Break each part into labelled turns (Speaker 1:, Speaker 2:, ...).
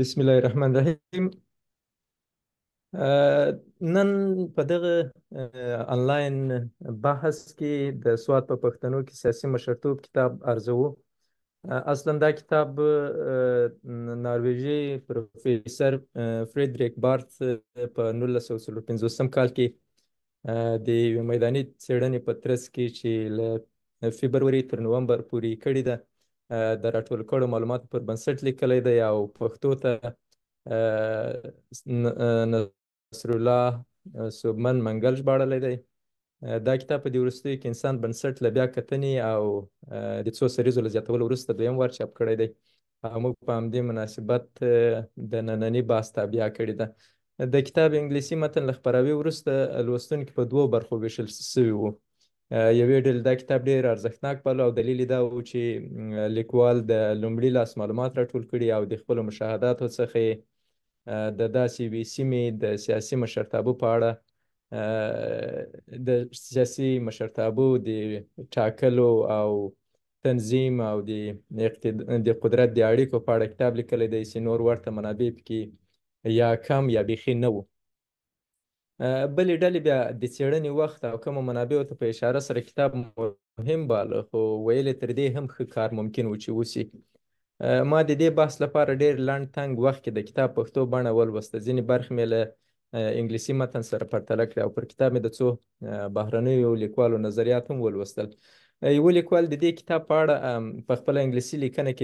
Speaker 1: بسم الله الرحمن الرحیم. نن په دغه آنلاین بحث کې د سواد په پښتنو کې سیاسي مشرتوب کتاب ارزوو. اصلا دا کتاب نارویژي پروفیسر فریدریک بارت په 1950 کال کې د یوې میداني څېړنې په ترڅ کې چې له فبروري تر نومبر پورې کړې ده، د راټول کړو معلوماتو پر بنسټ لیکلی دی او پښتو ته نصر الله سوبمن منګل ژباړلی دی. دا کتاب په دې وروستیو کې انسان بنسټ له بیا کتنې او د څو سریزو له زیاتولو وروسته دویم وار چاپ کړی دی او موږ په همدې مناسبت د ننني بحث تابع کړې ده. د کتاب انګلیسي متن له خپراوي وروسته لوستونکي په دوو برخو ویشل سوي وو. یوې ډلې دا کتاب ډېر ارزښتناک باله او دلیل یې دا و چې لیکوال د لومړي لاس معلومات راټول کړي او د خپلو مشاهداتو څخه یې د داسې یوې سیمې د سیاسي مشرتابه په اړه د سیاسي مشرتابه د ټاکلو او تنظیم او د قدرت د اړیکو په اړه کتاب لیکلی دی چې نور ورته منابع پکې یا کم یا بیخي نه وو. بلې ډلې بیا د څېړنې وخت او کومو منابعو ته په اشاره سره کتاب مهم باله، خو ویل تر دې هم ښه کار ممکن و چې وسي. ما د دې بحث لپاره ډېر لنډ تنګ وخت کې د کتاب پښتو بڼه ولوسته. ځینې برخې مې له انګلیسي متن سره پرتله کړې او پر کتاب مې د څو بهرنیو لیکوالو نظریات هم ولوستل. یوه لیکوال د دې کتاب په اړه په خپله انګلیسي لیکنه کې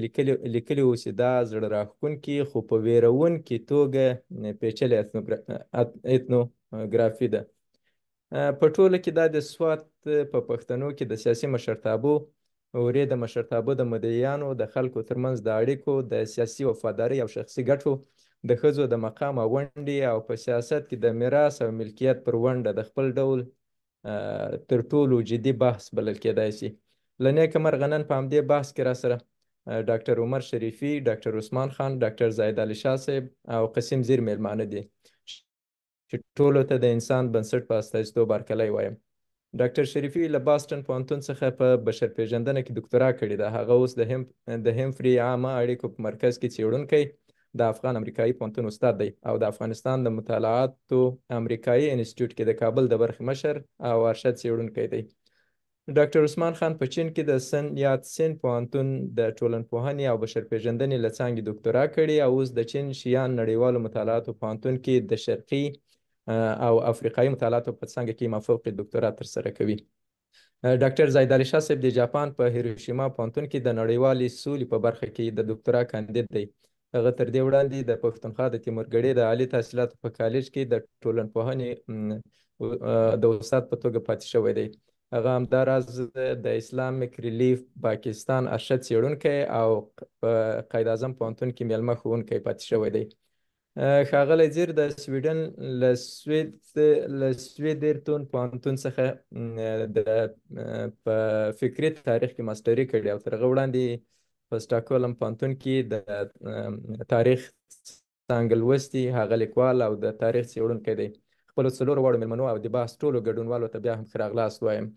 Speaker 1: لیکلي و چې دا زړه راښکونکې خو په ویرونکې توګه پیچلې ایتنوګرافي ده. په ټوله کې دا د سوات په پښتنو کې د سیاسي مشرتابو ورې د مشرتابه د مدعیانو د خلکو ترمنځ د اړیکو د سیاسي وفادارۍ او شخصي ګټو د ښځو د مقام او ونډې او په سیاست کې د میراث او ملکیت پر ونډه د خپل ډول تر ټولو جدي بحث بلل کېدای شي. له نیکه مرغه نن په همدې بحث کې راسره ډاکټر عمر شریفي، ډاکټر عثمان خان، ډاکټر زاید علي شاه صاحب او قسیم زیر میلمانه دي چې ټولو ته د انسان بنسټ په استازیتوب هرکلی وایم. ډاکټر شریفي له باستن پوهنتون څخه په بشرپېژندنه کې دکتورا کړې ده. هغه اوس د همفري عامه اړیکو په مرکز کې څېړونکی، د افغان امریکایي پوهنتون استاد دی او د افغانستان د مطالعاتو امریکایي انسټیټیوټ کې د کابل د برخې مشر او ارشد څېړونکی دی. ډاکټر عثمان خان په چین کې د سن یات سین پوهنتون د ټولنپوهنې او بشرپېژندنې له څانګې دکتورا کړې او اوس د چین شیان نړیوالو مطالعاتو پوهنتون کې د شرقي او افریقایي مطالعاتو په څانګه کې مافوق دکتورا ترسره کوي. ډاکټر زاید علي شاه صاحب د جاپان په هیروشیما پوهنتون کې د نړیوالې سولې په برخه کې د دکتورا کاندید دی. هغه تر دې وړاندې د پښتونخوا د تیمورګړې د عالي تحصیلاتو په کالج کې د ټولنپوهنې د استاد په توګه پاتې شوی دی. هغه همداراز د اسلامیک ریلیف پاکستان ارشد څېړونکی او په قائد اعظم پوهنتون کې میلمه ښوونکی پاتې شوی دی. ښاغلی زیر د سویډن له سویډرتون پوهنتون څخه په فکري تاریخ کې ماسټري کړې او تر هغه وړاندې په سټاکهولم پوهنتون کې د تاریخ څانګه لوستي. هغه لیکوال او د تاریخ څېړونکی دی. خپلو څلورو واړو مېلمنو او د بحث ټولو ګډونوالو ته بیا هم ښه راغلاست وایم.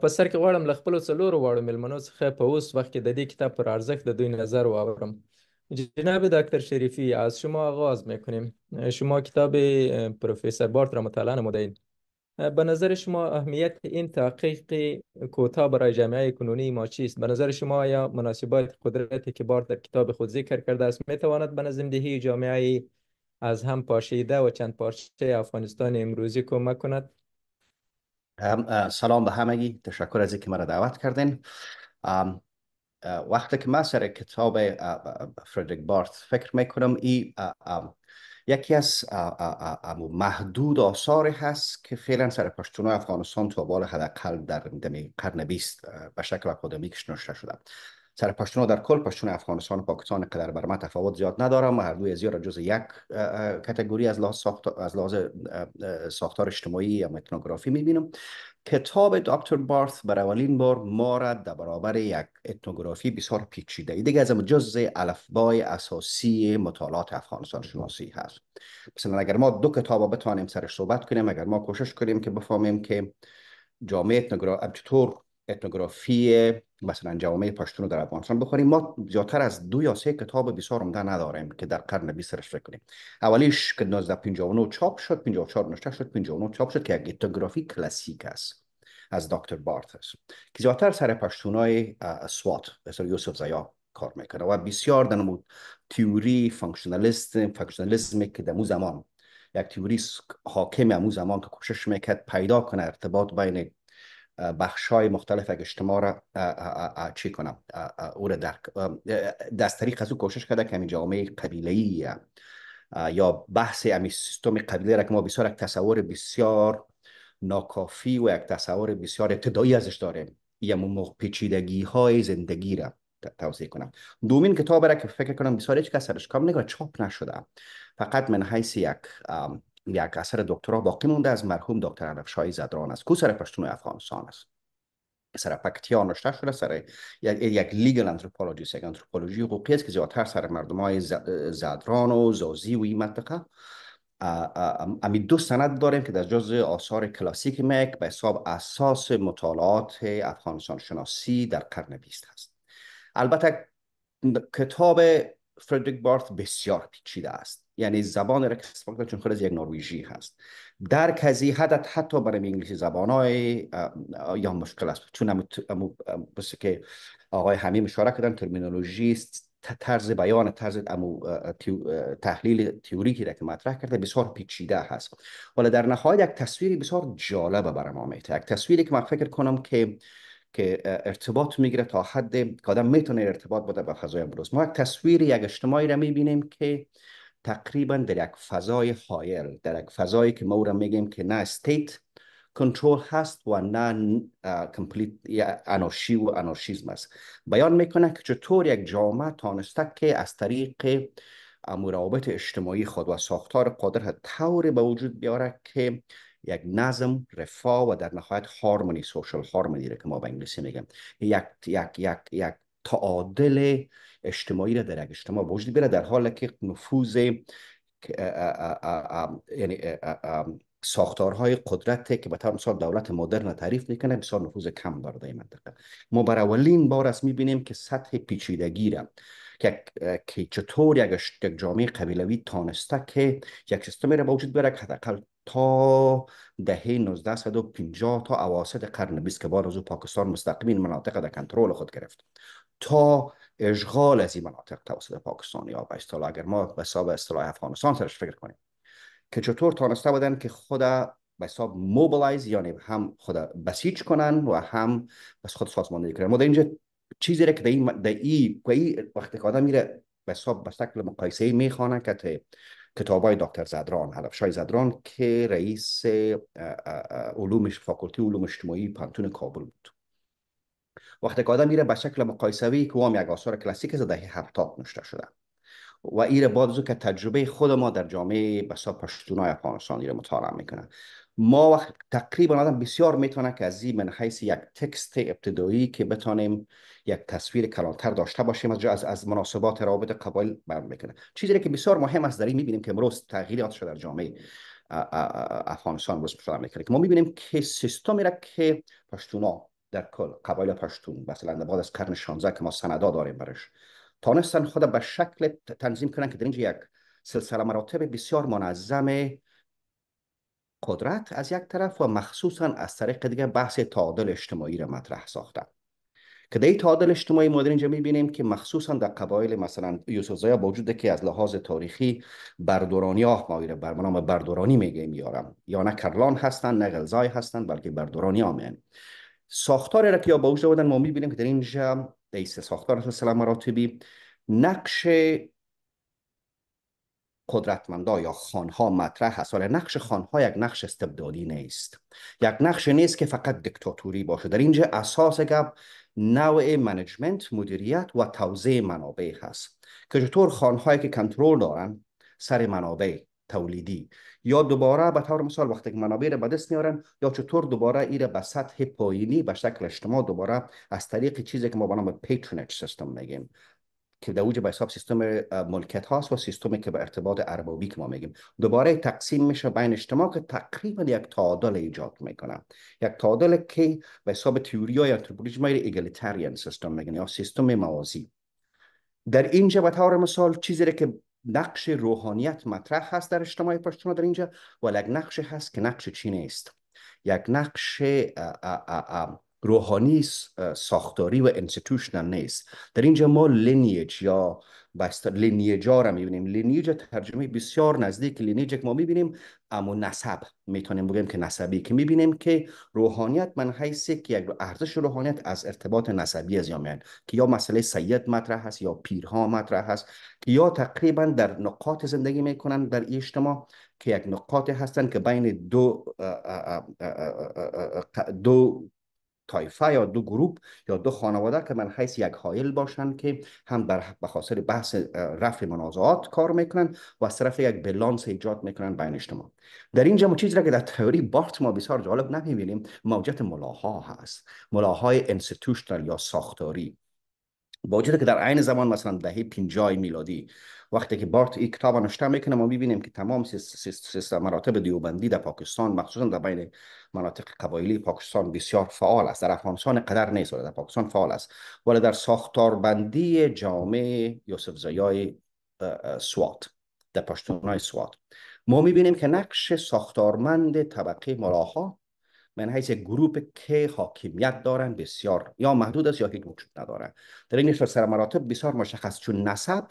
Speaker 1: په سر کې غواړم له خپلو څلورو واړو مېلمنو څخه په اوس وقت کې د دې کتاب پر ارزښت د دوی نظر واورم. جناب دکتر شریفی، از شما آغاز میکنیم. شما کتاب پروفسور بارت را مطالعه نمودید. به نظر شما اهمیت این تحقیق کوتاه برای جامعه کنونی ما چیست؟ به نظر شما یا مناسبات قدرتی که بارت در کتاب خود ذکر کرده است میتواند به نظم‌دهی جامعه از هم پاشیده و چند پارچه افغانستان امروزی کمک کند؟
Speaker 2: سلام به همگی، تشکر از اینکه مرا دعوت کردین. وقتی که من سر کتاب فردریک بارت فکر میکنم، این یکی از محدود آثاری هست که فعلا سر پشتونای افغانستان تا بال حداقل در قرن 20 به شکل اکادمیک نوشته شده. سر پشتونا در کل پشتون افغانستان و پاکستان قدر بر من تفاوت زیاد ندارم و هر دوی از را جز یک کاتگوری از لحاظ ساختار اجتماعی یا اتنوگرافی میبینم. کتاب دکتر بارت برای اولین بار ما را در برابر یک اتنوگرافی بسیار پیچیده، دیگه از جزء الفبای اساسی مطالعات افغانستان شناسی هست. مثلا اگر ما دو کتاب بتوانیم سرش صحبت کنیم، اگر ما کوشش کنیم که بفهمیم که جامعه چطور اتنوگرافی مثلا جوامع پشتون رو در افغانستان بخوریم، ما زیادتر از 2 یا 3 کتاب بسیار عمده نداریم که در قرن 20 سرش فکر کنیم. اولیش که 1959 چاپ شد، 54 نوشته شد، 59 چاپ شد، که یک لیتوگرافی کلاسیک است از دکتر بارت است که زیادتر سر پشتونای سوات مثل یوسف زیا کار میکنه و بسیار در نمود تیوری فانکشنالیسم که در مو زمان یک تیوری حاکم امو زمان که کوشش میکرد پیدا کنه ارتباط بین بخشای مختلف اجتماع را چی کنم او را در طریق از او کوشش کرده که همین جامعه قبیله‌ای یا بحث همین سیستم قبیله را که ما بسیار یک تصور بسیار ناکافی و یک تصور بسیار ابتدایی ازش داریم، یا پیچیدگی های زندگی را توضیح کنم. دومین کتاب را که فکر کنم بسیار هیچ کس سرش کار نگاه چاپ نشده، فقط من حیث یک اثر دکترا باقی مونده از مرحوم دکتر علفشای زدران است، کو سر پشتون افغانستان است. سر پکتیا نوشته شده، سر یک لیگل انتروپولوژیست، یک انتروپولوژی حقوقی است که زیادتر سر مردم های زدران و زازی و این منطقه. امی 2 سند داریم که در جز آثار کلاسیک مک به حساب اساس مطالعات افغانستان شناسی در قرن 20 هست. البته کتاب فردریک بارت بسیار پیچیده است، یعنی زبان را که استفاده کرده چون خود از یک نروژی هست، درک از این حد حتی برای انگلیسی زبان‌های یا مشکل است، چون بس که آقای حمیم اشاره کردن ترمینولوژی، طرز بیان، طرز تحلیل تئوریکی را که مطرح کرده بسیار پیچیده هست، ولی در نهایت یک تصویری بسیار جالب برای ما میده، یک تصویری که من فکر کنم که ارتباط میگیره تا حد که آدم میتونه ارتباط بده به فضای امروز. ما یک تصویر یک اجتماعی را میبینیم که تقریبا در یک فضای حایل، در یک فضایی که ما او را میگیم که نه استیت کنترل هست و نه کمپلیت انارشی و انارشیزم است. بیان میکنه که چطور یک جامعه تانسته که از طریق مراوبت اجتماعی خود و ساختار قدرت طوری به وجود بیاره که یک نظم، رفاه و در نهایت هارمونی، سوشال هارمونی را که ما به انگلیسی میگیم، یک تعادل اجتماعی را در یک اجتماع وجود بیاره، در حالی که نفوذ یعنی ساختارهای قدرت که به طور مثال دولت مدرن تعریف میکنه بسیار نفوذ کم داره در این منطقه. ما برای اولین بار است میبینیم که سطح پیچیدگی را که چطور یک جامعه قبیلوی تانسته که یک سیستمی را به وجود بیاره که حداقل تا دهه 1950 تا اواسط قرن 20 که بعد از او پاکستان مستقیم این مناطق در کنترل خود گرفت، تا اشغال از این مناطق توسط پاکستانی ها، به اصطلاح اگر ما به حساب اصطلاح افغانستان سرش فکر کنیم، که چطور تانسته بودن که خود به حساب موبیلایز، یعنی هم خود بسیج کنن و هم بس خود سازماندهی کنن. ما در اینجا چیزی را که در این وقتی که آدم میره به حساب به شکل مقایسه میخوانه که کتابای دکتر زدران، علفشای زدران که رئیس فاکولتی علوم اجتماعی پانتون کابل بود، وقتی که آدم میره به شکل مقایسوی که هم یک آثار کلاسیک از دهه 70 نوشته شده و ایره بعد از که تجربه خود ما در جامعه بسا پشتونای افغانستان ایره مطالعه میکنه، ما وقت تقریبا آدم بسیار میتونه که از این من حیث یک تکست ابتدایی که بتانیم یک تصویر کلانتر داشته باشیم از مناسبات روابط قبایل بیان میکنه. چیزی که بسیار مهم است در این میبینیم که امروز تغییرات شده در جامعه افغانستان روز مطالعه میکنه که ما میبینیم که سیستمی را که پشتونا در کل قبایل پشتون مثلا بعد از قرن 16 که ما سندا داریم برش تانستن خود به شکل تنظیم کنن که در اینجا یک سلسله مراتب بسیار منظم قدرت از یک طرف و مخصوصا از طریق دیگه بحث تعادل اجتماعی را مطرح ساختن، که در این تعادل اجتماعی ما در اینجا میبینیم که مخصوصا در قبایل مثلا یوسف زیا با وجود که از لحاظ تاریخی بردورانی ها ما را بر نام بردورانی میگیم میارم، یا نه کرلان هستن نه غلزای هستن بلکه بردورانی ها میان ساختاری را که یا با وجود بودن، ما میبینیم که در اینجا در ساختار سلسله مراتبی نقش قدرتمندا یا خانها مطرح است، ولی نقش خانها یک نقش استبدادی نیست، یک نقش نیست که فقط دیکتاتوری باشه. در اینجا اساس گپ نوع منیجمنت، مدیریت و توزیع منابع هست که چطور خانهایی که کنترل دارن سر منابع تولیدی یا دوباره به طور مثال وقتی که منابع را به دست میارن یا چطور دوباره ایره به سطح پایینی به شکل اجتماع دوباره از طریق چیزی که ما به نام پیترونج سیستم میگیم که در اوج به حساب سیستم ملکیت هاست و سیستمی که به ارتباط اربابی که ما میگیم دوباره تقسیم میشه بین اجتماع که تقریبا یک تعادل ایجاد میکنه. یک تعادل که به حساب تئوری های آنتروپولوژی ما ایگالیتریان سیستم میگن یا سیستم موازی. در اینجا به طور مثال چیزی که نقش روحانیت مطرح هست در اجتماع پشتون در اینجا و یک نقش هست که نقش چی نیست، یک نقش روحانی ساختاری و انستیتوشنال نیست. در اینجا ما لینیج یا لینیج ها را میبینیم. لینیج ترجمه بسیار نزدیک لینیج که ما میبینیم اما نسب میتونیم بگیم که نسبی که میبینیم که روحانیت من حیث که یک ارزش روحانیت از ارتباط نسبی از میاد که یا مسئله سید مطرح هست یا پیرها مطرح هست که یا تقریبا در نقاط زندگی میکنن در اجتماع که یک نقاط هستند که بین دو طایفه یا دو گروپ یا دو خانواده که من حیث یک حائل باشند که هم به خاطر بحث رفع منازعات کار میکنن و از طرف یک بالانس ایجاد میکنن بین اجتماع. در اینجا ما چیزی را که در تئوری بارت ما بسیار جالب نمیبینیم موجود ملاها هست، ملاهای انستیتوشنال یا ساختاری. با وجود که در عین زمان مثلا دهه 50 میلادی وقتی که بارت این کتاب نوشته میکنه ما میبینیم که تمام مراتب دیوبندی در پاکستان مخصوصا در بین مناطق قبایلی پاکستان بسیار فعال است. در افغانستان قدر نیست ولی در پاکستان فعال است. ولی در ساختاربندی جامعه یوسف زیای سوات در پشتونای سوات ما میبینیم که نقش ساختارمند طبقه ملاها من حیث گروپ که حاکمیت دارن بسیار یا محدود است یا هیچ وجود نداره. در این سر مراتب بسیار مشخص چون نسب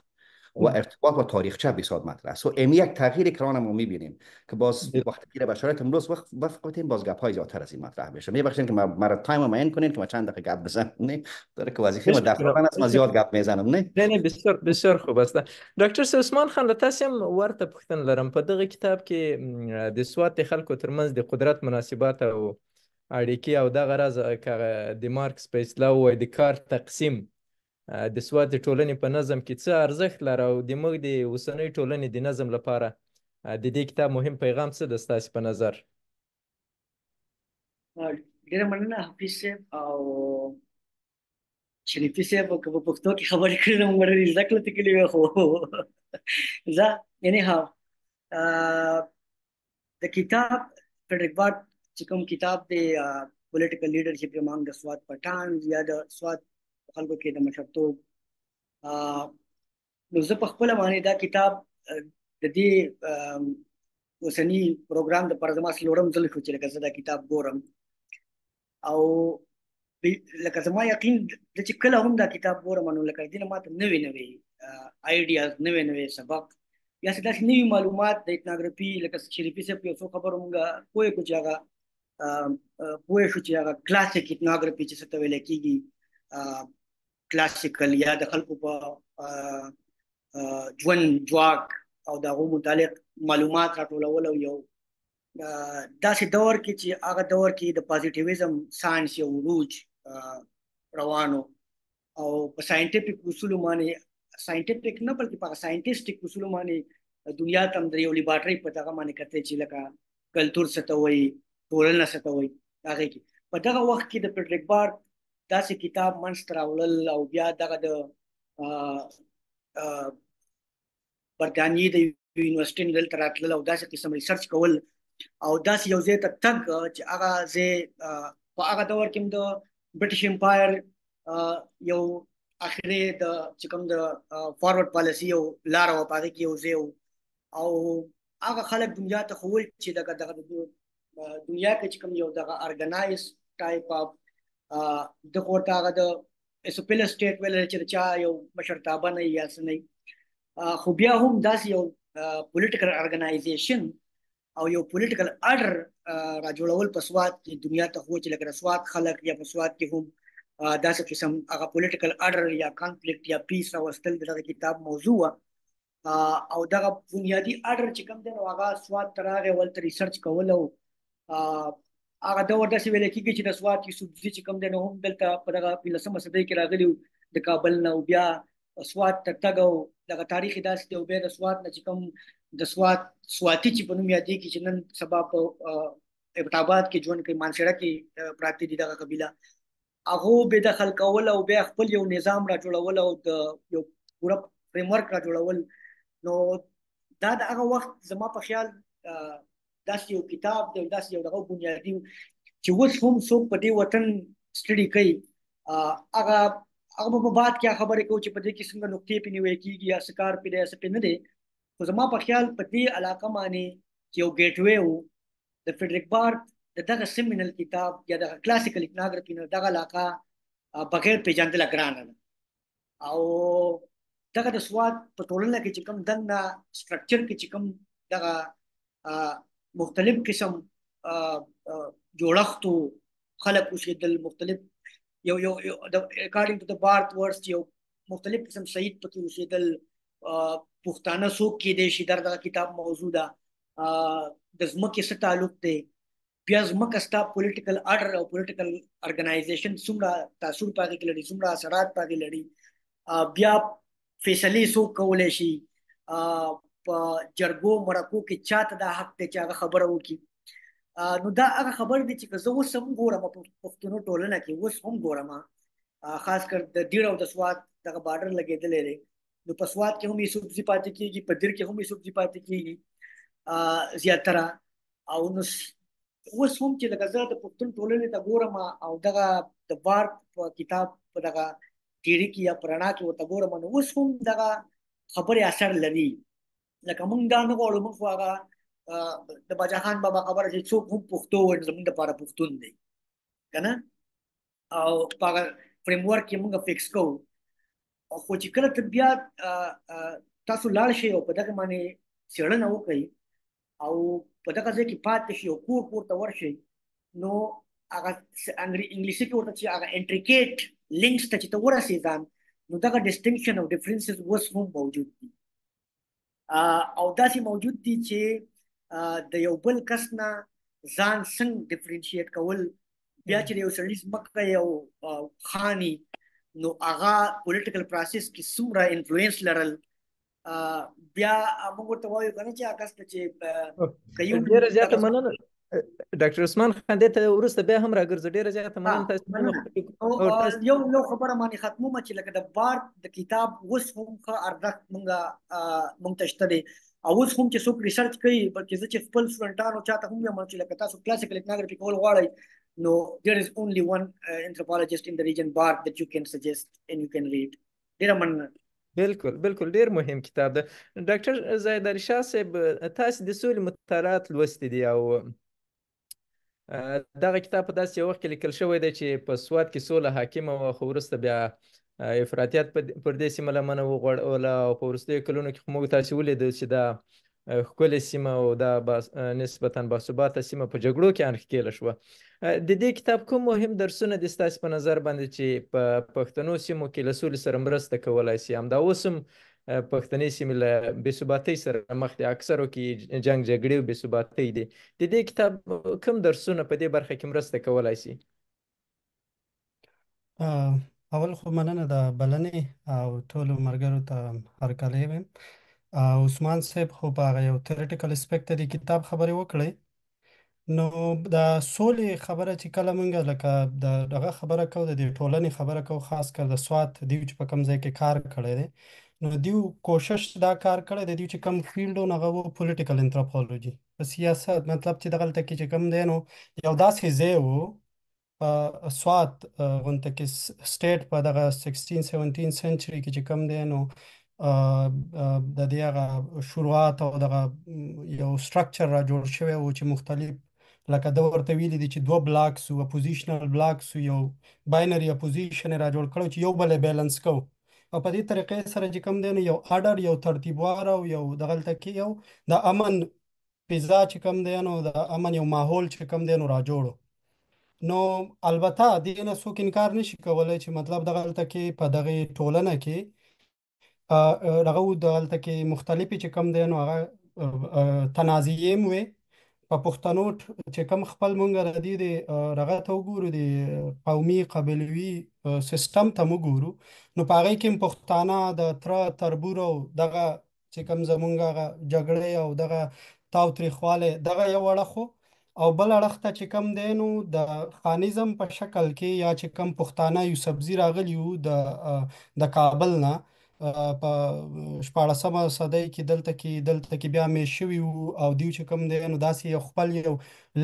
Speaker 2: و ارتباط و تاریخچه بسیار مطرح است. و این یک تغییر که ما میبینیم که باز وقتی که به شرایط امروز وقتیم باز گپ های زیاتر از این مطرح بشه. میبخشید که مرا تایم معین کنین که ما چند دقیقه گپ بزنم. نه داره که وظیفه ما دفتران است ما زیاد گپ میزنم.
Speaker 1: نه بسیار بسیار خوب است. ډاکټر عثمان خان له تاسو هم ورته پوښتنه لرم. په دغه کتاب کې د سوات د خلکو ترمنځ د قدرت مناسبات او اړیکې او دغه راز د مارکس په اصطلاح وایي د کار تقسیم د سوات د ټولنې په نظم کې څه ارزښت لري او د موږ د اوسنۍ ټولنې د نظم لپاره د دې کتاب مهم پیغام څه د ستاسو په نظر؟
Speaker 3: ډېره مننه حفیظ صاحب او شریفي صاحب که په پښتو کې خبرې کړې نو موږ ډېرې زده کړې کړې وې خو زه anyhow د کتاب فریډریک بارت چې کوم کتاب دی پولیټیکل لیډرشپ امانګ د سوات پټانز یا د سوات خلکو کې د مشرتوب نو زه په خپله باندې دا کتاب د دې اوسني پروګرام دپاره زما څلورم ځل شو چې لکه زه دا کتاب ګورم او لکه زما یقین د چې کله هم دا کتاب ګورم نو لکه دې نه ماته نوې نوې آیډیاز نوې نوې سبق یا څه داسې نوي معلومات د ایتناګرافي لکه شریفي صاحب یو څو خبرو موږ پوه کړو چې هغه پوه شو چې هغه کلاسیک ایتناګرافي چې څه ته ویل کېږي کلاسیکل یا د خلکو په ژوند ځواک او د هغو متعلق معلومات راټولول او یو داسې دور کې چې هغه دور کې د پازیټیویزم ساینس یو عروج روانو او په ساینټیفیک اصولو باندې ساینټیفیک نه بلکې په ساینټیسټیک اصولو باندې دنیا ته د یو لیبارټرۍ په دغه باندې کتل چې لکه کلتور څه ته وایي ټولنه څه ته وایي هغې کې په دغه وخت کې د فریډریک بارت داسې کتاب منځته راوړل او بیا دغه د برطانیې د یونیورسټۍ نه دلته راتلل او داسې قسم ریسرچ کول او داسې یو ځای ته تګ چې هغه ځای په هغه دور کې هم د برټش امپایر یو اخري د چې کوم د فارورډ پالیسي یو لاره وه په هغې کې یو ځای او هغه خلک دنیا ته ښول چې دغه دنیا کې چې کوم یو دغه ارګنایز ټایپ اف دغه ورته هغه د اسپیل سټیټ ویل چې د چا یو مشرتابه نه یا څه نه خو بیا هم داسې یو پولیټیکل ارګنایزیشن او یو پولیټیکل اډر را جوړول په سوات کې دنیا ته خو چې لکه د سوات خلک یا په سوات کې هم داسې قسم هغه پولیټیکل اډر یا کانفلیکټ یا پیس راوستل د دغه کتاب موضوع او دغه بنیادي اډر چې کوم دی نو هغه سوات ته راغی ولته ریسرچ کول او هغه دور داسې ویل کېږي چې د سوات یوسفزي چې کوم دی نو هم دلته په دغه 15مه صدۍ کې راغلي د کابل نه او بیا سوات ته تګ او دغه تاریخ یې داسې دی او بیا د سوات نه چې کوم د سواتي چې په نوم یادېږي چې نن سبا په ابټاباد کې ژوند کوي مانسیړه کې پراته دي دغه قبیله هغو بې دخل کول او بیا خپل یو نظام را جوړول او د یو پوره فریم ورک را جوړول. نو دا د هغه وخت زما په خیال داسې یو کتاب دی، داسې یو دغه بنیادي چې اوس هم څوک په دې وطن سټډي کوي، هغه په بعد کې خبرې کوي چې په دې کې څنګه نقطې پې نیول کېږي یا څه کار پې دی څه پې نه دی. خو زما په خیال په دې علاقه باندې چې یو ګیټ وے و د فریډریک بارت د دغه سیمینل کتاب یا دغه کلاسیکل اکناګرافي نه دغه علاقه بغیر پیژندله ګرانه ده. او دغه د سواد په ټولنه کې چې کوم دننه سټرکچر کې چې کوم دغه مختلف قسم جوړښتو خلک اوسېدل، مختلف یو اکارډینګ ټو د بارت ورډز یو مختلف قسم شهید پکې اوسېدل، پښتانه څوک کېدای شي دغه کتاب موضوع ده، د ځمکې څه تعلق دی، بیا ځمکه ستا پولیټیکل آرډر او پولیټیکل ارګنایزیشن څومره تاثر په هغې کې لري، څومره اثرات په هغې لري، بیا فیصلې څوک کولی شي، په جرګو مرکو کې چاته دا حق دی چې هغه خبره وکړي. نو دا هغه خبر دی چې که زه اوس هم ګورم په پښتنو ټولنه کې اوس هم ګورم، خاص کر د دیر او د سوات دغه بارډر لګېدلی دی، نو په سوات کې هم یوسفزي پاتې کېږي، په دیر کې هم یوسفزي پاتې کېږي زیاتره. او نو اوس هم چې لکه زه د پښتون ټولنې ته ګورم او دغه د بارت په کتاب په دغه تیري کې یا په رڼا کې ورته ګورم، نو اوس هم دغه خبرې اثر لري. لکه موږ دا نه غواړو، موږ خو هغه د باچا خان بابا خبره چې څوک هم پښتو وایي زموږ دپاره پښتون دی که نه، او په هغه فریم ورک کې موږ فکس کوو. خو چې کله ته بیا تاسو لاړ شئ او په دغه باندې څېړنه وکړئ او په دغه ځای کې پاتې شي او کور ته ورشئ، نو هغه انګلیسي کې ورته چې هغه انټریکیټ لینکس ته چې ته ورسېږان، نو دغه ډسټینکشن او ډفرنسز اوس هم موجود دي او داسې موجود دي چې د یو بل کس نه ځان څنګه ډفرینشیټ کول، بیا چې د یو سړي ځمکه یو خاني نو هغه پولیټیکل پروسس کې څومره انفلوئنس لرل، بیا موږ ورته وایو که نه چې هغه کس ته چې
Speaker 1: ډېره زیاته مننه ډاکټر عثمان خان، دې ته وروسته بیا هم راګرځو. ډېره زیاته مننه تاسو.
Speaker 3: یو خبره باندې ختمومه چې لکه د بارت د کتاب اوس هم ښه ارزښت موږ ته شته دی، او اوس هم چې څوک ریسرچ کوي، بلکې زه چې خپل سټوډنټانو چاته هم وایم چې لکه تاسو کلاسیکل اکناګرافي کول غواړئ، نو there is only one anthropologist in the region Bart that you can suggest and you can read. ډېره مننه.
Speaker 1: بالکل ډېر مهم کتاب ده. ډاکټر زاهد علي شاه صاحب، تاسو د سولې مطالعات لوستي دي او دغه کتاب په داسې یو وخت کې لیکل شوی دی چې په سوات کې سوله حاکمه وه، خو وروسته بیا افراطیت پر دې سیمه لمنه وغوړوله او په وروستیو کلونو کې خو موږ تاسې ولیدل چې دا ښکلې سیمه او دا نسبتا باثباته سیمه په جګړو کې انښکېله شوه. د دې کتاب کوم مهم درسونه دي ستاسې په نظر باندې چې په پښتنو سیمو کې له سولې سره مرسته کولی شي؟ همدا اوس هم پښتنې سیمې له بې ثباتۍ سره مخ دي، اکثرو کې جنګ جګړې او بې ثباتۍ دي. د دې کتاب کوم درسونه په دې برخه کې مرسته کولی شي؟
Speaker 4: اول خو مننه د بلنې او ټولو ملګرو ته هرکلی وایم. عثمان صاحب خو په هغه یو تھیوریټیکل اسپیکټ ته د کتاب خبرې وکړئ. نو د سولې خبره چې کله موږ لکه دغه خبره کوو، د دې ټولنې خبره کوو، خاص کر د سوات دیو چې په کوم ځای کې کار کړی دی، نو دیو کوشش دا کار کړی دی، دیو چې کوم فیلډ و هغه و پولیټیکل انتروپولوژي، په سیاست مطلب چې دغلته کې چې کوم دی نو یو داسې ځای و سوات غونته کې سټیټ په دغه 16-17 سنچري کې چې کوم دی نو د دې هغه شروعات او دغه یو سټرکچر را جوړ شوی و چې مختلف لکه ده ورته ویلي دي چې دوه بلاکس و، اپوزیشنل بلاکس و، یو باینري اپوزیشن را جوړ کړو چې یو بل یې بیلنس کوو، او په دې طریقې سره چې کوم دی نو یو آرډر، یو ترتیبوار او یو دغلته کې یو د امن فضا چې کوم دی نو د امن یو ماحول چې کوم دی نو را جوړو. نو البته دې نه څوک انکار نشي کولی چې مطلب دغلته کې په دغه ټولنه کې دغه دغلته کې مختلفې چې کوم دی نو هغه تنازعې هم وې. په پښتنو چې کوم خپل مونږ د دې دغه ته وګورو، د قومي قبیلوي سیستم ته وګورو، نو په هغې کې هم پښتانه د تره تربور او دغه چې کوم زمونږ هغه جګړې او دغه تاوتریخوالی دغه یو اړخ و، او بل اړخ ته چې کوم دی نو د خانیزم په شکل کې یا چې کوم پښتانه یوسفزي راغلي وو د کابل نه، په 14مه صدۍ کې دلته کې بیا میشت شوي وو او دوی چې کوم دی نو داسې یو خپل یو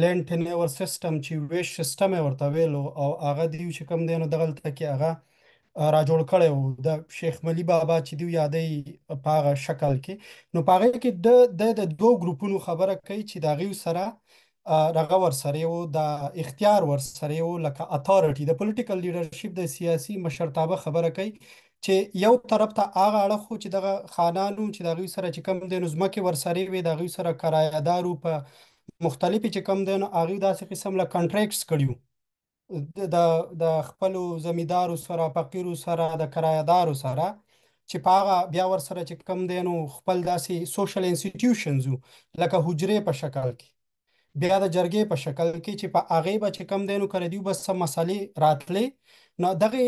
Speaker 4: لینډ ټینیور سیستم چې ویش سیستم یې ورته ویلو او هغه دوی چې کوم دی نو دغلته کې هغه را جوړ کړی وو د شیخ ملي بابا چې دوی یادوي په هغه شکل کې نو په هغې کې د دوو ګروپونو خبره کوي چې د هغوی سره دغه ورسره یو د اختیار ورسره یو لکه اتھارټي د پولیټیکل لیډرشپ د سیاسي مشرتابه خبره کوي چې یو طرف ته هغه اړخ خو چې دغه خانانو چې د هغوی سره چې کوم دی نو ځمکې ورسرې وي د هغوی سره کرایهدارو په مختلفې چې کوم دی نو هغوی داسې قسم له کنټریکټس کړي د خپلو زمیندارو سره فقیرو سره د کرایهدارو سره چې په هغه بیا ورسره چې کوم دی نو خپل داسې سوشل انسټیټیوشنز لکه حجرې په شکل کې بیا د جرګې په شکل کې چې په هغې به چې کم دی نو که دوی به څه مسلې راتلې نو دغې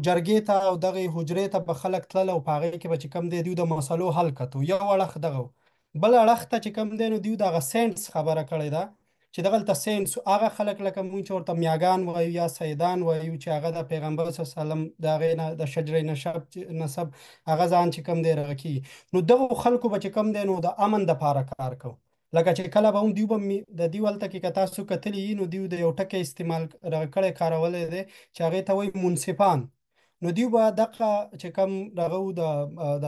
Speaker 4: جرګې ته او دغې حجرې ته به خلک تلل او په هغې کې به چې کم دی دوی د مسلو حل کتو یو اړخ دغه و. بل اړخ ته چې کم دی نو دوی دغه سینټس خبره کړې ده چې دغلته سینټس هغه خلک لکه مونږ چې ورته میاګان وایو یا سیدان وایو چې هغه د پیغمبر صلی الله علیه وسلم د هغې نه د شجرې نسب هغه ځان چې کم دی رغه کېږي نو دغو خلکو به چې کم دی نو د امن دپاره کار کوو لکه چې کله به هم دوی به د دوی هلته کې که تاسو کتلي نو دوی د یو ټکی استعمال کړی کارولی دی چې هغې ته وایي منصفان نو دوی به دغه چې کوم دغه د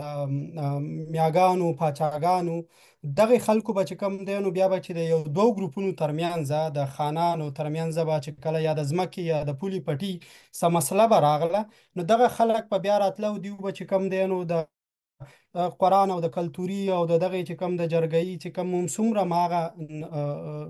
Speaker 4: میاګانو پاچاګانو دغې خلکو به چې کوم دی نو بیا به چې د یو دوو ګروپونو ترمنځ د خانانو ترمنځ به چې کله یا د ځمکې یا د پولي پټي څه مسله به راغله نو دغه خلک به بیا راتله او دوی به چې کوم دی نو د قرآن او د کلتوري او دغه چې کوم د جرګه‌ای چې کوم څومره هغه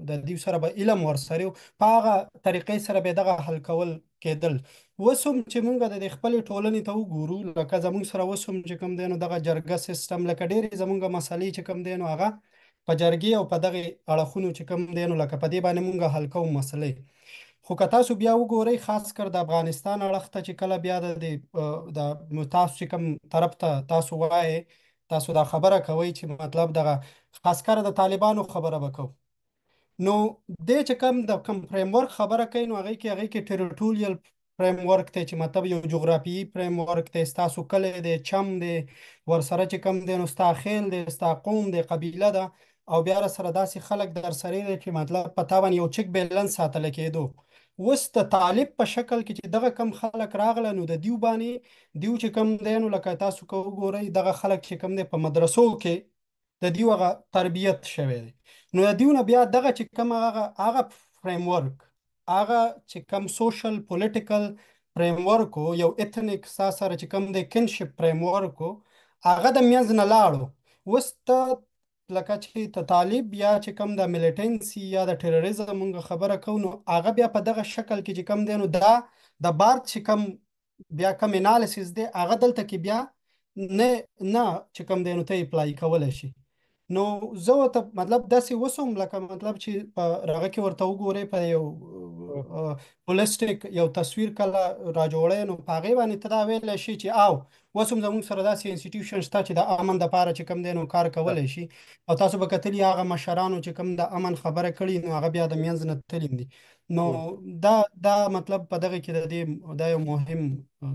Speaker 4: د دوی سره به علم ورسره په هغه طریقې سره به دغه حل کول کېدل اوس هم چې موږ د خپلې ټولنې ته وګورو لکه زموږ سره اوس هم چې کوم دی نو دغه جرګه سیستم لکه ډېرې زموږ مسلې چې کوم دی نو هغه په جرګې او په دغه اړخونو چې کوم دی نو لکه په دې باندې موږ حل کوو مسلې خو که تاسو بیا وګورئ خاص کر د افغانستان اړخ ته چې کله بیا د تاسو چې کوم طرف ته تاسو وایئ تاسو دا خبره کوئ چې مطلب دغه خاص کر د طالبانو خبره به کوو نو دې چې کوم فریم ورک خبره کوي نو هغې کې ټریټوریل فریم ورک دی چې مطلب یو جغرافیایي فریم ورک دی ستاسو کلی دی چم دی ورسره چې کوم دی نو ستا خیل دی ستا قوم دی قبیله ده او بیا سره داسې خلک در سره دی چې مطلب په تا باندې یو چک بیلنس ساتلی کېدو اوس د طالب په شکل کې چې دغه کم خلک راغله نو د دیو باندې دیو چې کم دی نو لکه تاسو که وګورئ دغه خلک چې کم دی په مدرسو کې د دیو هغه تربیت شوی دی نو د دیو نه بیا دغه چې کم هغه فریم ورک هغه چې کم سوشل پولیټیکل فریم ورک یو ایتنیک سره چې کم دی کنشپ فریم ورک هغه د منځ نه لاړو اوس ته لکه چې ته طالب یا چې کوم د میلیټنسي یا د ټیرریزم مونږ خبره کوو نو هغه بیا په دغه شکل کې چې کوم دی نو دا د بارت چې کوم بیا کوم انالیسیس دی هغه دلته کې بیا نه چې کوم دی نو ته اپلای کولی شي نو زه ورته مطلب داسې وسوم لکه مطلب چې په هغه کې ورته وګورئ په یو هولسټیک یو تصویر کله راجوړی نو په هغې باندې ته دا ویلی شي چې اوس هم زموږ سره داسې انسټیټیوشن شته چې د امن دپاره چې کوم دی نو کار کولی شي او تاسو به کتلي هغه مشرانو چې کوم د امن خبره کړي نو هغه بیا د منځ نه تللي دي نو دا مطلب په دغه کې دا یو مهم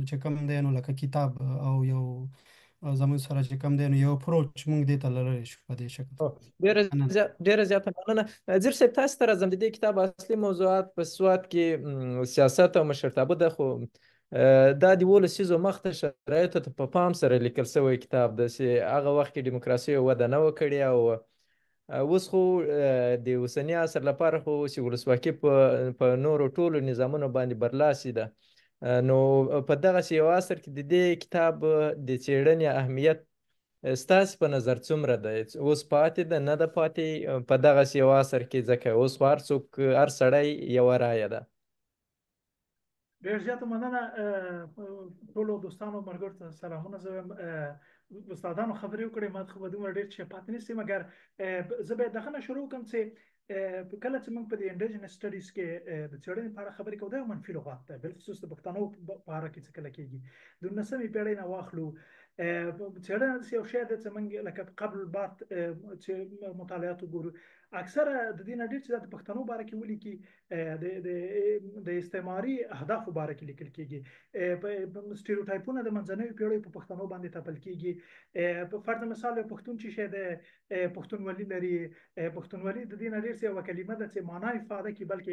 Speaker 4: چې کوم دی نو لکه کتاب او یو زموږ سره چې کوم دی نو یو اپروچ موږ دې ته لرلی شو په دې شکل
Speaker 1: ډېره زیاته مننه ځیر صاحب تاسو ته راځم د دې کتاب اصلي موضوعات په سواد کې سیاست او مشرتابه ده خو دا د 12 لسیزو مخته شرایطو ته په پام سره لیکل شوی کتاب ده چې هغه وخت کې ډیموکراسي وده نه وه کړې او اوس خو د اوسني عصر لپاره خو چې ولسواکي په نورو ټولو نظامونو باندې برلاسې ده نو په دغسې یو عصر کې د دې کتاب د څېړنې اهمیت ستاسې په نظر څومره ده اوس پاتې ده نه ده پاتې په دغسې یو عصر کې ځکه اوس خو هر سړی یوه رایه ده
Speaker 5: ډېر زیاته مننه ټولو دوستانو ملګرو ته سلامونه زه وایم استادانو خبرې وکړې ما خو به دومره ډېر چې پاتې نشي مګر زه باید دغه نه شروع کړم چې کله چې موږ په دې انډیجنس سټډیز کې د څېړنې په اړه خبرې کوو دا یو منفي لغات دی بالخصوص د پښتنو په اړه کې چې کله کېږي د 19مې پېړۍ نه واخلو څېړنه یو شی دی چې موږ لکه قبل بارت چې مطالعات وګورو اکثره د دې نه ډېر چې د پښتنو باره کې ولیکي د استعماري اهدافو باره کې لیکل کېږي سټیریوټایپونه د منځنیو پیړیو په پښتنو باندې تپل کېږي په فرض مثال پښتون چې شی د پښتونولي لري پښتونولي د دې نه ډېر یوه کلمه ده چې معنا افاده کوي بلکې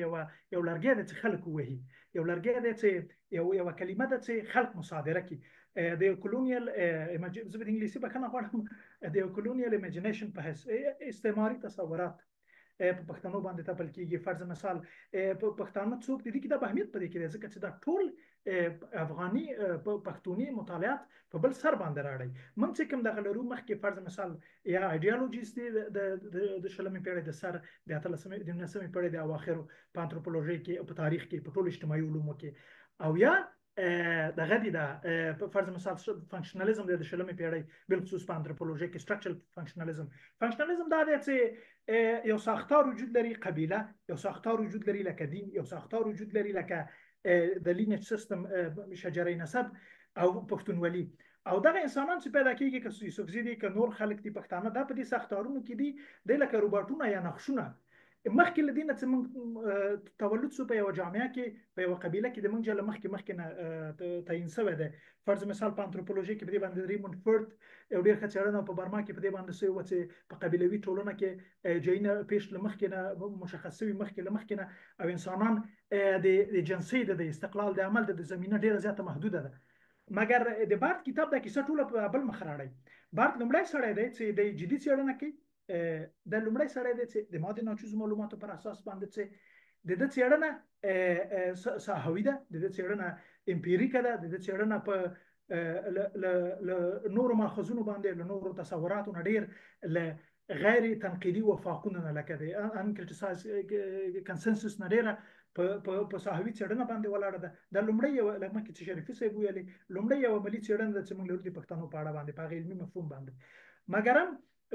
Speaker 5: یو لرګی دی چې خلک ووهي یو لرګی دی چې یوه کلمه ده چې خلک مصادره کړي د کولونیل زه به د انګلیسي بخښنه غواړم د کولونیل امیجینیشن په حیث استعماري تصورات په پښتنو باندې تپل کېږي فرض مثال پښتانه څوک د دې کتاب اهمیت په دې کې دی ځکه چې دا ټول افغاني پښتوني مطالعات په بل سر باندې راړي موږ چې کوم دغه لرو مخکې فرض مثال یا ایډیالوژیست دي د شلمې پیړۍ د سر د 19مې پیړۍ د اواخرو په انثروپولوژي کې په تاریخ کې په ټولو اجتماعي علومو کې او یا دغه دي د فرض مثال فنکشنالیزم د شلمې پیړۍ بالخصوص په انثروپولوژي کې سټرکچرل فنکشنالیزم دا دی چې یو ساختار وجود لري قبیله یو ساختار وجود لري لکه دین یو ساختار وجود لري لکه د لینیج سیستم شجره نسب او پښتونولي او دغه انسانان چې پیدا کیږي که یوسفزي دي که نور خلک دي پښتانه دا په دې ساختارونو کې دي د لکه روباټونه یا نقشونه مخکې له دې نه چې موږ تولد شو په یوه جامعه کې په یوه قبیله کې د موږ جله مخکې نه تعیین شوی دی فرض مثال په انثروپولوژي کې په دې باندې ریموند فرد یو ډېر ښه څېړنه په برما کې په دې باندې شوې وه چې په قبیلوي ټولنه کې جینونه پیش له مخکې نه مشخص شوي مخکې له مخکې نه او انسانان د جنسي د استقلال د عمل د زمینه ډېره زیاته محدوده ده مګر د بارت کتاب دا کیسه ټوله په بل مخ راړی بارت لومړی سړی دی چې د جدي څېړنه کوي د لومړی سړی دی چې د ماده ناچیزو معلوماتو پر اساس باندې چې د ده څېړنه ساحوي ده د ده څېړنه امپیریکه ده د ده څېړنه په له نورو ماخذونو باندې له نورو تصوراتو نه ډېر له غیر تنقیدي وفاقونه نه لکه د انکریټیسایز کنسنسس نه ډېره په ساحوي څېړنه باندې ولاړه ده د لومړی یوه لکه مخکې چې شریفي صاحب ویلې لومړی یوه عملي څېړنه ده چې موږ لرو د پښتنو په اړه باندې په هغه علمي مفهوم باندې مګر هم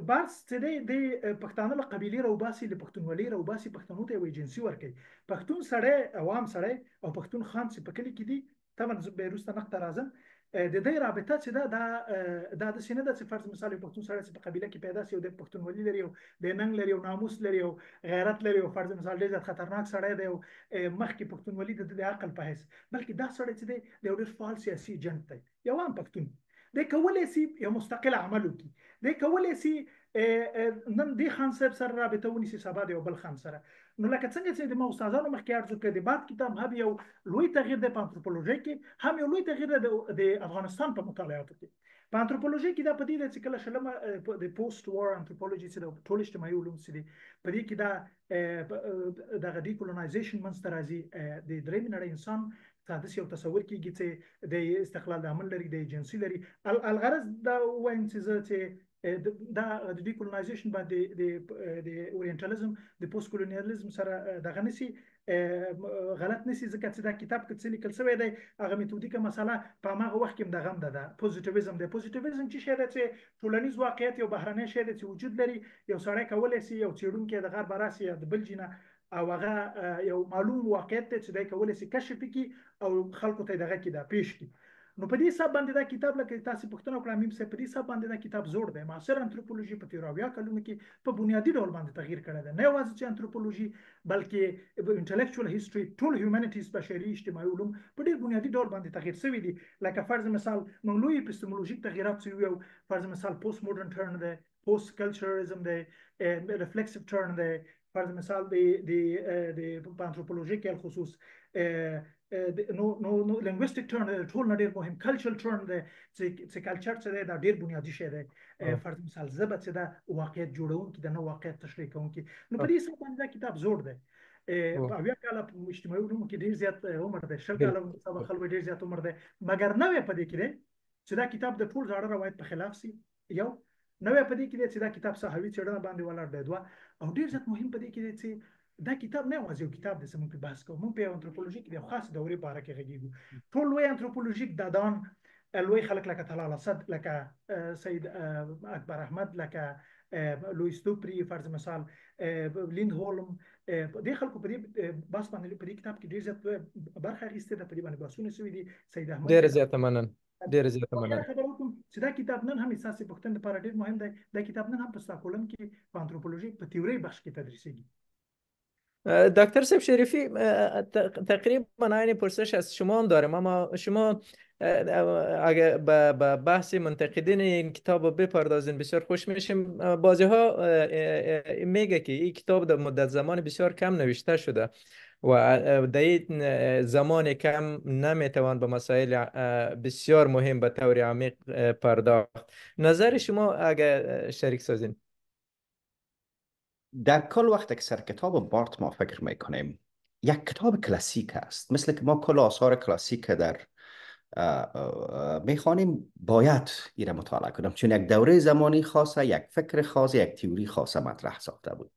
Speaker 5: بارس چې دی د پښتانه له قبیلې راوباسي د پښتونولۍ راوباسي پښتنو ته یو ایجنسي ورکوي پښتون سړی عوام سړی او پښتون خان چې په کلي کې دي طبعا زه به وروسته نقد ته راځم د دې رابطه چې دا داسې نه ده چې فرض مثال یو پښتون سړی چې په قبیله کې پیدا شي او د پښتونولي لري او د ننګ لري او ناموس لري او غیرت لري او فرض مثال ډېر زیات خطرناک سړی دی او مخکې پښتونولي د عقل په حیث بلکې دا سړی چې دی د یو ډېر فعال سیاسي ایجنټ دی یو عام پښتون دی کولی شي یو مستقل عمل وکړي دی کولی شي نن دې خان صاحب سره رابطه ونیسي سبا د یو بل خان سره نو لکه څنګه چې د ما استادانو مخکې عرض وکړی د بارت کتاب هم یو لوی تغییر دی په انثروپولوژي کې هم یو لوی تغییر دی د افغانستان په مطالعاتو کې په انثروپولوژي کې دا په دې دی چې کله شلمه د پوسټ وار انثروپولوژي چې د ټول اجتماعي علوم چې دي په دې کې دا دغه ډیکولونایزیشن منځته راځي د درېیمې نړۍ انسان داسې یو تصور کېږي چې د استقلال د عمل لري د ایجنسي لري الغرض دا وایم چې زه چې دا د ډیکولونایزیشن باندې د اورینټالیزم د پوسټ کولونیالیزم سره دغه نشي غلط نشي ځکه چې دا کتاب کې څه لیکل شوی دی هغه میتودیکه مسله په هماغه وخت کې هم دغه هم ده پوزیټیویزم دی پوزیټیویزم چې شی دی چې ټولنیز واقعیت یو بهرنی شی دی چې وجود لري یو سړی کولی شي یو څېړونکی د غرب راسي یا د بل جینه او هغه یو معلوم واقعیت دی چې دی کولی شي کشف کړي او خلکو ته دغه کې دا پیش کړي نو په دې حساب باندې دا کتاب لکه تاسو پوښتنه وکړه میم صاحب په دې حساب باندې دا کتاب زوړ دی معاصر انثروپولوژي په 13 کلونو کې په بنیادي ډول باندې تغییر کړی دی نه یوازې چې انثروپولوژي بلکې انټلیکچوال هیستوري ټول هیومانیټیز بشري اجتماعي علوم په ډېر بنیادي ډول باندې تغییر شوي دي لکه فرض مثال موږ لوی اپیستمولوژیک تغییرات شوي او فرض مثال پوسټ موډرن ټرن دی پوسټ کلچرزم دی ریفلیکسیو ټرن دی فرض مثال د انثروپولوژي کې الخصوص نو لینګویسټیک ټرن ټول نه ډېر مهم کلچرل ټرن دی چې کلچر چې دی دا ډېر بنیادي شی دی فرض مثال ژبه چې ده واقعیت جوړونکي د نو واقعیت تشریح کوونکي نو په دې حساب باندې دا کتاب زوړ دی په اویا کاله په اجتماعي علومو کې ډېر زیات عمر دی 20 کاله په خلکو ډېر زیات عمر دی مګر نوې په دې کې دی چې دا کتاب د ټول زاړه روایت په خلاف سي یو نوې په دې کې دی چې دا کتاب صحوي څېړنه باندې ولاړ دی دوه او ډېر زیات مهم په دې کې دی چې دا کتاب نه یوازې یو کتاب دی چې موږ په بحث کوو موږ په انثروپولوژي کې د خاص دورې په اړه کې غږیږو ټول لوی انثروپولوژیک دادان لوی خلک لکه طلال اسد لکه سید اکبر احمد لکه لویس دوپری فرض مثال لیند هولم دې خلکو په دې بحث باندې په دې کتاب کې ډېر زیات برخه اخیستې ده په دې باندې بحثونه شوي دي سید احمد
Speaker 1: ډېره زیاته مننه ډېره زیاته
Speaker 5: واقعا
Speaker 1: مننه.
Speaker 5: خبره وکړم چې دا کتاب نن هم ستاسې پوښتنې لپاره ډېر مهم دی. دا کتاب نن هم په استکهلم کې په انتروپولوژي په تیوري بخش کې تدریسیږي.
Speaker 1: دکتر صاحب شریفی، تقریبا عین پرسش از شما هم دارم، اما شما اگر به بحث منتقدین این کتاب رو بپردازین بسیار خوش میشیم. بعضی ها میگه که این کتاب در مدت زمان بسیار کم نوشته شده و در این زمان کم نمیتوان به مسائل بسیار مهم به طور عمیق پرداخت. نظر شما اگر شریک سازین؟
Speaker 2: در کل وقت که سر کتاب بارت ما فکر میکنیم، یک کتاب کلاسیک است. مثل که ما کل آثار کلاسیک در میخوانیم، باید ایره مطالعه کنیم، چون یک دوره زمانی خاصه، یک فکر خاصه، یک تیوری خاصه مطرح ساخته بود.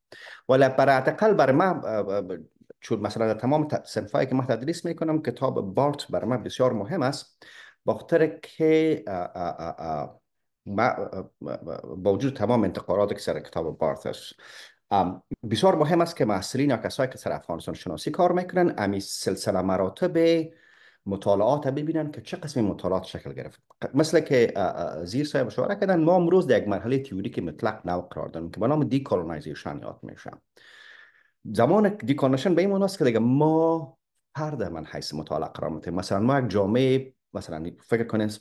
Speaker 2: ولی برای بر ما، چون مثلا در تمام صنفایی که ما تدریس میکنم، کتاب بارت بر ما بسیار مهم است، بخاطر که با وجود تمام انتقاداتی که سر کتاب بارت است، بسیار مهم است که محصلین یا کسایی که سر افغانستان شناسی کار میکنن امی سلسله مراتب مطالعات ببینن که چه قسم مطالعات شکل گرفت. مثل که زیر صاحب اشاره کردن، ما امروز در یک مرحله تئوریک مطلق نو قرار داریم که به نام دیکولونایزیشن یاد میشه. زمان دیکولونایزیشن به این معنی است که دیگه ما فرد من حیث مطالعه قرار میدیم. مثلا ما یک جامعه، مثلا فکر کنین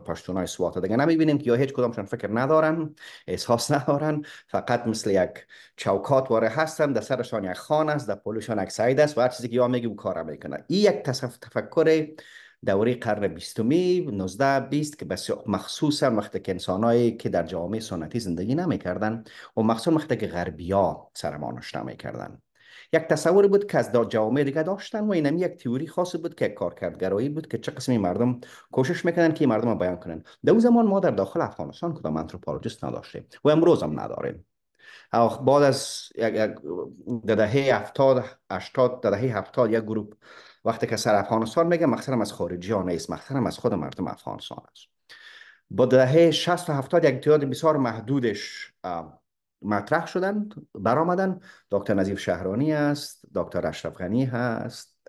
Speaker 2: پشتونای سوات دیگه نمیبینیم که یا هیچ کدامشون فکر ندارن، احساس ندارن، فقط مثل یک چوکات واره هستن، در سرشان یک خان است، در پلوشان یک سعید است و هر چیزی که یا میگه او کار میکنه. این یک تفکر دوره قرن 20 19 20 که بس مخصوصا وقتی که انسانایی که در جامعه سنتی زندگی نمیکردن و مخصوصا وقتی که غربیا سرمان آشنا میکردن، یک تصوری بود که از جامعه دیگه داشتن و اینم یک تئوری خاصی بود که کارکردگرایی بود که چه قسمی مردم کوشش میکنن که مردم رو بیان کنن. در اون زمان ما در داخل افغانستان کدام آنتروپولوژیست نداشتیم و امروز هم نداریم. بعد از در دهه 70 80 در دهه 70 یک گروه وقتی که سر افغانستان میگه، مقصدم از خارجی ها نیست، مقصدم از خود مردم افغانستان است. با دهه 60 و 70 یک تعداد بسیار محدودش مطرح شدن، برآمدن. دکتر نظیف شهرانی است، دکتر اشرف غنی هست،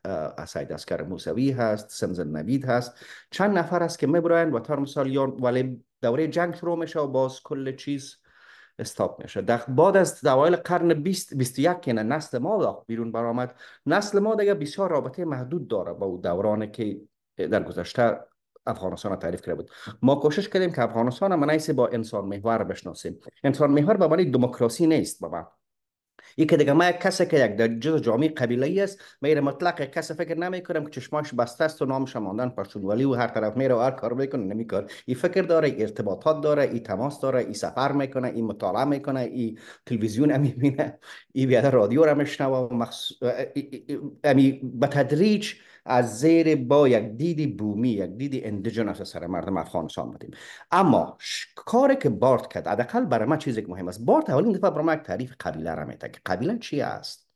Speaker 2: سید اسکر موسوی هست، سمزن نوید هست، چند نفر است که میبرند و تا مثال ولی دوره جنگ شروع میشه و باز کل چیز استاپ میشه. بعد از اوایل قرن 20 21 که نسل ما بیرون برآمد، نسل ما دیگه بسیار رابطه محدود داره با اون دورانی که در گذشته افغانستان را تعریف کرده بود. ما کوشش کردیم که افغانستان منایسه با انسان محور بشناسیم. انسان محور به معنی دموکراسی نیست بابا. یکی دیگه، ما یک کسی که یک در جز جامعه قبیله‌ای است، میره مطلق یک کسی فکر نمیکنم که چشماش بسته است و نامش ماندن پشتونولی و هر طرف میره و هر کار میکنه نمیکار. این فکر داره، ارتباطات داره، این تماس داره، این سفر میکنه، این مطالعه میکنه، این تلویزیون میبینه، این بیاد رادیو را میشنوه. به تدریج از زیر با یک دید بومی، یک دید اندیجنس سر مردم افغانستان بودیم. اما کاری که بارت کرد، حداقل برای من چیزی که مهم است، بارت اولین دفعه برای من یک تعریف قبیله را میده که قبیله چی است.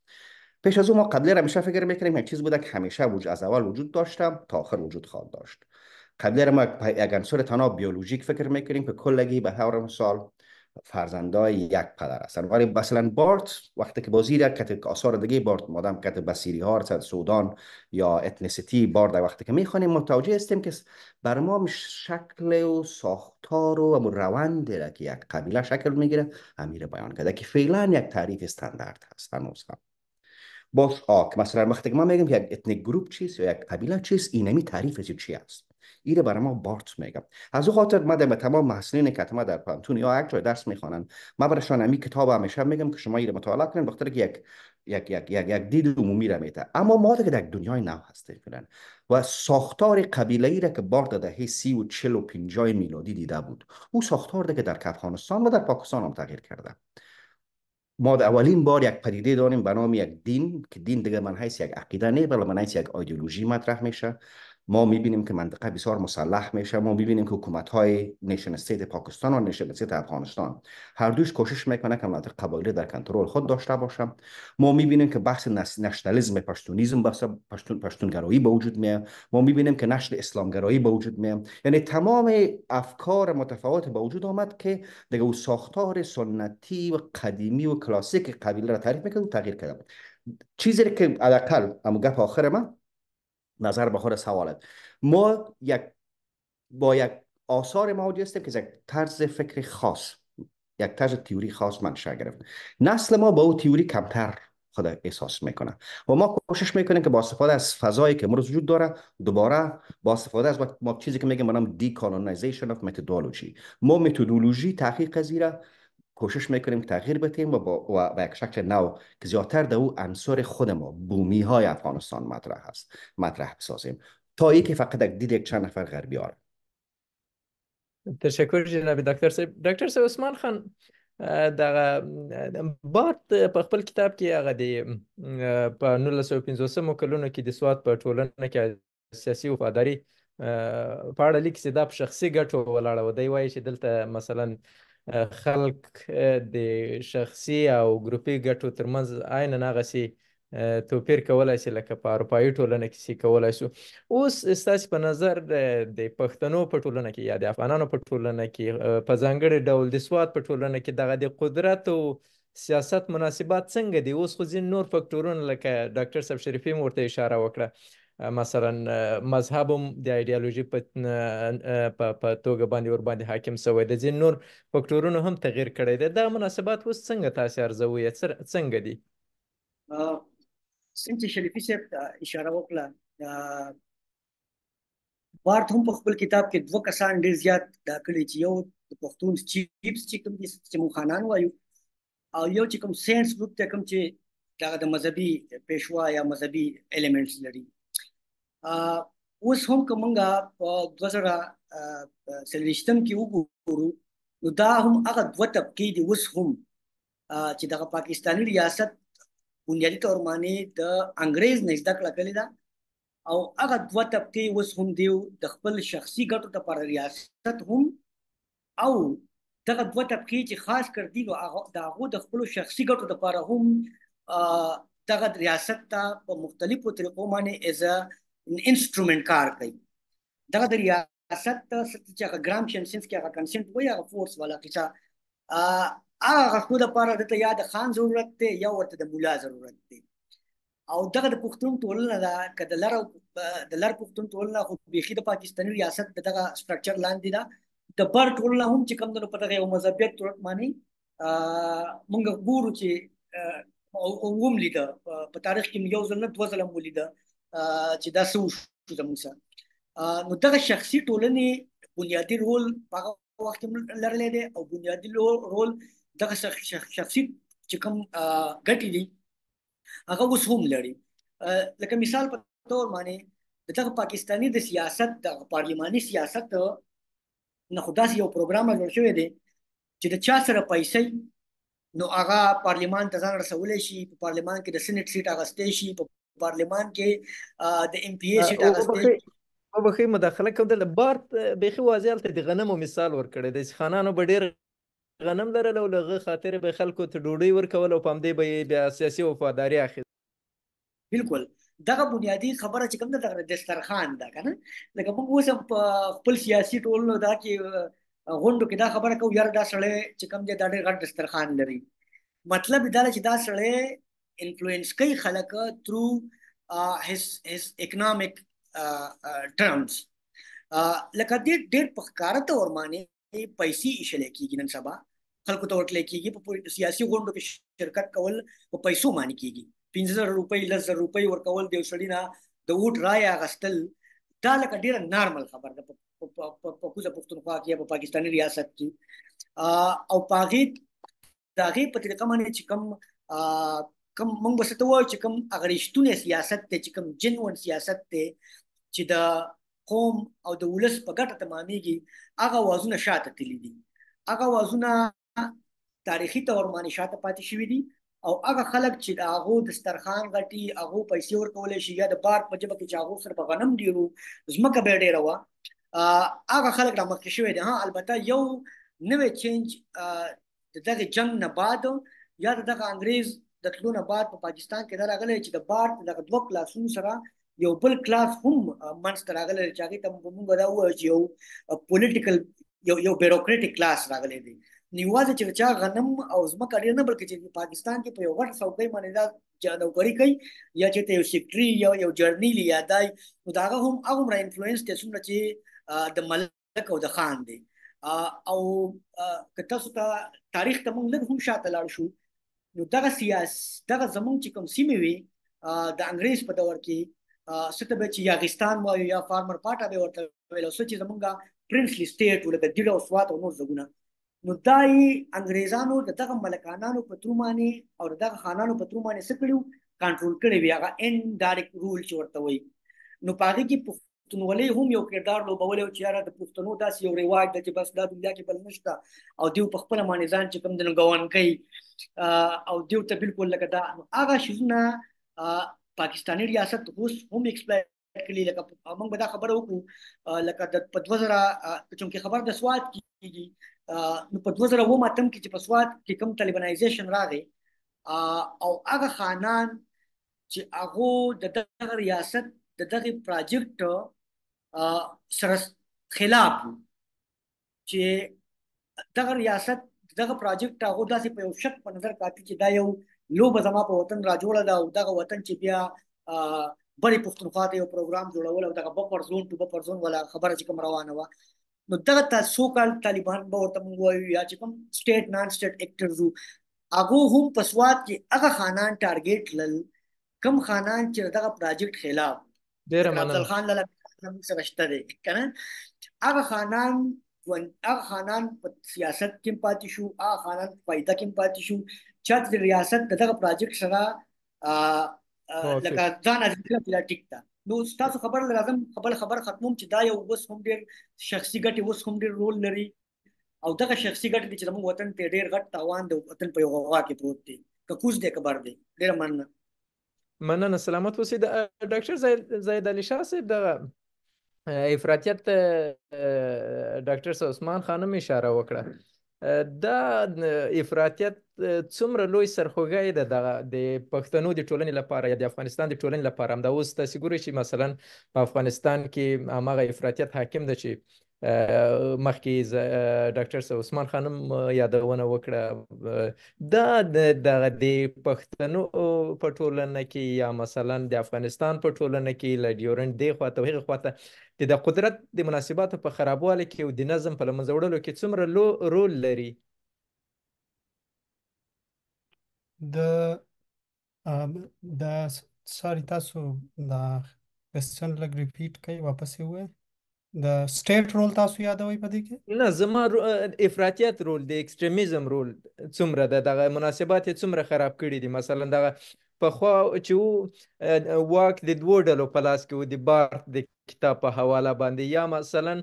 Speaker 2: پیش از اون ما قبیله را همیشه فکر میکنیم یک چیز بوده که همیشه از اول وجود داشته تا آخر وجود خواهد داشت. قبیله را ما یک عنصر تنها بیولوژیک فکر میکنیم که کلگی به هر مثال فرزندای یک پدر هستن. ولی مثلا بارت وقتی که بازی را کتب آثار دیگه بارت مادام کتب بصیری ها سودان یا اتنیسیتی بارت، وقتی که میخوانیم متوجه هستیم که بر ما شکل و ساختار و روند را که یک قبیله شکل میگیره امیر بیان کرده که فعلا یک تعریف استاندارد هست هنوز هم. باز مثلا وقتی که ما میگیم که یک اتنیک گروپ چیست یا یک قبیله چیست، اینمی تعریف چی است، ایره برای ما بارت میگم. از او خاطر ما در تمام محصلین که ما در پانتون یا یک جای درس میخوانن، ما برایشان امی کتاب همیشه میگم که شما ایره مطالعه کنید، بخاطر که یک دید عمومی را میده. اما ما دیگه در دنیای نو هستیم فعلا و ساختار قبیله‌ای را که بارت در دهه 30 و 40 و 50 میلادی دیده بود، او ساختار دیگه در افغانستان و در پاکستان هم تغییر کرده. ما در اولین بار یک پدیده داریم به نام یک دین که دین دیگه من حیث یک عقیده نه، بلکه من حیث یک ایدئولوژی مطرح میشه. ما میبینیم که منطقه بسیار مسلح میشه. ما میبینیم که حکومت‌های نیشن استیت پاکستان و نیشن استیت افغانستان هر دوش کوشش میکنه که مناطق قبایلی در کنترل خود داشته باشه. ما میبینیم که بحث نشنالیسم، پشتونیسم، پشتونگرایی به وجود میاد. ما میبینیم که نشر اسلامگرایی به وجود میاد. یعنی تمام افکار متفاوت به وجود آمد که دیگه او ساختار سنتی و قدیمی و کلاسیک قبیله را تعریف میکنه و تغییر کرده. چیزی که حداقل اما گپ آخر من نظر به خود سوالت، ما یک با یک آثار مواجه هستیم که یک طرز فکر خاص، یک طرز تئوری خاص منشأ گرفت. نسل ما با او تئوری کمتر خود احساس میکنه و ما کوشش میکنیم که با استفاده از فضایی که امروز وجود داره دوباره با استفاده از ما چیزی که میگیم منم دیکالونایزیشن اف متدولوژی، ما متدولوژی تحقیق پذیره کوشش میکنیم تغییر بدیم و با یک شکل نو که زیادتر در او عنصر خود ما بومی های افغانستان مطرح بسازیم تا اینکه فقط یک چند نفر غربی آره.
Speaker 1: تشکر جناب دکتر صاحب. دکتر صاحب عثمان خان دغه بارت په خپل کتاب کې هغه د په 1950 کلونو کې د سوات په ټولنه کې سیاسي وفاداري په اړه لیکي چې دا په شخصي ګټو ولاړه و. دی وایي چې دلته مثلا خلک د شخصي او ګروپي ګټو ترمنځ عیناً هغسې توپیر کولی شي لکه په اروپایي ټولنه کې چې کولی شو. اوس ستاسې په نظر د پښتنو په ټولنه کې یا د افغانانو په ټولنه کې په ځانګړي ډول د سوات په ټولنه کې دغه د قدرت او سیاست مناسبات څنګه دي؟ اوس خو ځینې نور فکټورونه لکه ډاکټر صاحب شریفي هم ورته اشاره وکړه، مثلا مذهب هم د ایډیالوژي په توګه باندې ورباندې حاکم شوی دی، ځینې نور فکټورونه هم تغییر کړی دی. دغه مناسبات اوس څنګه تاسې ارزوئ؟ څنګه دي؟
Speaker 3: څنګه چې شریفي صاحب اشاره وکړه، بارت هم په خپل کتاب کې دوه کسان ډېر زیات دا کړي چې یو د پښتون چیپس چې کوم دي چې موږ خانان وایو، او یو چې کوم ساينس ګروپ ته کوم چې دا د مذهبي پېشوا یا مذهبي ایلیمنټس لري. اوس هم که موږ په 2023 کې وګورو نو دا هم هغه دوه طبقې دي اوس هم چې دغه پاکستاني ریاست بنیادي طور باندې د انګریز نه زده کړه کړې ده، او هغه دوه طبقې اوس هم دی د خپل شخصي ګټو لپاره ریاست هم، او دغه دوه طبقې چې خاص کر دي نو د هغو د خپلو شخصي ګټو لپاره هم دغه ریاست ته په مختلفو طریقو باندې ایز ا انسټرومنټ کار کوي. دغه د ریاست ته چې هغه ګرامشین سینس کې هغه کنسنټ وایي، هغه فورس والا قصه هغه خو لپاره دته یا د خان ضرورت دی یا ورته د مولا ضرورت دی. او دغه د پښتون ټولنه ده که د لر پښتون ټولنه خو بیخي د پاکستاني ریاست دغه سټرکچر لاندې ده. د بر ټولنه هم چې کوم دی په دغه یو مذهبیت صورت باندې موږ ګورو چې هم لیده په تاریخ کې یو ځل نه دوه ځله مو لیده چې دا څه وشو زموږ سره. نو دغه شخصي ټولنې بنیادي رول په هغه وخت کې لرلی دی، او بنیادي رول دغه شخصي چې کوم ګټې دي هغه اوس هم لري. لکه مثال په تور باندې دغه پاکستاني د سیاست د پارلماني سیاست نه خو داسې یو پروګرام جوړ شوی دی چې د چا سره پیسې نو هغه پارلمان ته ځان رسولی شي، په پارلمان کې د سینټ سیټ اخیستی شي، په پارلمان کې د ام پی ای سیټ اخیستی شي.
Speaker 1: وبخښئ مداخله کوم، دلته بارت بیخي واضح هلته د غنمو مثال ورکړی دی چې خانانو به ډېر غنم لرل او له هغه خاطر به خلکو ته ډوډۍ ورکول او په همدې به یې بیا سیاسي وفاداري اخیست.
Speaker 3: بالکل دغه بنیادي خبره چې کوم ده دغه دسترخوان ده که نه. لکه موږ اوس هم په خپل سیاسي ټولنو دا کې غونډو کې دا خبره کوو یاره دا سړی چې کوم دی دا ډېر غټ دسترخوان لري. مطلب دا دی چې دا سړی انفلوئنس کوي خلک تھرو his economic terms. لکه ډېر په ښکاره طور باندې پیسې ایښلی کېږي نن سبا خلکو ته ورکړلی کېږي، په سیاسي غونډو کې شرکت کول په پیسو باندې کېږي. 15,000 روپۍ 10,000 روپۍ ورکول د یو سړي نه د ووټ رایه اخیستل دا لکه ډېره نارمل خبره ده په کوزه پښتونخوا کې یا په پاکستاني ریاست کې. او په هغې په طریقه باندې چې کوم موږ به څه ته وایو چې کوم هغه رښتونی سیاست دی، چې کوم جنون سیاست دی چې د قوم او د ولس په ګټه تمامیږي، هغه وازونه شاته تللي دي، هغه وازونه تاریخي طور باندې شاته پاتې شوي دي. او هغه خلک چې د هغو دسترخوان غټي هغو پیسې ورکولی شي یا د بار په ژبه کې چې هغو سره په غنم ډېرو ځمکه به یې ډېره وه، هغه خلک رامخکې شوي دي. البته یو نوی چینج د دغې جنګ نه بعد یا د دغه انګریز د تلو نه بعد په پاکستان کې دا راغلی چې د بار دغه دوه کلاسونو سره یو بل کلاس هم منځته راغلی چې هغې ته موږ دا ووایو چې یو پولیټیکل یو بیروکریټیک کلاس راغلی دی. نو یوازې چې چا غنم او ځمکه ډېر نه بلکې چې پاکستان کې په یو غټه څوکۍ باندې دا نوکري کوي یا چې ته یو سیکرټري یا یو جرنیل یادای، نو د هغه هم هغومره انفلوئنس دی څومره چې د ملک ملک او د خان دی. او که تاسو ته تاریخ ته موږ لږ هم شاته لاړ شو، نو دغه دغه زمونږ چې کوم سیمې وي د انګریز په دور کې څه ته به چې یاغستان وایو یا فارمر پاټا به ورته ویل، او څه چې زمونږ پرنسلي سټیټ و لکه دیډ او سوات او نور ځایونه، نو دا یې انګریزانو د دغه ملکانانو په ترو باندې او د دغه خانانو په ترو باندې څه کړي، کنټرول کړی وي، هغه انډایرکټ رول چې ورته وایي. نو په هغې کې پښتونولۍ هم یو کردار لوبولی و چې یاره د پښتنو داسې یو رواج ده چې بس دا دنیا کې بل نشته، او دیو په خپله باندې ځان چې کوم دی نو ګوان کوي، او دیو ته بالکل لکه دا هغه شیزونه پاکستاني ریاست اوس هم ایکسپلایټ کړي. لکه موږ به دا خبره وکړو لکه په 2000 چونکې خبر د سوات کېږي، نو په 2009 اتم کې چې په سوات کې کوم طالبانایزیشن راغی، او هغه خانان چې هغه د دغه ریاست د دغه پراجیکټ سره خلاف چې دغه ریاست دغه پراجیکټ هغه داسې په یو شک په نظر کاته چې دا یو لوبه زما په وطن را جوړه ده، او دغه وطن چې بیا بلې پښتونخوا ته یو پروګرام جوړول او دغه بفر زون ټو بفر زون ولا خبره چې کوم روانه وه، نو دغه سو کال طالبان به ورته موږ وایو یا چې کوم سټیټ نان سټیټ اکټرز وو، هغه هم په سوات کې هغه خانان ټارګیټ لل کم خانان چې دغه پراجیکټ خلاف
Speaker 1: ډیره
Speaker 3: افضل
Speaker 1: مننه.
Speaker 3: خان لاله موږ سره شته دی کنه، هغه خانان په سیاست کې پاتې شو، هغه خانان فایده کې پاتې شو، چې د ریاست دغه پراجیکټ سره لکه ځان ازادي ټیک ده. نو تاسو خبر لازم خبر ختموم چې دا یو اوس هم ډېر شخصي ګټې اوس هم ډېر رول لري، او دغه شخصي ګټې چې زموږ وطن ته ډېر غټ تاوان د وطن په یو غوا کې پروت دی، که کوز دی کبر دی. ډېره مننه.
Speaker 1: مننه، سلامت اوسئ. د ډاکټر زاهد علي شاه صاحب دغه افراطیت ډاکټر سه عثمان خانم اشاره وکړه، دا افراطیت څومره لوی سرخوږی ده دغه د پښتنو د ټولنې لپاره یا د افغانستان د ټولنې لپاره همدا اوس تاسې ګورئ چې مثلا په افغانستان کې هماغه افراطیت حاکم ده چې مخکې ډاکټر سه عثمان خانم یادونه وکړه، دا د پښتنو په ټولنه کې یا مثلا د افغانستان په ټولنه کې له ډیورنډ دې خواته او هغې خواته د قدرت د مناسباتو په خرابوالي کې او د نظم په له منځه وړلو کې څومره رول لري؟
Speaker 4: د ساري تاسو دا کوېسچن لږ ریپیټ کوئ، واپس یې ووایئ. د سټیټ رول تاسو یادوئ په دې کې؟
Speaker 1: نه، زما افراطیت رول د ایکسټریمیزم رول څومره ده، دغه مناسبات یې څومره خراب کړي دي. مثلا دغه پخوا چې واک د دوو ډلو په لاس کې و، د بارت د کتاب په حواله باندې، یا مثلا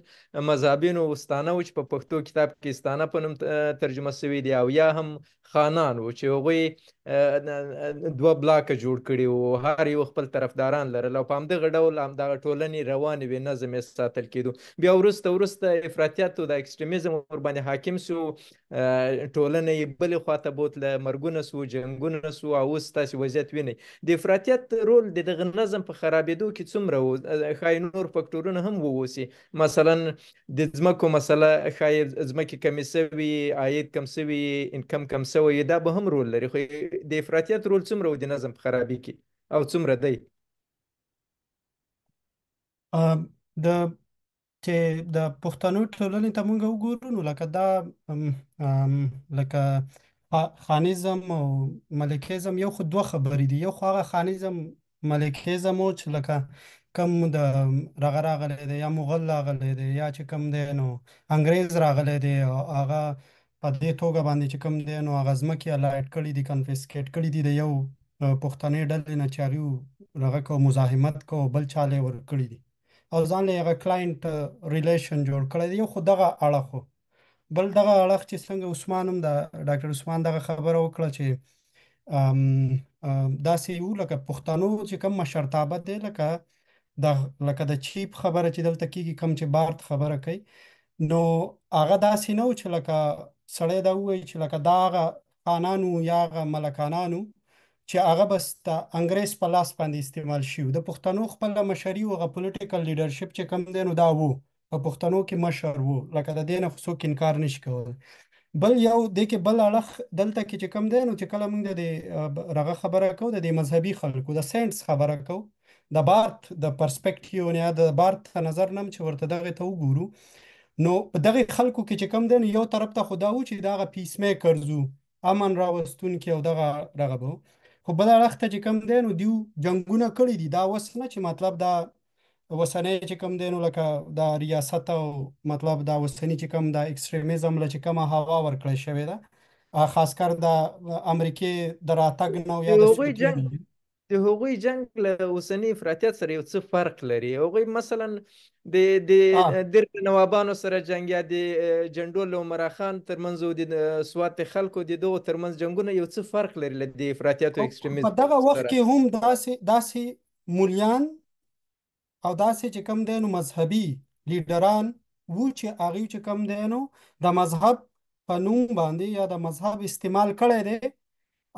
Speaker 1: مذهبینو استانه و چې په پښتو کتاب کې استانه په نوم ترجمه شوي دي، او یا هم خانان و چې هغوی دوه بلاکه جوړ کړي وو، هر یو خپل طرفداران لرل، او په همدغه ډول همدغه ټولنې روانې وې، نظم یې ساتل کېدو. بیا وروسته افراطیت او د ایکسټریمیزم ورباندې حاکم سو، ټولنه یې بلې خواته بوتله، مرګونه سو، جنګونه سو، او اوس تاسې وضعیت وینئ. د افراطیت رول د دغه نظم په خرابېدو کې څومره و؟ ښایي نور فکټورونه هم ووسي، مثلا د ځمکو مسله، ښایي ځمکې کمې سوي، عاید کم سوي، انکم کم سوی، دا به هم رول لري. خو د افراطیت رول څومره و د نظم په خرابي کې، او څومره دی؟
Speaker 4: د چې د پښتنو ټولنې ته موږ وګورو، نو لکه دا لکه خانیزم او ملکیزم یو خو دوه خبرې دي. یو خو هغه خانیزم ملکیزم و چې لکه کم د راغلی دی، یا مغل راغلی دی، یا چې کم دی نو انګریز راغلی دی، او هغه په دې توګه باندې چې کم دی نو هغه ځمکې الایټ کړي دي، کنفسکیټ کړي دي د یو پښتنې ډلې نه چې هغوی هغه کو مزاحمت کو، بل چا له ورکړي دي او ځان له هغه کلاینټ ریلیشن جوړ کړی دی. یو خو دغه اړخ و. بل دغه اړخ چې څنګه عثمان هم د ډاکټر عثمان دغه خبره وکړه چې داسې یو لکه پښتنو چې کوم مشرتابه دی، لکه د چیپ خبره چې دلته کېږي، کوم چې بارت خبره کوي، نو هغه داسې نه و چې لکه سړی دا ووایي چې لکه دا هغه خانانو یا هغه ملکانانو چې هغه بس د انګریز په لاس باندې استعمال شي. د پښتنو خپله مشري او هغه پولیټیکل لیډرشپ چې کوم دی نو دا و، په پښتنو کې مشر و، لکه د دې نه خو څوک انکار نشي کولی. بل یو دې کې بل اړخ دلته کې چې کوم دی نو چې کله موږ د هغه خبره کوو، د دې مذهبي خلکو د سینټس خبره کوو، د بارت د پرسپیکټیو یا د بارت نظر نه چې ورته دغه ته وګورو، نو په دغه خلکو کې چې کم دی نو یو طرف ته خو دا و چې دغه پیس میکرز وو، امن راوستونکي او دغه رغب وو، خو بل اړخ ته چې کم دی نو دیو جنګونه کړي دي. دا اوس نه چې مطلب دا وسنۍ چې کم دی نو لکه دا ریاست او مطلب دا وسنۍ چې کم دا ایکستریمیزم له چې کومه هوا ورکړی شوې ده، خاص کر د امریکې د راتګ نه
Speaker 1: د
Speaker 4: یا د
Speaker 1: هغوی
Speaker 4: سوویت
Speaker 1: جنگ
Speaker 4: یونین.
Speaker 1: د هغوی جنگ له اوسني افراطیت سره یو څه فرق لري. هغوی مثلا د درک نوابانو سره جنگ یا د جنډول عمرا خان ترمنځ او د سوات خلکو د دغو ترمنځ جنگونه یو څه فرق لري له د افراطیت او
Speaker 4: په
Speaker 1: ایکستریمیزم
Speaker 4: دغه وخت
Speaker 1: سره.
Speaker 4: کې هم داسې مولیان او داسې چې کم دی نو مذهبي لیډران وو چې هغوی چې کم دی نو د مذهب په نوم باندې یا د مذهب استعمال کړی دی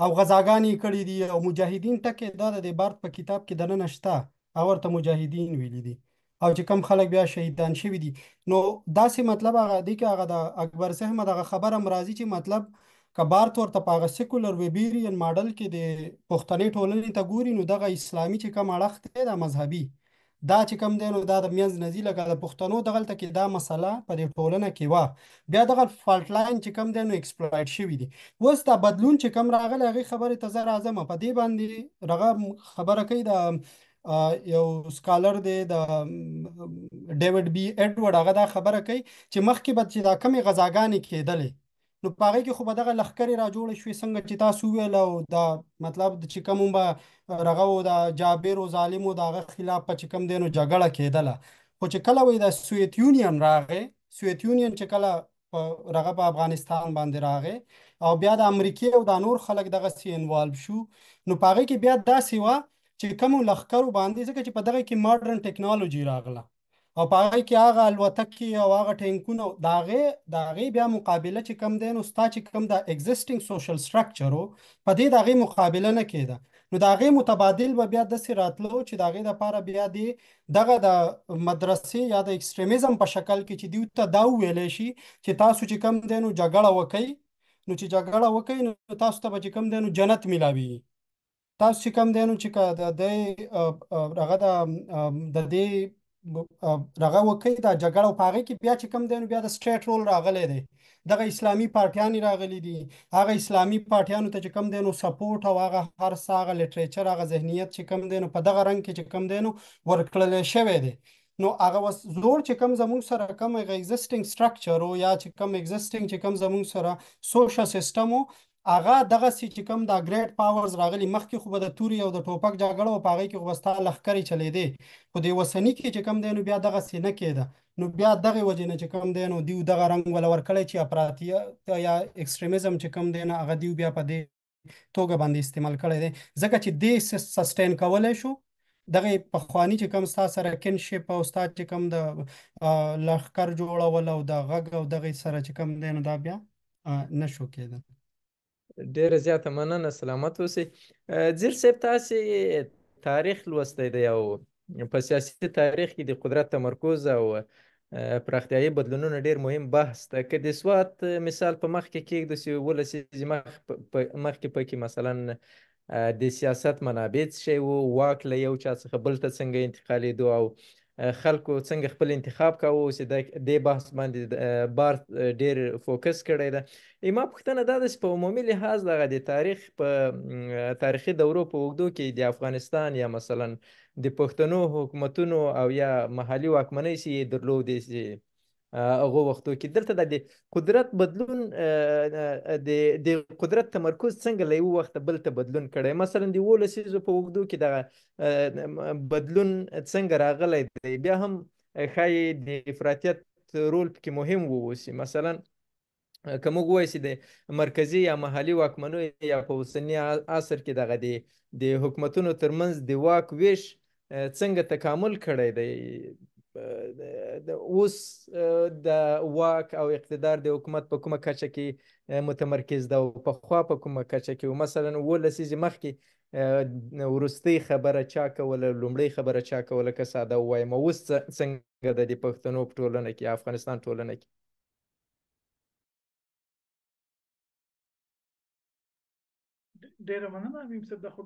Speaker 4: او غزاګانې یې کړي دي. او مجاهدین ټکي دا د بارت په کتاب کې دننه شته، او ورته مجاهدین ویلي دي، او چې کم خلک بیا شهیدان شوي دي. نو داسې مطلب هغه دی کې هغه د اکبر صاحب دغه خبره هم راځي چې مطلب که بارت ورته په هغه سیکولر ویبیرین ماډل کې د پښتني ټولنې ته ګوري نو دغه اسلامي چې کم اړخ دی دا مذهبي دا چې کم دی نو دا د منځ نزي لکه د پښتنو دغلته کې دا مسله په دې ټولنه کې وه، بیا دغه فالټ لاین چې کم دی نو ایکسپلویټ شوي دي. اوس دا بدلون چې کم راغلی هغې خبرې ته زه راځم. په دې باندې رغه خبره کوي د یو سکالر دی د ډیوډ بي ایډورډ، هغه دا خبره کوي چې مخکې به چې دا کمې غذاګانې کېدلې نو په هغې کې خو به دغه لښکرې را جوړې شوې څنګه چې تاسو وویل، او دا مطلب چې کوم به رغه و د جابر و ظالم و د هغه خلاف په چې کوم دی نو جګړه کېدله. خو چې کله وایي د سوویت یونین راغی، سوویت یونین چې کله په رغه په افغانستان باندې راغی او بیا د امریکې او د نور خلک دغسې انوالو شو، نو په هغې کې بیا داسې وه چې کومو لښکرو باندې ځکه چې په دغه کې ماډرن ټیکنالوژي راغله او په هغه کې هغه الوتکې او هغه ټینکونه د هغې بیا مقابله چې کم دی نو ستا چې کم د ایگزسټینګ سوشل سټرکچر و په دې د هغې مقابله نه کېده. نو د هغې متبادل به بیا داسې راتلو چې د هغې دپاره بیا دغه د مدرسې یا د ایکسټریمیزم په شکل کې چې دوی ته دا وویلی شي چې تاسو چې کم دی نو جګړه وکئ، نو چې جګړه وکئ نو تاسو ته به چې کم دی نو جنت میلاویږي. تاسو چې کم دی نو چې هغه د دې رغه وکړي دا جګړه او په هغې کې بیا چې کم دی نو بیا د سټیټ رول راغلی دی، دغه اسلامي پارټیان راغلي دي، هغه اسلامي پارټیانو ته چې کم دی نو سپورټ او هغه هر څه هغه لیټریچر هغه ذهنیت چې کم دی نو په دغه رنګ کې چې کم دی نو ورکړلی شوی دی. نو هغه زوړ چې کم زموږ سره کم هغه ایگزسټینګ سټرکچر او یا چې کم ایگزسټینګ چې کم زموږ سره سوشل سیسټم و هغه دغسې چې کوم دا ګریډ پاورز راغلي مخکې خو به د تورې او د ټوپک جګړه و په هغې کې خو به ستا لښکرې چلېدې، خو د اوسني کې چې کوم دی نو بیا دغسې نه کېده. نو بیا دغې وجې نه چې کوم دی نو دیو دغه رنګ وله ورکړی چې افراطیت یا ایکسټریمیزم چې کوم دی نه هغه دیو بیا په دې توګه باندې استعمال کړی دی ځکه چې دې سسټین کولی شو دغه پخواني چې کوم ستا سره کنشپ او ستا چې کوم د لښکر جوړول او د غږ او دغې سره چې کوم دی نو دا بیا نشو کېدل.
Speaker 1: ډیره زیاته مننه، سلامت اوسئ. ځیر صاحب تاسې تاریخ لوستی دی او په سیاسي تاریخ کې د قدرت تمرکز او پراختیایي بدلونونه ډیر مهم بحث ده. که د سوات مثال په مخ کې کېږدو چې 12 لسیزې مخکې پکې مثلا د سیاست منابع څه شی وو، واک له یو چا څخه بل ته څنګه انتقالېدو او خلکو څنګه خپل انتخاب کاوه، چې دې بحث باندې بارت ډېر فوکس کړی ده. ما پوښتنه دا ده چې په عمومي لحاظ دغه د تاریخ په تاریخي دورو په اوږدو کې د افغانستان یا مثلا د پښتنو حکومتونو او یا محلي واکمنۍ چې یې درلودې چې هغو وختو کې دلته د قدرت بدلون د قدرت تمرکز څنګه له یو وخته بل ته بدلون کړی، مثلا د 12 لسیزو په اوږدو کې دغه بدلون څنګه راغلی دی، بیا هم ښایي د افراطیت رول پکې مهم ووسي. مثلا که موږ ووایو چې د مرکزي یا محلي واکمنو یا په اوسني عصر کې دغه د حکومتونو ترمنځ د واک ویش څنګه تکامل کړی دی، اوس د واک او اقتدار د حکومت په کومه کچه کې متمرکز ده او پخوا په کومه کچه کې، مثلا 12 لسیزې مخکې وروستۍ خبره چا کوله، لومړۍ خبره چا کوله، که ساده ووایم، اوس څنګه ده د پښتنو په ټولنه کې، افغانستان ټولنه کې؟
Speaker 5: ډیره مننه امیم صاحب. دا خو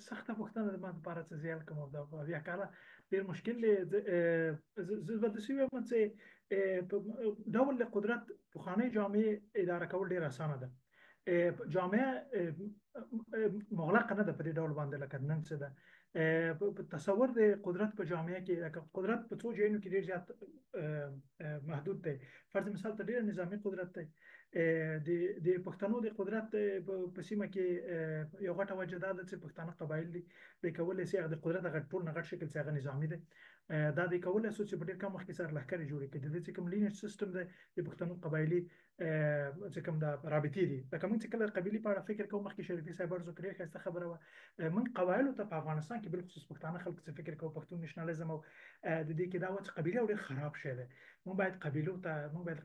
Speaker 5: سخته پوښتنه ده، ما دپاره څه زیات کوم او دا اویا کاله ډېر مشکل دی. زه به داسې ووایم چې په ډول د قدرت پخوانۍ جامعې اداره کول ډېر اسانه ده. جامعه مغلقه نه ده په دې ډول باندې لکه نن څه ده. تصور د قدرت په جامعه کې قدرت په څو ځایونو کې ډېر زیات محدود دی. فرض مثال ته ډېر نظامي قدرت دی. د پښتنو د قدرت په سیمه کې یو غټه وجه دا ده چې پښتانه قبایل دي، د کولی شي هغه د قدرت هغه ټول نه غټ شکل چې هغه نظامي دی. دا د کولی شو چې په ډېر کم وخت کې سره لښکرې جوړې کړي. د دې چې کوم لینیج سیستم دی د پښتنو قبایلي چې کوم دا رابطې دي، لکه موږ چې کله قبیلې په اړه فکر کوو، مخکې شریفي صاحب عرض وکړی ښایسته خبره وه. موږ قبایلو ته په افغانستان کې بالخصوص پښتانه خلک چې فکر کوو پښتون نشنالیزم او د دې کې دا وه چې قبیله ډېر خراب شی دی. موږ باید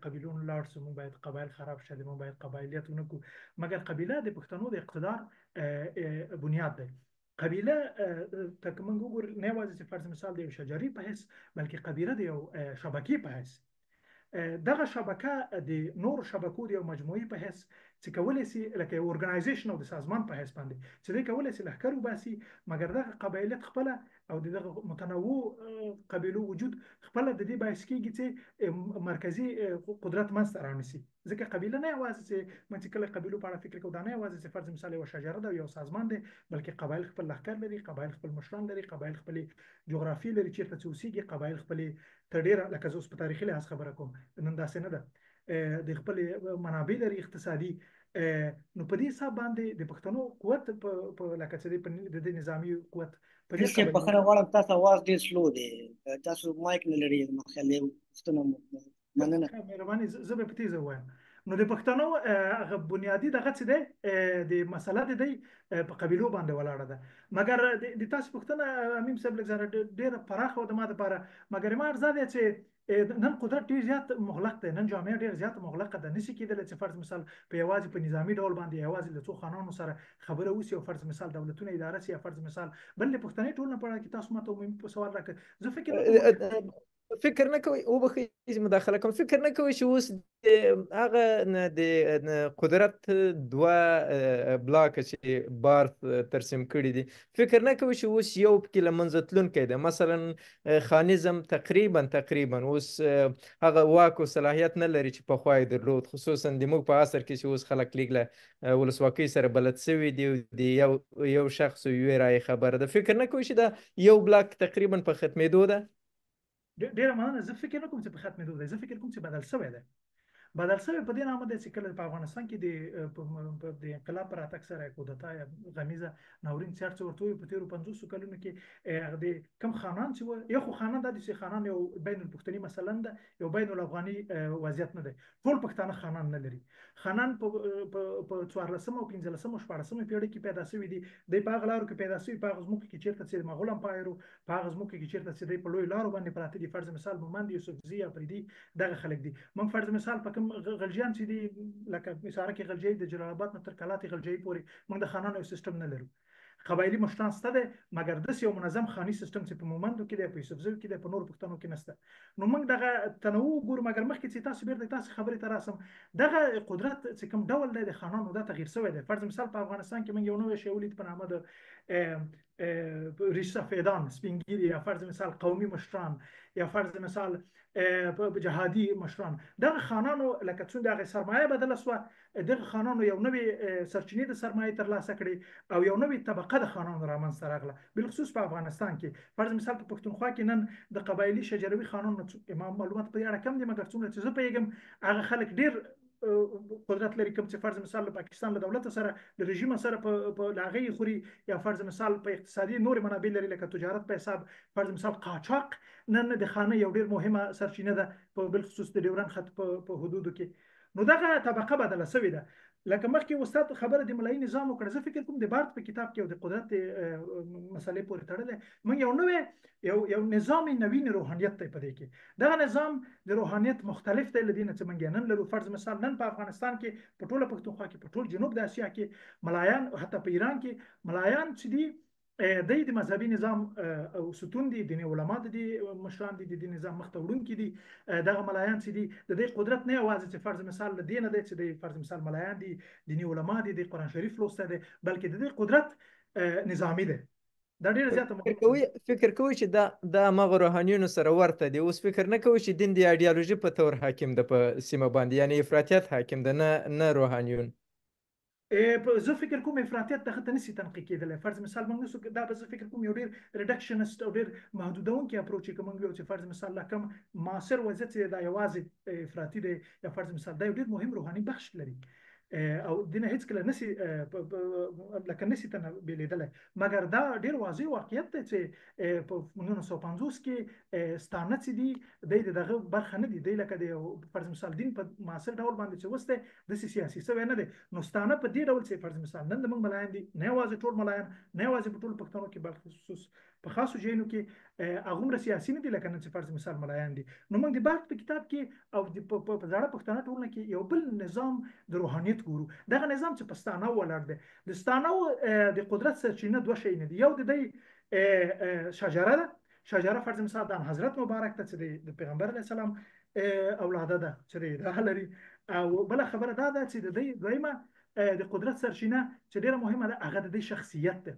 Speaker 5: قبیلو لاړ شو، موږ باید قبایل خراب شه دي، موږ باید قبایلیت ونه کړو. مګر قبیله د پښتنو د اقتدار بنیاد دی. قبیله ته که موږ وګورو نه یوازې چې فرض مثال د یو شجرې په حیث، بلکې قبیله د یو شبکې په حیث، دغه شبکه د نورو شبکو د یو مجموعي په حیث چې کولی شي لکه یو ارګنایزیشن او د سازمان په حیث باندې چې دی کولی شي لښکر وباسي. مګر دغه قبایلیت خپله او دغه متنوع قبیلو وجود خپله د دې باعث کېږي چې مرکزي قدرت منځته رانیسي. ځکه قبیله نه یوازې چې موږ چې کله قبیلو په اړه فکر کوو، دا نه یوازې چې فرض مثال یوه شجره ده او یو سازمان دی، بلکې قبایل خپل لښکر لري، قبایل خپل مشران لري، قبایل خپلې جغرافي لري چېرته چې اوسېږي، قبایل خپلې تر ډېره لکه زه اوس په تاریخي لحاظ خبره کوم، نن داسې نه ده، د خپلې منابع لري اقتصادي. نو په دې حساب باندې د پښتنو قوت په لکه چې د دې نظامي قوت په دې
Speaker 3: چې بخښنه غواړم تاسو اواز ډېر سلو دی، تاسو مایک نه لرئ. مخالې پوښتنه مننه.
Speaker 5: مهرباني زه به په تیزه ووایم. نو د پښتنو هغه بنیادي دغه څه دی د مسله د دی په قبیلو باندې ولاړه ده. مګر د تاسو پوښتنه امیم صاحب لږ ذره ډېره پراخه وه د ما دپاره. مګر ما عرضه دی چې نن قدرت ډېر زیات مغلق دی، نن جامعه ډېر زیات مغلقه ده. نشي کېدلی چې فرض مثال په یوازې په نظامي ډول باندې یوازې له څو خانانو سره خبره وشي او فرض مثال دولتونه اداره شي، یا فرض مثال بل د پښتني ټولنه په اړه کې تاسو ماته عمومي سوال راکړئ. زه
Speaker 1: فکر نه کوئ وبخئ مداخله کوم، فکر نه کوئ چې اوس هغه د قدرت دوه بلاکه چې بارت ترسیم کړي دي، فکر نه کوئ چې اوس یو پکې له منځه تلونکی دی. مثلا خانیزم تقریبا اوس هغه واک او صلاحیت نه لري چې پخوا یې درلود، خصوصا د موږ په عصر کې چې اوس خلک لیک له ولسواکۍ سره بلد سوي دي، د یو شخص او یوې رایې خبره ده. فکر نه کوئ چې دا یو بلاک تقریبا په ختمېدو ده؟
Speaker 5: ډېره مننه. زه فکر نه کوم چې په ختمېدو دی، زه فکر کوم چې بدل شوی دی. بدل شوی په دې نامه دی چې کله په افغانستان کې د انقلاب په راتګ سره کودتا یا غمیزه ناورین څه ورته وایي، په تېرو 50 کلونو کې هغه د کوم خانان چې وو، یو خو خانان دا دي چې خانان یو بین الپښتني مثلا ده، یو بین الافغاني وضعیت نه دی. ټول پښتانه خانان نه لري. خانان په 14مه او 15مه او 14مه پیړۍ کې پیدا شوي دي. دی په هغه لارو کې پیدا شوي، په هغه ځمکو کې چېرته چې مغول امپایر و، په هغه ځمکو کې چېرته چې دی په لویو لارو باندې پراته دي. فرض مثال مومند یوسفزي افریدي دغه خلک دي. موږ فرض مثال په غلجیان چې دي لکه مثاره کې غلجی د جلال آباد نه تر کلات غلجی پورې موږ د خانانو یو سیستم نه لرو. قبایلي مشران شته دی، مګر داسې یو منظم خاني سیستم چې په مومندو کې دی، په یوسفزیو کې دی، په نورو پښتنو کې نشته. نو موږ دغه تنوع ګورو. مګر مخکې چې تاسو بیرته تاسو خبرې ته راسم، دغه قدرت چې کوم ډول دی د خانانو دا تغییر شوی دی. فرض مثال په افغانستان کې موږ یو نوی شی ولید په نامه د ریش سفیدان سپینګیري، یا فرض مثال قومي مشران، یا فرض مثال جهادي مشران. دغه خانانو لکه څنګه هغه سرمایه بدله شوه، دغه خانانو یو نوې سرچینې د سرمایې ترلاسه کړې او یو نوې طبقه د خانانو رامنځته راغله، بالخصوص په افغانستان کې. فرض مثال په پښتونخوا کې نن د قبایلي شجروي خانانو معلومات په دې اړه کم دي، مګر څومره چې زه پوهېږم هغه خلک ډېر قدرت لري، کوم چې فرض مثال له پاکستان له دولت سره د رژیم سره په لاغې خوري، یا فرض مثال په اقتصادي نور منابع لري لکه تجارت په حساب. فرض مثال قاچاق نن د خانه یو ډېر مهمه سرچینه ده په بالخصوص د ډیورند خط په حدودو کې. نو دغه طبقه بدله شوې ده. لکه مخکې استاد خبره د ملایي نظام وکړه، زه فکر کوم د بارت په کتاب کې او د قدرت مسلې پورې تړلی موږ یو نوی یو نظام نوین روحانیت دی په دې کې. دغه نظام د روحانیت مختلف دی له دې نه چې موږ نن لرو. فرض مثال نن په افغانستان کې په ټوله پښتونخوا کې په ټول جنوب د اسیا کې ملایان، حتی په ایران کې ملایان چې دي د مذهبي نظام او ستون دي، دیني علما دي، مشران دي د نظام مخ ته وړونکي دي. دغه ملایان چې دي د دې قدرت نه یوازې چې فرض مثال له دې نه دی چې د فرض مثال ملایان دي، دیني علما دي، د قرآن شریف لوسته دي، بلکې د دې قدرت نظامی ده. دا ډیره زیاته
Speaker 1: فکر کوي چې دا مغه روحانیونو سره ورته دي. اوس فکر نه کوي چې دین د ایډیالوژي په تور حاکم ده په سیمه باندې، یعنی افراطیت حاکم ده، نه روحانیون.
Speaker 5: زه فکر کوم افراطیت دغه ته نشي تنقیح کېدلی. فرض مثال موږ نسو دا به زه فکر کوم یو ډېر ریډکشنست او ډېر محدودونکی اپروچ کې موږ یو چې فرض مثال لا کم معاصر وضعیت دا یوازې افراطي دی یا فرض مثال دا یو ډېر مهم روحاني بخش لري او دینه هیڅ کله نشي لکه نشي تنه بیلیدلی، مګر دا ډېر واضح واقعیت دی چې په 1950 کې ستانه چې دي دغه برخه نه دي، دی لکه د فرض مثال دین په معاصر ډول باندې چې اوس دی داسې سیاسي شوی نه دی. نو ستانه په دې ډول چې فرض مثال نن زموږ ملایان دي، نه یوازې ټول ملایان، نه یوازې په ټولو پښتنو کې، بلکې خصوص په خاصو ځایونو کې هغومره سیاسي نه دي لکه نن چې فرض مثال ملایان دي. نو موږ د باغ په کتاب کې او په زاړه پښتانه ټولنه کې یو بل نظام د روحانیت ګورو. دغه نظام چې په ستانه ولاړ دی، د ستانه د قدرت سرچینه دوه شی نه دي. یو د دې شجره ده، شجره فرض مثال د حضرت مبارک ته چې د پیغمبر علیه السلام اولاده ده چې دا لري، او بل خبره دا ده چې د دې دویمه د قدرت سرچینه چې ډیره مهمه ده هغه د شخصیت ده.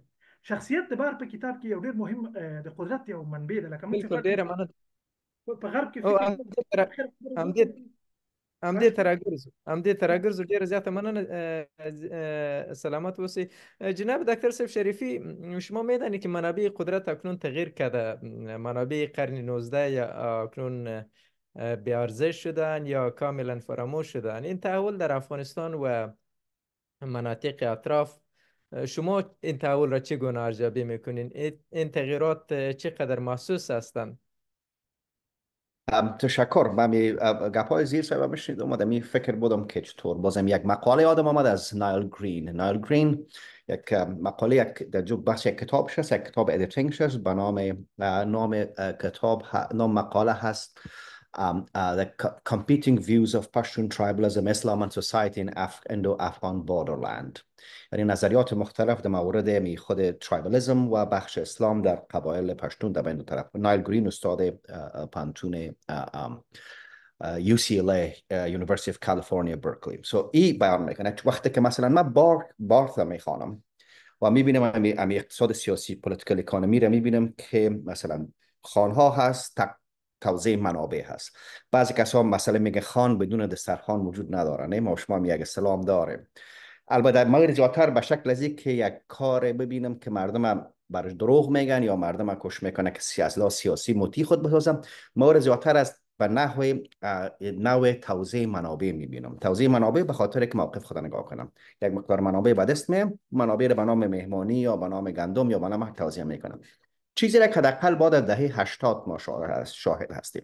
Speaker 5: شخصیت د بار په کتاب کې یو ډیر مهم د قدرت یو منبع ده. لکه
Speaker 1: موږ ډیره مننه
Speaker 5: په غرب کې فکر
Speaker 1: همدې تراګرځو ډیره زیاته مننه. سلامت اوسئ جناب دکتر صاحب شریفی. شما میدانید که منابع قدرت اکنون تغییر کرده، منابع قرن 19 یا اکنون بیارزش شدن یا کاملا فراموش شدن. این تحول در افغانستان و مناطق اطراف، شما این تحول را چگونه ارزیابی میکنین؟ این تغییرات چقدر محسوس هستند؟
Speaker 2: تشکر. من گپای زیر سر میشنیدم و می فکر بودم که چطور بازم یک مقاله آدم آمد از نایل گرین یک مقاله در جو بحث یک کتابش هست، یک کتاب ادیتینگش هست به نام مقاله هست The Competing Views of Pashtun Tribalism, Islam and Society in Indo-Afghan Borderland. یعنی نظریات مختلف در مورد خود ترایبالیسم و بخش اسلام در قبایل پشتون در بین دو طرف. نایل گرین استاد پانتون UCLA University of California Berkeley. ای بیان میکنه وقتی که مثلا من بارت میخوانم و میبینم امی اقتصاد سیاسی political economy را میبینم که مثلا خانها هست، توزیع منابع هست. بعضی کسا مثلا میگه خان بدون دسترخوان وجود نداره. نه ما شما یک اسلام داره. البته ما زیادتر به شکل از که یک کار ببینم که مردم برش دروغ میگن یا مردم کش میکنه که سیاسی موتی خود بسازم. ما زیادتر از به نوع توزیع منابع میبینم. توزیع منابع به خاطر که موقف خود نگاه کنم. یک مقدار منابع به دست میام، منابع رو به نام مهمانی یا به نام گندم یا به نام توزیع میکنم. چیزی را که حداقل بعد از دهه 80 ما شاهد هستیم.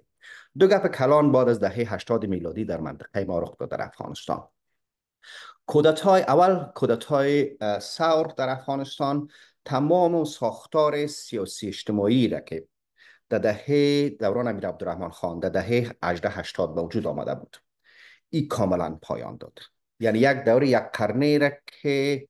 Speaker 2: دو گپ کلان بعد از دهه 80 میلادی در منطقه ما رخ داد در افغانستان. کودتای ثور در افغانستان تمام ساختار سیاسی اجتماعی را که در دهه دوران امیر عبدالرحمن خان در دهه 80 به وجود آمده بود، این کاملا پایان داد. یعنی یک دوره یک قرنه را که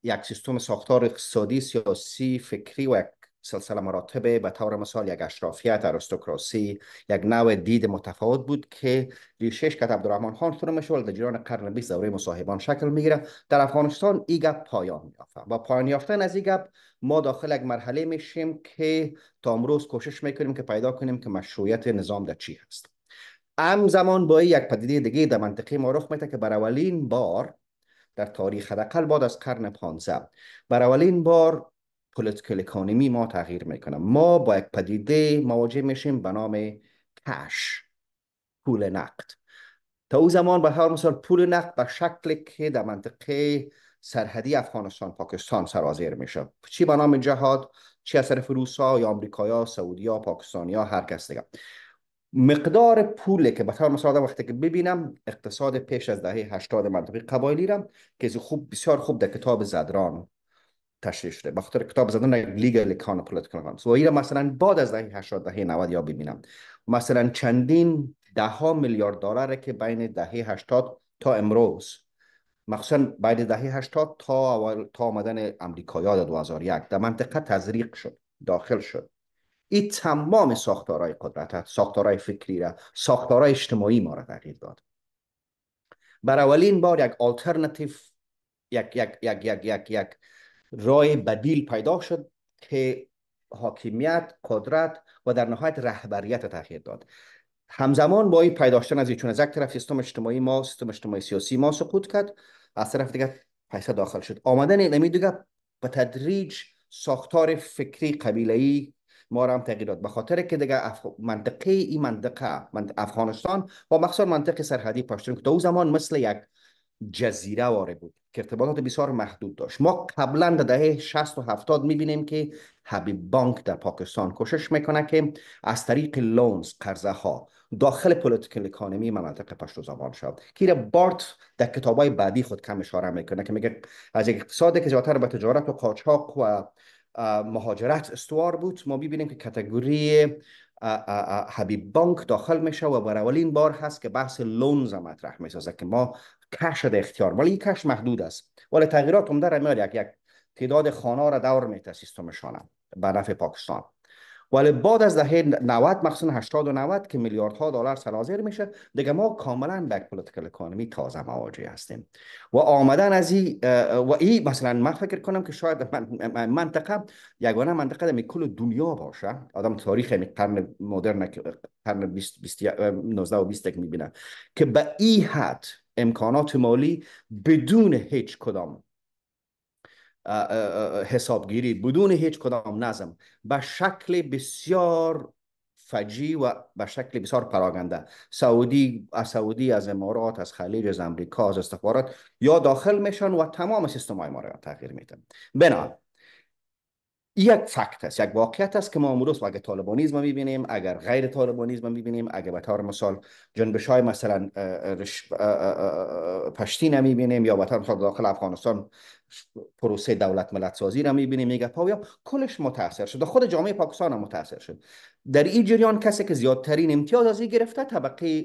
Speaker 2: یک سیستم ساختار اقتصادی، سیاسی، فکری و یک سلسله مراتب به طور مثال یک اشرافیت، آریستوکراسی، یک نوع دید متفاوت بود که ریشش که عبدالرحمن خان شروع میشد در جریان قرن 20 دوره مصاحبان شکل میگیره. در افغانستان این گپ پایان میافته. با پایان یافتن از این گپ ما داخل یک مرحله میشیم که تا امروز کوشش میکنیم که پیدا کنیم که مشروعیت نظام در چی هست. همزمان با یک پدیده دیگه در منطقه ما رخ میده که بر اولین بار در تاریخ حداقل بعد از قرن 15 بر اولین بار پولیتیکل اکانومی ما تغییر میکنه. ما با یک پدیده مواجه میشیم به نام کش، پول نقد. تا او زمان به طور مثال پول نقد به شکلی که در منطقه سرحدی افغانستان پاکستان سرازیر میشه، چی به نام جهاد، چی از طرف روسا یا امریکایا، سعودیا، پاکستانیا، هر کس دیگه. مقدار پولی که به طور مثال وقتی که ببینم اقتصاد پیش از دهه 80 منطقه قبایلی را که بسیار خوب در کتاب زدران تشریح شده، بخاطر کتاب زدن لیگل اکانومی پولیتیکال و اینا مثلا بعد از دهه 80 دهه 90 یا ببینم مثلا چندین ده ها میلیارد دلار که بین دهه 80 تا امروز مخصوصا بعد دهه 80 تا آمدن امریکایی‌ها در 2001 در منطقه تزریق شد، داخل شد. این تمام ساختارهای قدرت، ساختارهای فکری را، ساختارهای اجتماعی ما را تغییر داد. برای اولین بار یک آلترناتیو، یک راه بدیل پیدا شد که حاکمیت، قدرت و در نهایت رهبریت تغییر داد. همزمان با این پیدا شدن از چون از یک طرف سیستم اجتماعی ما، سیستم اجتماعی سیاسی ما سقوط کرد، از طرف دیگه پیسه داخل شد. آمدن این دیگه به تدریج ساختار فکری قبیله‌ای ما را هم تغییر داد، به خاطر که دیگه این منطقه افغانستان و مخصوصا منطقه سرحدی پشتون که تا اون زمان مثل یک جزیره واره بود که ارتباطات بسیار محدود داشت. ما قبلا در دهه 60 و 70 میبینیم که حبیب بانک در پاکستان کوشش میکنه که از طریق لونز، قرضه ها داخل پولیتیکل اکانومی مناطق پشتو زبان شد که بارت در کتابای بعدی خود کم اشاره میکنه که میگه از یک اقتصادی که زیادتر به تجارت و قاچاق و مهاجرت استوار بود، ما ببینیم که کاتگوری حبیب بانک داخل میشه و برای اولین بار هست که بحث لونز مطرح میسازه که ما کش در اختیار، ولی این کش محدود است، ولی تغییرات عمده را میاد. یک تعداد خانه را دور میته سیستمشان به نفع پاکستان. ولی بعد از دهه 90 مخصوصا 80 و 90 که میلیاردها دلار سرازیر میشه، دیگه ما کاملا به پولیتیکل اکانومی تازه مواجه هستیم و آمدن از این مثلا من فکر کنم که شاید منطقه یگانه منطقه در کل دنیا باشه. آدم تاریخ قرن مدرن، قرن 19 و 20 میبینه که به این حد امکانات مالی بدون هیچ کدام حسابگیری، بدون هیچ کدام نظم، به شکل بسیار فجی و به شکل بسیار پراگنده سعودی از امارات، از خلیج، از امریکا، از استخبارات یا داخل میشن و تمام سیستم های ما را تغییر میدن. بنا یک فکت است، یک واقعیت است که ما امروز اگر طالبانیزم میبینیم، اگر غیر طالبانیزم میبینیم، اگر به طور مثال جنبش های مثلا پشتین میبینیم یا به طور مثال داخل افغانستان پروسه دولت ملت سازی را میبینیم، میگه پاویا کلش متاثر شد، خود جامعه پاکستان هم متاثر شد. در این جریان کسی که زیادترین امتیاز از این گرفته طبقه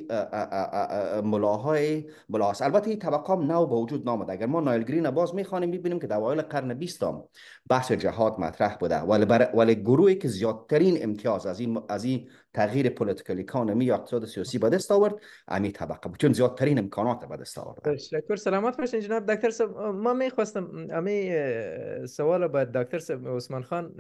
Speaker 2: ملاهاست. البته این طبقه هم نو به وجود نامد. اگر ما نایل گرین باز میخوانیم میبینیم که در اوایل قرن 20 بحث جهاد مطرح بوده، ولی گروهی که زیادترین امتیاز از این تغییر پولیتیکل اکانومی یا اقتصاد سیاسی به دست آورد امی طبقه بود، چون زیادترین امکانات به دست آورد.
Speaker 1: تشکر، سلامت باشین جناب دکتر صاحب. ما میخواستم امی سوال با دکتر صاحب عثمان خان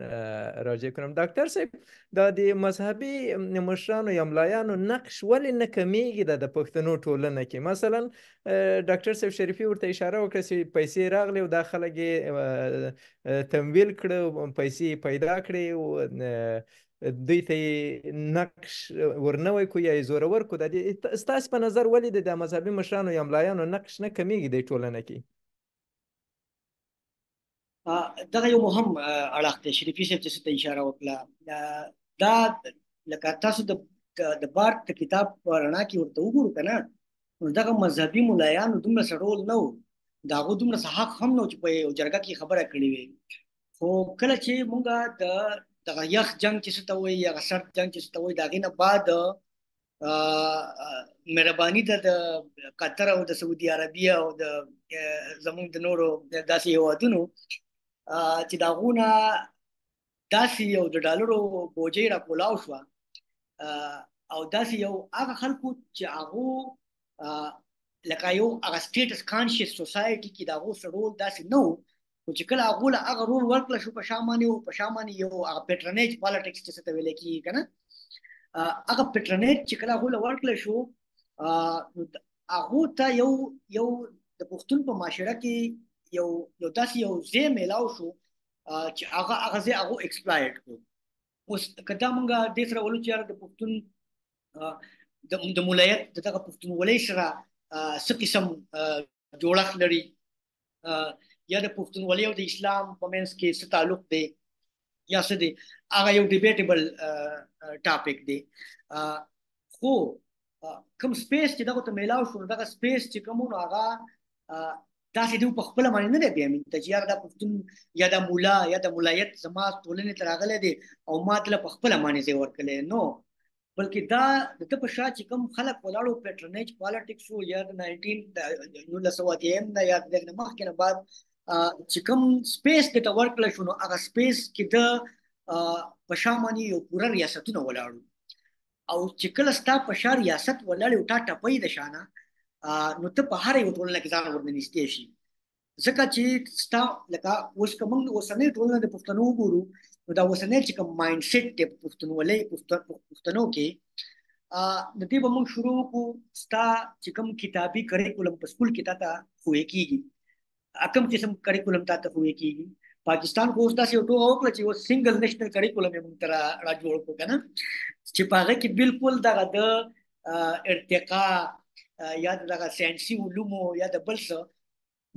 Speaker 1: راجع کنم. دکتر صاحب د مذهبي مشرانو یا ملایانو نقش ولې نه کمیږي د پښتنو ټولنه کې؟ مثلا ډاکټر صاحب شریفي ورته اشاره وکړه چې پیسې راغلي او دا خلک تمویل کړه، پیسې پیدا کړې او دوی ته نقش ورنوي کو یا زورور کو. د دې ستاسو په نظر ولې د مذهبي مشرانو یا ملایانو نقش نه کمیږي د ټولنه کې؟
Speaker 3: دغه یو مهم اړخ دی شریفي صاحب چې ته اشاره وکړه. دا لکه تاسو د بارت د کتاب په رڼا کې ورته وګورو که نه، نو دغه مذهبي ملایانو دومره څه رول نه و، د هغو دومره څه حق هم نه و چې په یو جرګه کې خبره کړې وي. خو کله چې مونږ دغه یخ جنګ چې څه ته وایي، هغه سرد جنګ چې څه ته وایي، د هغې نه بعد مهرباني ده د قطر او د سعودي عربیه او د زمونږ د نورو داسې هېوادونو چې د هغو نه داسې یو د ډالرو بوجۍ راکولاو شوه او داسې یو هغه خلکو چې هغو لکه یو هغه سټیټس کانشیس سوسایټي کې د هغو څه رول داسې نه و، خو چې کله هغو له هغه رول ورکړل شو په شا باندې یو هغه پیټرنیج پالیټکس چې څه ته ویلی کېږي که نه، هغه پیټرنیج چې کله هغو له ورکړل شو، هغو ته یو د پښتون په معاشره کې یو داسې یو ځای میلاو شو چې هغه ځای هغو ایکسپلایټ کړو. اوس که دا مونږ دې سره ولو چې یاره د پښتون د ملایت د دغه پښتونولۍ سره څه قسم جوړښت لري یا د پښتونولۍ او د اسلام په منځ کې څه تعلق دی یا څه دی، هغه یو ډیبیټیبل ټاپک دی. خو کوم سپیس چې دغه ته میلاو شو، دغه سپیس چې کوم نو هغه داسې دی په خپله باندې نه دی بیامین ته چې یاره دا پښتون یا دا مولا یا د ملایت زما ټولنې ته راغلی دی او ما دله په خپله باندې ځای ورکړلی. نو بلکې دا د ده په شا چې کوم خلک ولاړو پیټرنیج پالیټکس وو یا د 1900 نه یا دغه مخکې نه بعد چې کوم سپیس ته ورکړل شو نو هغه سپیس کې د په شا باندې یو پوره ریاستونه ولاړو او چې کله ستا په شا ریاست ولاړ او تا ټپۍ د شانه نو ته په هر یو ټولنه کې ځان ورننستې شي ځکه چې ستا لکه اوس کوم اوسنۍ ټولنه د پښتنو وګورو نو دا اوسنۍ چې کوم مایند سیټ د پښتنو کې د دې به موږ شروع وکړو ستا چې کوم کتابي کریکولم په سکول کې تا ته ښویې کېږي کوم قسم کریکولم تا ته ښویې کېږي پاکستان خو اوس داسې یو ټوغه وکړه چې اوس سنګل نیشنل کریکولم یې موږ ته را جوړ کړو که نه چې په هغه کې بالکل دغه د ارتقا یا دغه ساینسي علومو یا د بل څه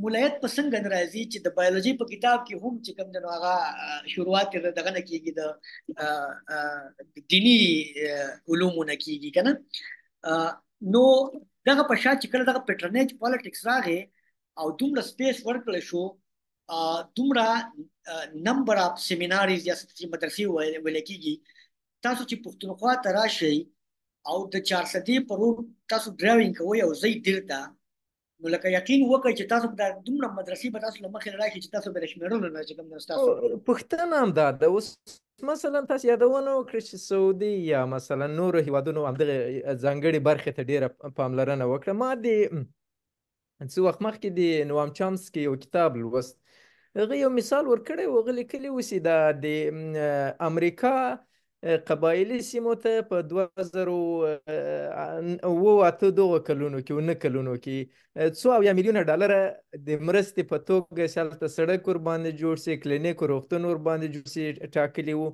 Speaker 3: مولایت په څنګه راځي چې د بایولوژي په کتاب کې هم چې کوم د هغه شروعات دغه نه کېږي د دیني علومو نه کېږي که نه نو دغه په شا چې کله دغه پیټرنیج پالیټکس راغی او دومره سپیس ورکړل شو دومره نمبر اف سیمیناریز یا مدرسې ویل کېږي تاسو چې پښتونخوا ته راشئ او د 400 پر روډ تاسو ډرایوینګ کوئ او ځئ دیر ته نو لکه یقین وکړئ چې تاسو د دومره مدرسې به تاسو له مخې راشي چې تاسو به د شمېرلو نه چې کوم ستاسو
Speaker 1: پوښتنه همدا ده اوس مثلا تاسو یادونه وکړه چې سعودي یا مثلا نورو هیوادونو همدغه ځانګړې برخې ته ډېره پاملرنه وکړه ما د څه وخت مخکې د نوام چامسکي یو کتاب لوست هغه یو مثال ورکړی و هغه لیکلي اوس دا د امریکا قبایلي سیمو ته په 2008 کلونو کې و 9 کلونو کې $100 میلیونه د مرستې په توګه هلته سړک ورباندې جوړ سي کلینیک روغتون ورباندې جوړ سي ټاکلي وو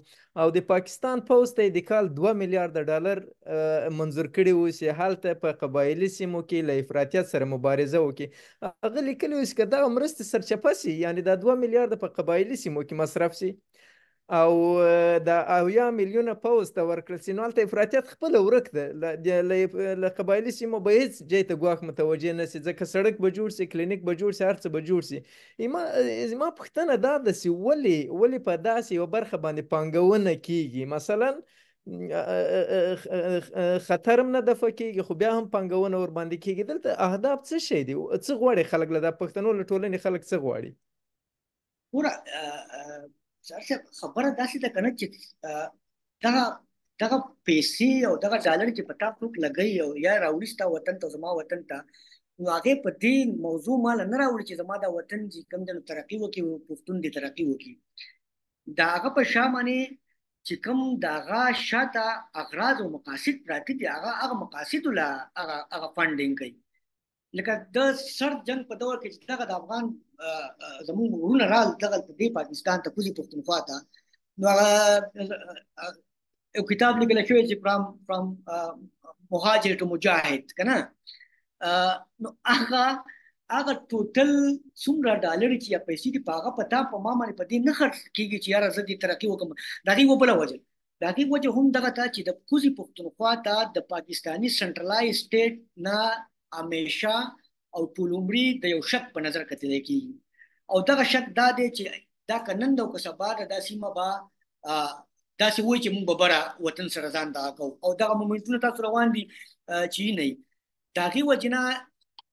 Speaker 1: او د پاکستان پوځ ته د کال $2 میلیارده منظور کړي وو چې هلته په قبایلي سیمو کې له افراطیت سره مبارزه وکړي هغه لیکلي اوس که دغه مرستې سرچپه سي یعنې دا 2 میلیارده په قبایلي سیمو کې مصرف سي او د 80 میلیونه پوځ ته ورکړل سي نو هلته افراطیت خپله ورک ده له قبایلي سیمو به هېڅ ځای ته ګواښ متوجه نه سي ځکه سړک به جوړ سي کلینیک به جوړ سي هر څه به جوړ سي زما پوښتنه دا ده چې ولې په داسې یوه برخه باندې پانګونه کیږي مثلا خطر هم نه دفع کیږي خو بیا هم پانګونه ورباندې کیږي دلته اهداف څه شی دي څه غواړي خلک له دا پښتنو له ټولنې خلک څه غواړي
Speaker 3: خبره داسې ده که نه چې دغه پیسې او دغه ډالر چې په تا څوک لګوي او یا راوړي ستا وطن ته زما وطن ته نو هغې په دې موضوع ماله نه راوړي چې زما دا وطن چې کوم دی نو ترقي وکړي پښتون دې ترقي وکړي د هغه په شا باندې چې کوم د هغه شاته اغراض او مقاصد پراته دي هغه مقاصدو له هغه فنډینګ کوي لکه د سرد جنگ په دور کې چې دغه د افغان زموږ ورونه رال دغه دې پاکستان ته کوزي پښتونخوا ته نو هغه یو کتاب لیکل شوی چې فرام مهاجر ټو مجاهد که نه نو هغه ټوټل څومره ډالر چې یا پیسې دي په هغه پتا په ما باندې په دې نه خرڅ کېږي چې یاره زه دې ترقي وکړم د هغې یوه بله وجه د هغې وجه هم دغه ته چې د کوزي پښتونخوا ته د پاکستاني سنټرلایز سټیټ نه همیشه او ټول عمري د یو شک په نظر کتلی کېږي او دغه شک دا دی چې دا که نن ده او که سبا ده دا سیمه به داسې وایي چې موږ به بره وطن سره ځان دغه کوو او دغه مومنټونه تاسو روان دي چې نه وي د هغې وجې نه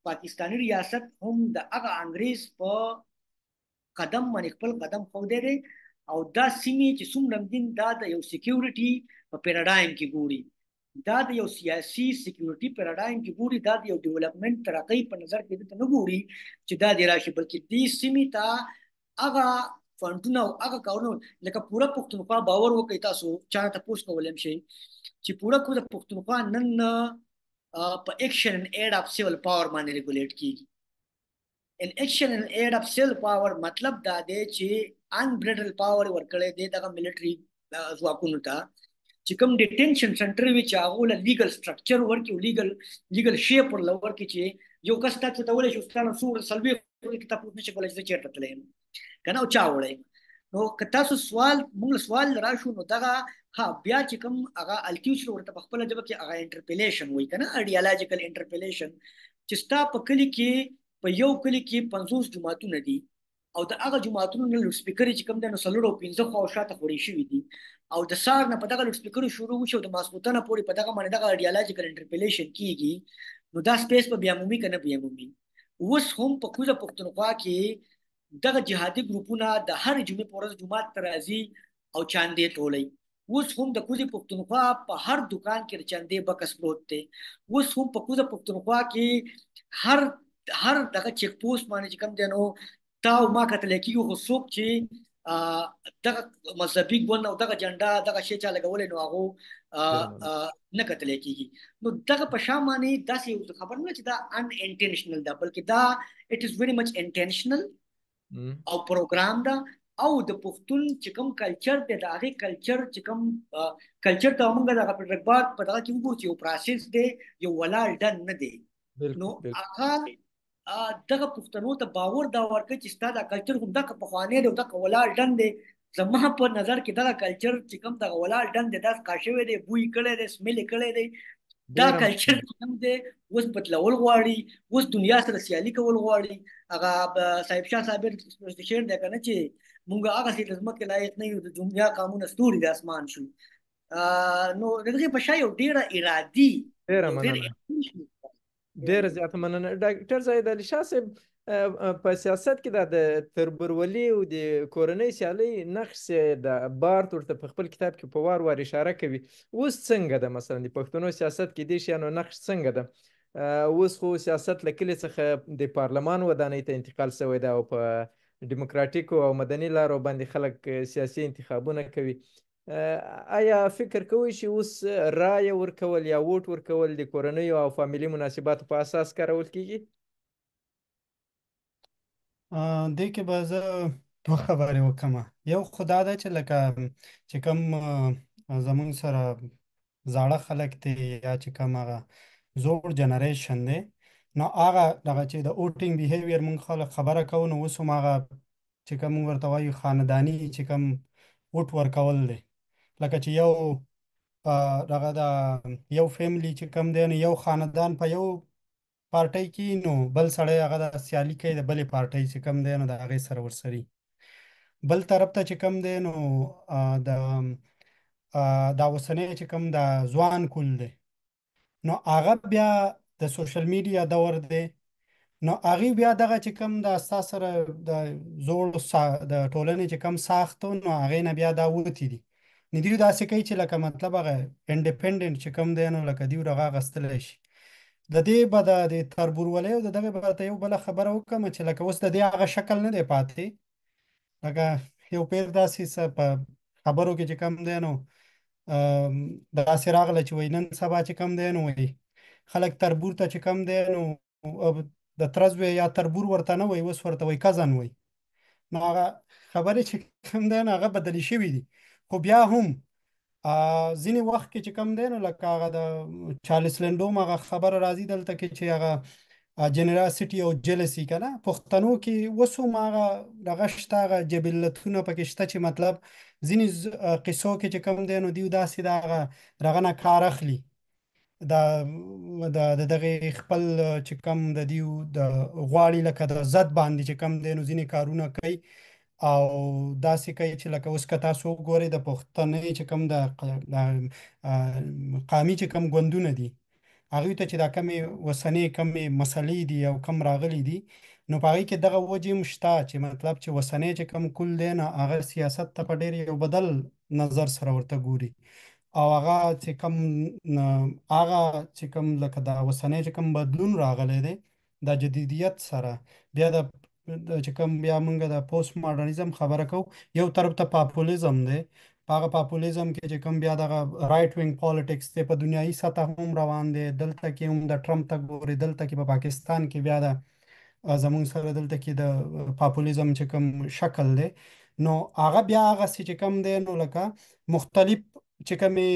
Speaker 3: پاکستاني ریاست هم د هغه انګریز په قدم باندې خپل قدم ښودی دی او دا سیمې چې څومره دین دا د یو سیکیورټي په پیراډایم کې ګوري دا د یو سیاسي سیکیورټي پیراډایم کې ګوري دا د یو ډیولپمنٹ ترقۍ په نظر کې دته نه ګوري چې دا دی راشي بلکې دې سیمې ته هغه فنډونه او هغه کارونه لکه پوره پښتونخوا باور وکړئ تاسو چا ته تپوس کولی هم شئ چې پوره پښتونخوا نن په ایکشن اینڈ ایډ اف سیول پاور باندې ریګولیټ کیږي ان ایکشن اینڈ ایډ اف سیول پاور مطلب دا دی چې انبریډل پاور ورکړی دی دغه ملټري ځواکونو ته چې کوم ډیټینشن سنټر وي چې هغه له لیګل سټرکچر ورکړي لیګل شیپ ورله ورکړي چې یو کس تاسو ته ویلی شي استاد څومره څلوېښت کې تاسو نشئ کولی چې زه چېرته تللی یم که نه او چا وړی نو که تاسو موږ سوال راشو نو دغه بیا چې کوم هغه الټیوشن ورته په خپله ژبه کې هغه انټرپلیشن وایي که نه ایډیالوجیکل انټرپلیشن چې ستا په کلي کې په یو کلي کې 50 جوماتونه دي او د هغه جوماتونو نه لوډ سپیکر چې کوم دی نو 4 او 15 خوا او شاته خورې شوي دي او د سار نه په دغه لوډ سپیکرو شروع وشي او د ماسخوتنه پورې په دغه باندې دغه ایډیالوژیکل انټرپلیشن کیږي، نو دا سپیس په بیا عمومي کنه بیا عمومي. اوس هم په کوزه پښتونخوا کې دغه جهادي ګروپونه د هر جمعې په ورځ جمعات ته راځي او چاندې ټولوي. اوس هم د کوزه پښتونخوا په هر دکان کې د چاندې بکس پروت دی. اوس هم په کوزه پښتونخوا کې هر دغه چیک پوسټ باندې چې کوم دی نو تا او ما کتل کېږي، خو څوک چې دغه مذهبي ګوند او دغه جنډا دغه شی چا لګولې نو هغه نه کتل کېږي. نو دغه په شا باندې داسې خبر نه چې دا ان انټینشنل ده، بلکې دا اټ از ویری مچ انټینشنل او پروګرام ده. او د پښتون چې کوم کلچر دی د هغې کلچر چې کوم کلچر ته موږ دغه په رګبات په دغه کې وګورو چې یو پروسس دی، یو ولاړ ډن نه دی. نو هغه دغه پښتنو ته باور دا ورکړي چې ستا دا کلچر هم دغه پخوانی دی او دغه ولاړ ډن دی. زما په نظر کې دغه کلچر چې کوم دغه ولاړ ډن دی دا ښکار شوی دی، بوی کړی دی، سمیل یې کړی دی. دا کلچر کوم دی اوس بدلول غواړي، اوس دنیا سره سیالي کول غواړي. هغه صاحب شاه صاحب شعر دی کنه چې مونږ هغه سي د ځمکې لایق نه یو، د دنیا قانون ستوري د اسمان شو. نو دغه په شا یو ډیره ارادي
Speaker 1: ډیره زیاته مننه. ډاکټر زاهد علي شاه صاحب، په سیاست کې د تربورولي او د کورنۍ سیالۍ نقش د بارت ورته په خپل کتاب کې په وار وار اشاره کوي. اوس څنګه ده مثلا د پښتنو سیاست کې دې شیانو نقش څنګه ده؟ اوس خو سیاست له کلي څخه د پارلمان ودانۍ ته انتقال شوی ده او په ډیموکراتیکو او مدني لارو باندې خلک سیاسي انتخابونه کوي. آیا فکر کوئ چې اوس رایه ورکول یا ووټ ورکول د کورنیو او فامیلي مناسباتو په اساس کارول کیږي؟
Speaker 4: دې کې به زه دوه خبرې وکړم. یو خو دا ده چې لکه چې کوم زمونږ سره زاړه خلک دي یا چې کوم هغه زوړ جنریشن دی، نو هغه دغه چې د ووټینګ بیهیویر مونږ خلک خبره کوو، نو اوس هم هغه چې کوم مونږ ورته وایو خانداني چې کوم ووټ ورکول دی. لکه چې یو دغه د یو فیملی چې کوم دی نو یو خاندان په یو پارټۍ کې، نو بل سړی هغه د سیالي کوي د بلې پارټۍ چې کوم دی نو د هغې سره ورسري. بل طرف ته چې کوم دی نو دا اوسنی چې کوم د ځوان کول دی، نو هغه بیا د سوشل میډیا دور دی، نو هغې بیا دغه چې کوم د ستا سره د زوړ د ټولنې چې کوم ساختو، نو هغې نه بیا دا وتي دي. نو دوی داسې کوي چې لکه مطلب هغه انډیپنډنټ چې کوم دی نو لکه دوی هغه اخیستلی شي. د دې به د تربورولۍ او د دغې به ته یو بله خبره وکړم چې لکه اوس د دې هغه شکل نه دی پاتې. لکه یو پیر داسې څه په خبرو کې چې کوم دی نو داسې راغله چې وایي نن سبا چې کوم دی نو وایي خلک تربور ته چې کوم دی نو د ترز یا تربور ورته نه وایي، اوس ورته وایي کزن وایي. نو هغه خبرې چې کوم دی نو هغه بدلې شوي دي. خو بیا هم ځینې وخت کې چې کوم دی نو لکه هغه د چارلس لینډوم هغه خبره راځي دلته کې چې هغه جنراسټي او جلسي که نه پښتنو کې اوس هم هغه دغه شته، هغه جبلتونه پکې شته چې مطلب ځینې قصو کې چې کوم دی نو دوی داسې د هغه دغه نه کار اخلي، د دغې خپل چې کوم د دیو د غواړي لکه د ضد باندې چې کوم دی نو ځینې کارونه کوي او داسې کوي چې لکه اوس که تاسو وګورئ د پښتنې چې کوم د قامي چې کوم ګوندونه دي هغوی ته چې دا کمې اوسنۍ کمې مسلې دي او کم راغلي دي، نو په هغې کې دغه وجې هم شته چې مطلب چې اوسنی چې کوم کل دی نو هغه سیاست ته په ډېر یو بدل نظر سره ورته ګوري. او هغه چې کوم لکه د اوسنی چې کوم بدلون راغلی دی د جدیدیت سره، بیا د چې کوم بیا موږ د پوسټ ماډرنیزم خبره کوو، یو طرف ته پاپولیزم دی، په هغه پاپولیزم کې چې کوم بیا دغه رایټ وینګ پالیټکس دی په دنیایي سطح هم روان دی. دلته کې هم د ټرمپ ته ګوري، دلته کې په پاکستان کې بیا د زمونږ سره دلته کې د پاپولیزم چې کوم شکل دی، نو هغه بیا هغسې چې کوم دی نو لکه مختلف چې کومې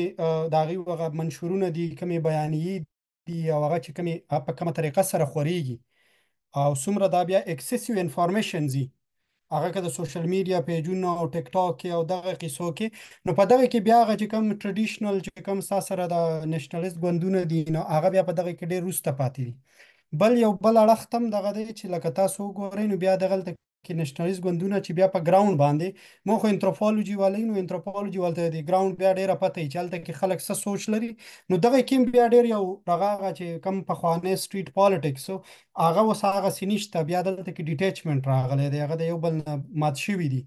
Speaker 4: د هغې هغه منشورونه دي، کومې بیانیې دي او هغه چې کومې په کومه طریقه سره خورېږي او څومره دا بیا اکسیسیو انفارمیشن ځي هغه که د سوشل میډیا پیجونو او ټیک ټاک کې او دغه قصو کې، نو په دغه کې بیا هغه چې کوم ټریډیشنل چې کوم ستا سره د نیشنلیست ګوندونه دي نو هغه بیا په دغه کې ډېر وروسته پاتې دي. بل یو بل اړخ ته هم دغه دی چې لکه تاسو وګورئ نو بیا دغلته کې نېشنلېست ګوندونه چې بیا په ګراوند باندې مو خو انتروپولوژي والي نو انتروپولوژي ولته دی ګراوند بیا ډیره پته یې چلته کې خلک څه سوچ لري نو دغه کې بیا ډیر یو دغه چې کم په خوانه سټریټ پالیټکس هغه وس هغه سینشته بیا دلته کې ډیټیچمنت راغلی دی هغه د یو بل مات شوی دی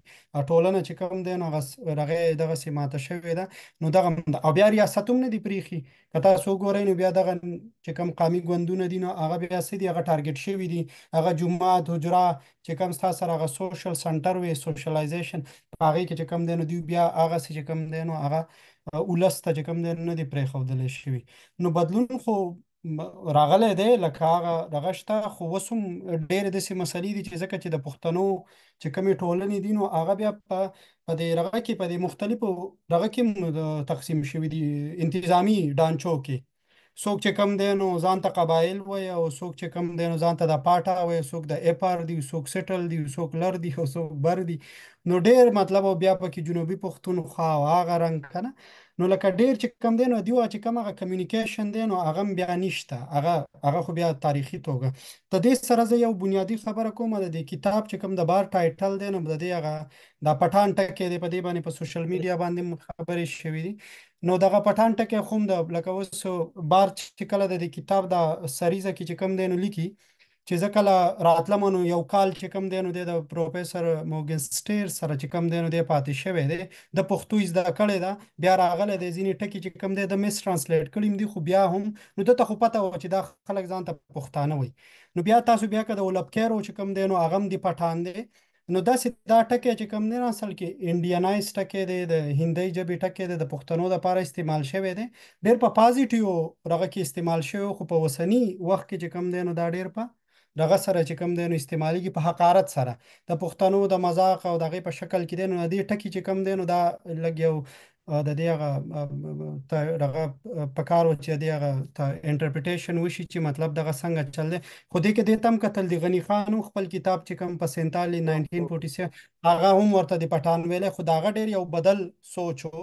Speaker 4: ټولنه چې کوم دی نو هغه دغه سیماته شوی ده نو دغه او بیا ریاست هم نه دی پریخي کته سو ګورئ نو بیا دغه چې کوم قومي ګوندونه دي نو هغه بیا سې دی هغه ټارګټ شوی دی هغه جمعات حجرا چې کوم تاسو سره هغه سوشل سنټر وي سوشلایزیشن هغه کې چې کوم دی نو دی بیا هغه چې کوم دی نو هغه ولسته چې کوم دی نه دی پرې خودل شي نو بدلون خو راغله دی لکه هغه دغه شته خو وسوم ډېر د سي مسلې دي چې ځکه چې د پښتنو چې کومې ټولنې دي نو هغه بیا په دې رغه کې په دې مختلفو رغه کې تقسیم شوی دي انتظامی ډانچو کې څوک چې کم دی نو ځان ته قبایل وای او څوک چې کم دی نو ځان ته د پاټا وای څوک د اپار دی څوک سټل دی څوک لر دی او څوک بر دی نو ډیر مطلب او بیا پکې جنوبي پښتونخوا او هغه رنګ کنه نو لکه ډیر چې کم دی نو دیو چې کم هغه کمیونیکیشن دی نو هغه بیا نشته هغه خو بیا تاریخي توګه د دې سره زه یو بنیادی خبره کوم د دې کتاب چې کم د بار ټایټل دی نو د دې هغه د پټان ټکي دی په دې باندې په سوشل میډیا باندې خبرې شوې دي نو دغه پټان ټکی خوم د لکه اوس بار چې کله د کتاب د سریزه کې چې کم دی نو لیکي چې زه کله راتلم نو یو کال چې کم دی نو د پروفیسور موګنسټیر سره چې کم دی نو د پاتې شوی دی د پښتو زده کړې ده بیا راغله د ځینې ټکي چې کم دی د مس ترانسلیټ کړم دي خو بیا هم نو دته خو پته و چې دا خلک ځان ته پښتانه وي نو بیا تاسو بیا کده ولب کېرو چې کم دی نو هغه دی پټان دی نو دا ټکی چې کوم نه اصل کې انډیانایز ټکی دی د هندۍ ژبې ټکی دی د پښتنو لپاره استعمال شوی دی ډېر په پازیټیو رغه کې استعمال شوی خو په وسنی وخت کې چې کوم دی نو دا ډېر په دغه سره چې کوم دی نو استعمالي په حقارت سره د پښتنو د مذاق او دغه په شکل کې دی نو دې ټکی چې کوم دی نو دا لګیو د دې هغه دغه پکارو چې دی هغه انټرپریټیشن وشي چې مطلب دغه څنګه چل دی خو دې کې د تم قتل دی غنی خان خپل کتاب چې کوم په 1947 هغه هم ورته د پټان ویلې خو داغه ډیر یو بدل سوچو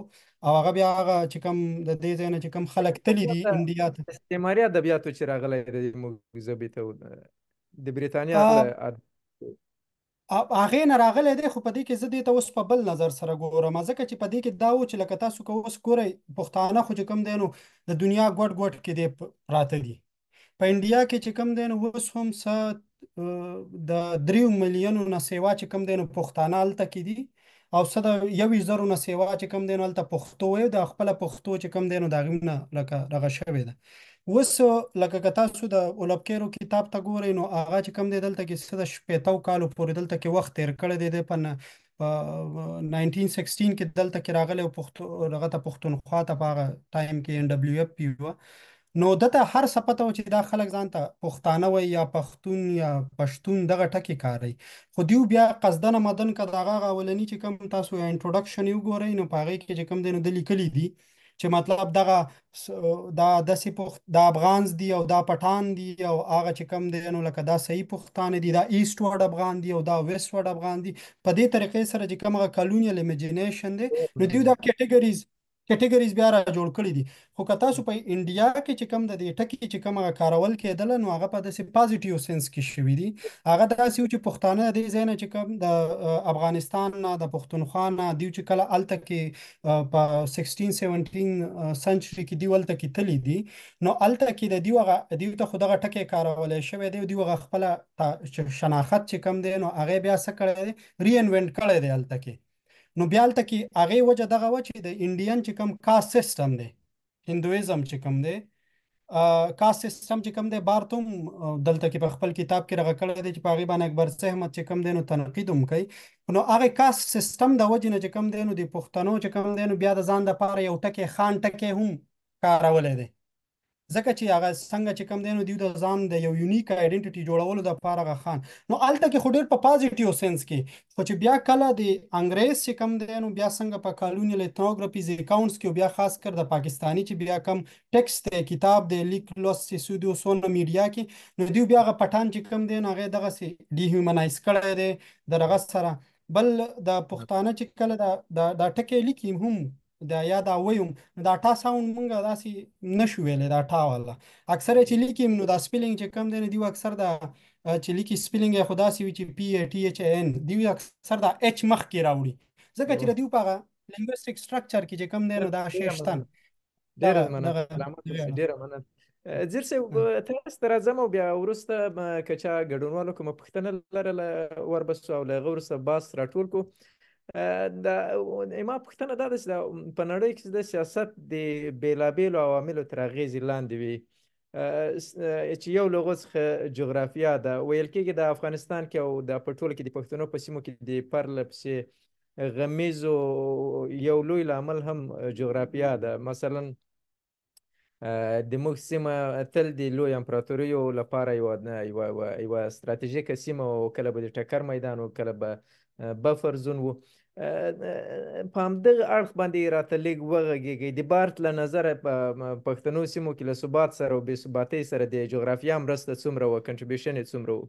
Speaker 4: او هغه بیا هغه چې کوم د دې ځای نه چې کوم خلک تللی دي انډیا ته
Speaker 1: استعماري ادبیاتو چې راغلی د موږ ژبې ته د بریتانیا
Speaker 4: هغه نه راغلی دی خو په دې کې زه دې ته اوس په بل نظر سره ګورم ځکه چې په دې کې دا و چې لکه تاسو کو اوس ګورئ پښتانه خو چې کوم دی نو د دنیا ګوټ کې دی پراته دي په انډیا کې چې کوم دی نو اوس هم څه د 3 ملیونو نه سیوا چې کوم دی نو پښتانه هلته کې دي او څه د 1,000 نه سیوا چې کوم دی نو هلته پښتو وي د خپل پښتو چې کوم دی نو د هغې نه لکه دغه شوې ده اوس لکه که تاسو د اولبکیرو کتاب ته ګورئ نو هغه چې کوم دی دلته کې څه د 80 کالو پورې دلته کې وخت تیر کړی دی په 1916 کې دلته کې راغلی او هغه ته پښتونخوا ته په هغه ټایم کې NWF وه نو دته هر څه پته و چې دا خلک ځان ته پښتانه وایي یا پښتون یا پښتون دغه ټکي کاروي خو دیو بیا قصدنه مدن که د هغه اولني چې کوم تاسو انټروډکشن یې وګورئ نو په هغې کې چې کوم دی نو د لیکلي دي چې مطلب دغه دا داسې د افغانز دي او دا پټان دي او هغه چې کم دی نو لکه دا صحیح پښتانه دي دا ایست ورډ افغان دي او دا ویست ورډ افغان دي په دې طریقې سره چې کوم هغه کالونیل امیجینیشن دی نو دیو دا کټګریز بیا را جوړ کړي دي خو که تاسو په انډیا کې چې کوم د دې ټکي چې کوم هغه کارول کېدل نو هغه په داسې پازیټیو سنس کې شوي دي هغه داسې و چې پښتانه دې ځای نه چې کوم د افغانستان نه د پښتونخوا نه دیو چې کله هلته کې په 16-17 سنچري کې دیو هلته کې تللی دي نو هلته کې د دیو ته خو دغه ټکی کارولی شوی دی دیو هغه خپله شناخت چې کوم دی نو هغې بیا څه کړی دی ری انوینټ کړی دی هلته کې نو بیا هلته کې هغې وجه دغه وه چې د انډین چې کوم کاسټ سیسټم دی هندویزم چې کوم دی کاسټ سیسټم چې کوم دی بارت هم دلته کې په خپل کتاب کې رغه کړی دی چې په هغې باندې اکبر سي احمد چې کوم دی نو تنقید هم کوي نو هغې کاسټ سیسټم د وجې نه چې کوم دی نو د پښتنو چې کوم دی نو بیا د ځان دپاره یو ټکی خان ټکی هم کارولی دی ځکه چې هغه څنګه چې کوم دی نو دیو د ځان د یو یونیک آیډنټیټي جوړولو دپاره هغه خان نو هلته کې خو ډېر په پازیټیو سنس کې خو چې بیا کله د انګریز چې کوم دی نو بیا څنګه په کالونیل ایتنوګرافیز اکاونټس کې بیا خاص کر د پاکستاني چې بیا کم ټیکسټ دی کتاب دی لیک لوست چې سودو سونه میډیا کې نو دیو بیا هغه پټان چې کوم دی نو هغې دغسې ډیهیومنایز کړی دی د هغه سره بل د پښتانه چې کله دا ټکی لیکي هم یا دا ویم نو دا ټا ساوند مونږ داسې نشو ویلی دا ټا والا اکثره چې لیکیم نو دا سپیلنګ چې کم دی نو دیو اکثر دا چې لیکي سپیلنګ یې خو داسې وي چې پی ای ټي ایچ این دیو اکثر دا ایچ مخکې راوړي ځکه چې د دیو په هغه لینګویسټیک سټرکچر کې چې کم دی نو دا شی شته
Speaker 1: ډېره مننه ډېره مننه زیر صاحب تاسو ته راځم او بیا وروسته که چا ګډونوالو کومه پوښتنه لرله وربسو او له هغه وروسته بحث راټول کړو ما پوښتنه دا ده چې په نړۍ کې د سیاست د بېلابېلو عواملو تر اغېزې لاندې وي چې یو له هغو څخه جغرافیه ده ویل کېږي د افغانستان کې او د په ټوله کې د پښتنو په سیمو کې د پرله پسې غمیزو یو لوی لامل هم جغرافیه ده مثلا د موږ سیمه تل د لوی امپراتوریو لپاره یوه ستراتیژیکه سیمه او کله به د ټکر میدان و کله به بفر زون و په همدغه اړخ باندې راته لږ وغږېږئ د بارت له نظره په پښتنو سیمو کې له ثبات سره او بې ثباتۍ سره د جغرافیه مرسته څومره وه کنټریبیوشن یې څومره و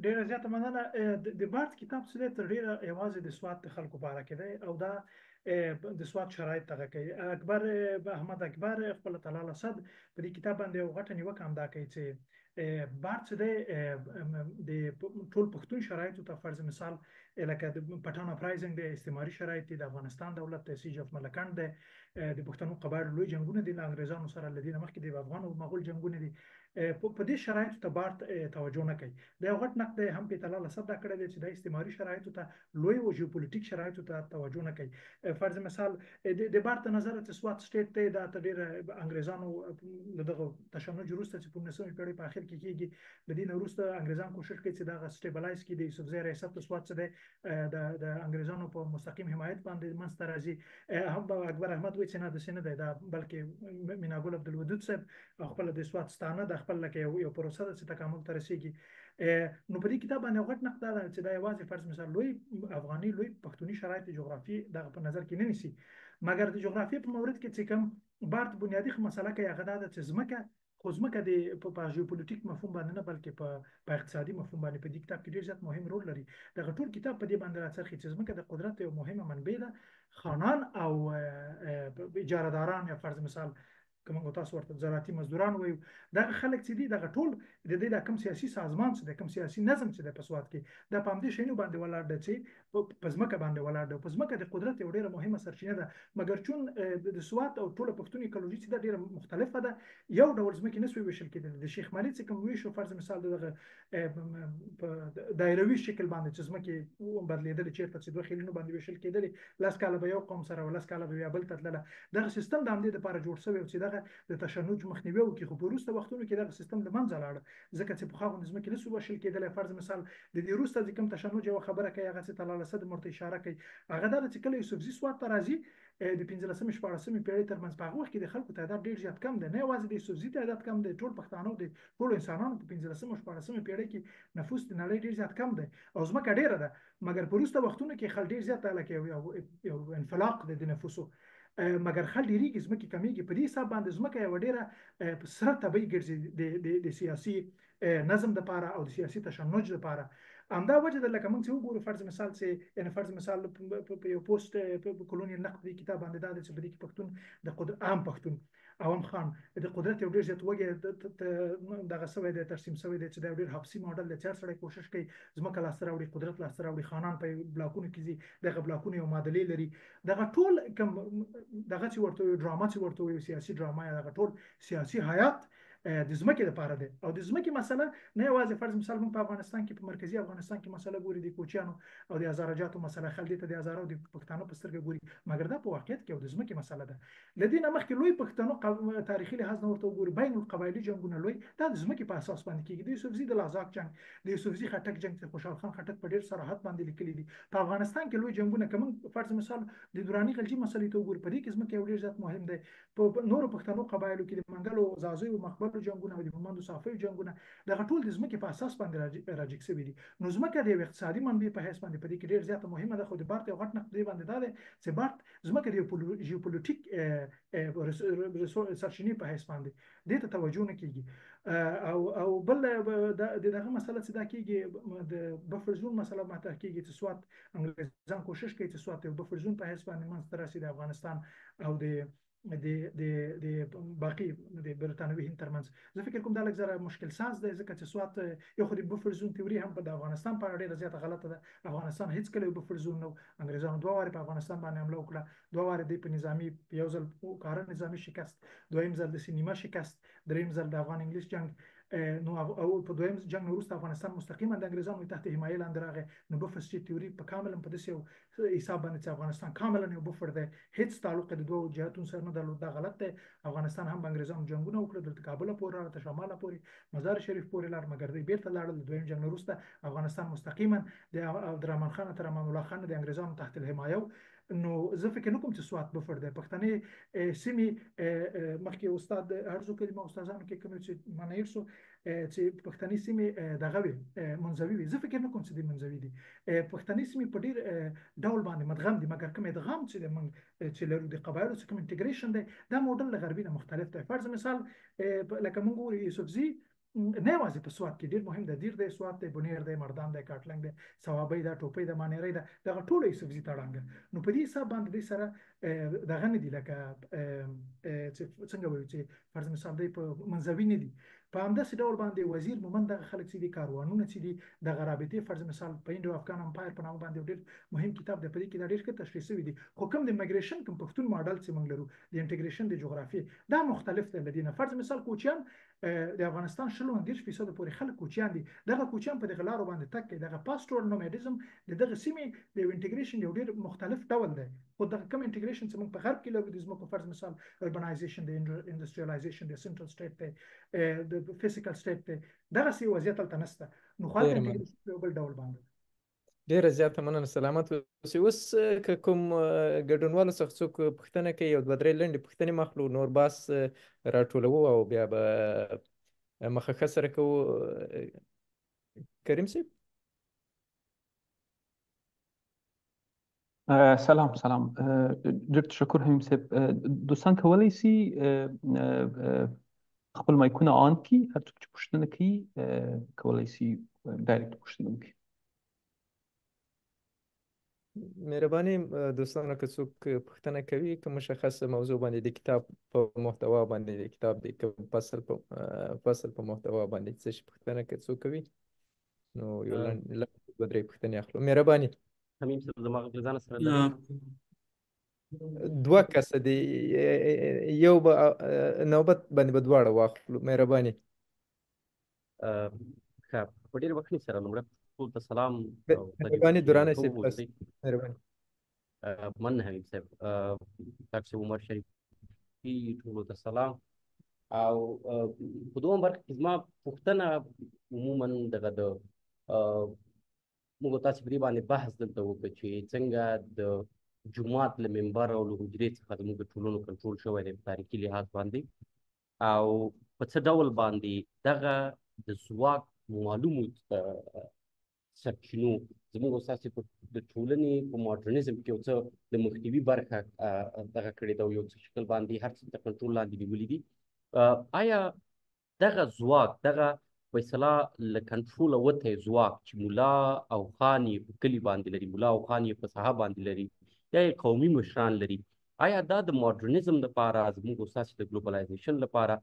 Speaker 5: ډیره زیاته مننه د بارت کتاب څه دی تر ډیره یوازې د سوات د خلکو په اړه کې دی او دا د سوات شرایط دغه کوي اکبر احمد اکبر خپل تعالی صد په دې کتاب باندې یو غټه نیوکه هم دا کوي چې بارت څه دی د ټول پښتون شرایطو ته فرض مثال لکه د پټان اپرایزنګ د استعماري شرایط د افغانستان دولت د سیج اف ملکند د پښتنو قبایلو لوی جنگونه دي له انګریزانو سره له دې نه مخکې د افغان او مغول جنگونه دي په دې شرایطو ته بارت توجه نه کوي دا یو غټ نقد هم په تعالی صد دا کړی دی چې د استعماري شرایطو ته لوی او جیوپولیټیک شرایطو ته توجه نه کوي فرض مثال د بارت نظر ته سوات سټیټ ته د ډېر انګریزانو دغه تشنج وروسته چې په 19 پیړۍ په اخر کې کېږي د دې وروسته انګریزان کوشش کوي چې دا سټیبلایز کړي د یوسفزۍ ریاست سوات څخه د انګریزانو په مستقیم حمایت باندې منځته راځي هم اکبر احمد وایي چې نه د سینه دی دا بلکې میناګل عبدالودود صاحب خپل د سوات ستانه د خپل لکه یو پروسه ده چې تکامل ته رسیږي نو په دې کتاب باندې غټ نقد ده چې دا یوازې فرض مثال لوی افغاني لوی پښتوني شرایط جغرافي دغه په نظر کې نه نیسي مګر د جغرافي په مورد کې چې کوم بارت بنیادی مسله کې هغه ده چې ځمکه خو ځمکه د په جیوپولیټیک مفهوم باندې نه بلکې په اقتصادي مفهوم باندې په دې کتاب کې ډېر زیات مهم رول لري دغه ټول کتاب په دې باندې راڅرخي چې ځمکه د قدرت یو مهمه منبع ده خانان او اجاره داران یا فرض مثال کوم تاسو ورته زراعتي مزدوران وایو دغه خلک چې دي دغه ټول د دې د کوم سیاسي سازمان څخه د کوم سیاسي نظم چې د پسواد کې د پامدې شینو باندې ولاړ دی چې په ځمکه باندې ولاړ دی په ځمکه د قدرت یو ډیره مهمه سرچینه ده مګر چون د سوات او ټوله پښتون ایکولوژي چې ډیره مختلفه ده یو ډول ځمکه نسوي ویشل کېدل د شیخ مالی چې کوم ویشو فرض مثال دغه په دایروي شکل باندې چې ځمکه بدلیدل چیرته چې دوه خیلونو باندې ویشل کېدل لاس کاله به یو قوم سره ولاس کاله به بل تدله دغه سیستم د همدې لپاره جوړ شوی چې دغه د تشنج مخنیوي وکړي خو په وروسته وختونو کې دغه سیستم د منځه لاړ ځکه چې په خاغو ځمکې نسو وشل کېدل فرض مثال د دې وروسته د کوم تشنج یو خبره کوي هغه چې تعالی صد مرته اشاره کوي هغه د چې کله یوسفزي سوات ته راځي د 15مې 14مې پیړۍ ترمنځ په هغه وخت کې د خلکو تعداد ډیر زیات کم دی نه یوازې د یوسفزي تعداد کم دی ټول پښتانه د ټول انسانانو په 15مې 14مې پیړۍ کې نفوس د نړۍ ډیر زیات کم دی او ځمکه ډیره ده مګر په وروسته وختونو کې خلک ډیر زیات لکه یو انفلاق د نفوسو مګر خل ډیریږي ځمکې کمیږي په دې حساب باندې ځمکه یو ډیره سره طبيعي ګرځي د سیاسي نظم لپاره او د سیاسي تشنج لپاره همدا وجه ده لکه موږ چې وګورو فرض مثال چې یعنی فرض مثال په یو پوسټ په کولونیل نقد کتاب باندې دا چې په دې کې پښتون د قدرت عام پښتون عوام خان د قدرت یو ډیر زیات وګي دغه سوي د ترسیم سوي د چې د ډیر حبسي موډل د چار سره کوشش کوي ځمکه لاس راوړي قدرت لاس راوړي خانان په بلاکونو کې دغه بلاکونو یو معادلې لري دغه ټول کوم دغه چې ورته ډراما چې ورته سیاسي ډراما یا دغه ټول سیاسي حیات د ځمکې لپاره ده او د ځمکې مسله نه یوازې فرض مثال موږ په افغانستان کې په مرکزی افغانستان کې مسله ګوري د کوچیانو او د هزارجاتو مسله خلک ته د هزارو د پښتنو په سترګه ګوري مګر دا په واقعیت کې د ځمکې مسله ده لدې نه مخکې لوی پښتنو تاریخي لحاظ نه ورته ګوري بین القبایلی جنگونه لوی دا د ځمکې په اساس باندې کېږي د یوسفزي د لازاق جنگ د یوسفزي خټک جنگ چې خوشحال خان خټک په ډیر صراحت باندې لیکلي دي په افغانستان کې لوی جنگونه کوم فرض مثال د دوراني غلجي مسلې ته ګوري په دې کې ځمکه یو ډیر ځات مهم ده په نورو پښتنو قبایلو کې د منګلو زازوی او مخبر جبلو جنګونه او د مومندو صافیو جنګونه دغه ټول د ځمکې په اساس باندې راجګ شوي دي. نو ځمکه د یو اقتصادي منبع په حیث باندې په دې کې ډېر زیاته مهمه ده. خو د بارت یو غټ نقد دې باندې دا دی چې بارت ځمکه د جیوپولیټیک سرچینې په حیث باندې دې ته توجه نه کیږي. او بل دغه مسله چې دا کیږي د بفر زون مسله مطرح کیږي چې سوات انګریزان کوشش کوي چې سوات یو بفر زون په حیث باندې منځته راسي د افغانستان او د باقي د برتانوي هند ترمنځ. زه فکر کوم دا لږ زره مشکل ساز دی ځکه چې سوات یو خو د بفر زون تیوري هم په د افغانستان په اړه ډېره زیاته غلطه ده. افغانستان هیڅ کله یو بفر زون نه و. انګریزانو 2 واره په افغانستان باندې حمله وکړه، 2 واره د په نظامی یو ځل کار نظامی شکست، دویم ځل د سینما شکست، دریم ځل د افغان انګلیس جنگ. نو او په دویم جنگ وروسته افغانستان مستقیما د انګریزانو تحت حمایه لاندې راغی. نو بفر سټیټ تیوري په کاملا په داسې یو حساب باندې چې افغانستان کاملا یو بفر دی، هیڅ تعلق د دوه جهاتونو سره نه درلود، دا غلط دی. افغانستان هم انګریزانو جنگونه وکړل، د کابل پورې راته شماله پورې مزار شریف پورې لاړ، مګر دوی بیرته لاړل. د دویم جنگ وروسته افغانستان مستقیما د عبدالرحمن خان تر امان الله خان د انګریزانو تحت الحمایه. نو زه فکر نه کوم چې سوات بفر دی. پښتنې سیمې مخکې استاد ارزو کړي ما استادانو کې کوم چې منیر سو چې پښتنې سیمې دغه وي منځوي وي. زه فکر نه کوم چې د منځوي دي. پښتنې سیمې په ډیر ډول باندې مدغم دي، مګر کوم ادغام چې موږ چې لرو د قبایلو څخه کوم انټیګریشن دی دا موډل له غربي نه مختلف دی. فرض مثال لکه موږ وایو یوسفزي نه یوازې په سوات کې ډېر مهم دی، دیر دی، سوات دی، بونیر دی، مردان دی، کاټلنګ دی، صوابۍ ده، ټوپۍ ده، مانیری ده، دغه ټول یوسفزي تړانګه. نو په دې حساب باندې دوی سره دغه نه دي لکه څنګه وایو چې فرض مثال دی په منځوي نه دي. په همداسې ډول باندې وزیر مومند دغه خلک چې دي کاروانونه چې دي دغه رابطې فرض مثال په انډو افغان امپایر په نامه باندې ډېر مهم کتاب دی، په دې کې دا ډېر ښه تشریح شوي دي. خو کوم د مایګریشن کوم پښتون ماډل چې موږ لرو د انټیګریشن د جغرافیې دا مختلف دی له دې نه. فرض مثال کوچیان د افغانستان 30% پورې خلک کوچیان دي. دغه کوچیان په دغه لارو باندې تک کوي. دغه پاستورل نوماډیزم د دغه سیمې د انټیګریشن یو ډېر مختلف ډول دی. خو دغه کوم انټیګریشن چې موږ په غرب کې لرو د زموږ فرض مثال اربنایزیشن د انډستریالایزیشن د سنټرل سټیټ دی د فزیکل سټیټ دی، دغه سی وضعیت هلته نشته. نو خلک انټیګریشن یو بل ډول باندې.
Speaker 1: ډیره زیاته مننه، سلامت اوسئ. اوس که کوم ګډونوالو څخه څوک پوښتنه کوي یو 2-3 لنډې پوښتنې مخلو نور باس راټولوو او بیا به مخه سره کوو. کریم صاحب.
Speaker 6: سلام ډېر تشکر حمیم صاحب. دوستان کولی شي خپل مایکونه آن کړي، هر څوک چې پوښتنه کوي کولی شي ډایرکټ پوښتنه وکړي.
Speaker 1: مهرباني دوستانو که څوک پوښتنه کوي که مشخصه موضوع باندې د کتاب په محتوا باندې د کتاب د فصل په محتوا باندې څه شي پوښتنه که څوک کوي نو یو لنډ 2-3 پوښتنې اخلو. مهرباني.
Speaker 7: حمیم صاحب زما غږ له ځانه سره
Speaker 1: 2 کسه دي، یو به نوبت باندې به دواړه واخلو. مهرباني.
Speaker 7: ښه، په ډېرې بخښنې سره لومړی ټول ته سلام.
Speaker 1: مهرباني درانه صاحب تاسو. مهرباني.
Speaker 7: مننه حمیم صاحب. ډاکټر صاحب عمر شریفي ټولو ته سلام. او په دویم برخه کې زما پوښتنه عموما دغه د موږ تاسو په دې باندې بحث دلته وکړو چې څنګه د جومات له منبر او له حجرې څخه زموږ د ټولنو کنټرول شوی دی په تاریخي لحاظ باندې، او په څه ډول باندې دغه د ځواک معلومو سرچینو زموږ ستاسو د ټولنې په ماډرنیزم کې یو څه د مخنیوي برخه دغه کړې ده او یو څه شکل باندې هر څه د کنټرول لاندې نیولي دي. آیا دغه ځواک دغه فیصله له کنټروله وتی ځواک چې ملا او خان یې په کلي باندې لري، ملا او خان یې په ساحه باندې لري، یا یې قومي مشران لري، آیا دا د ماډرنیزم لپاره زموږ ستاسو د ګلوبلایزیشن لپاره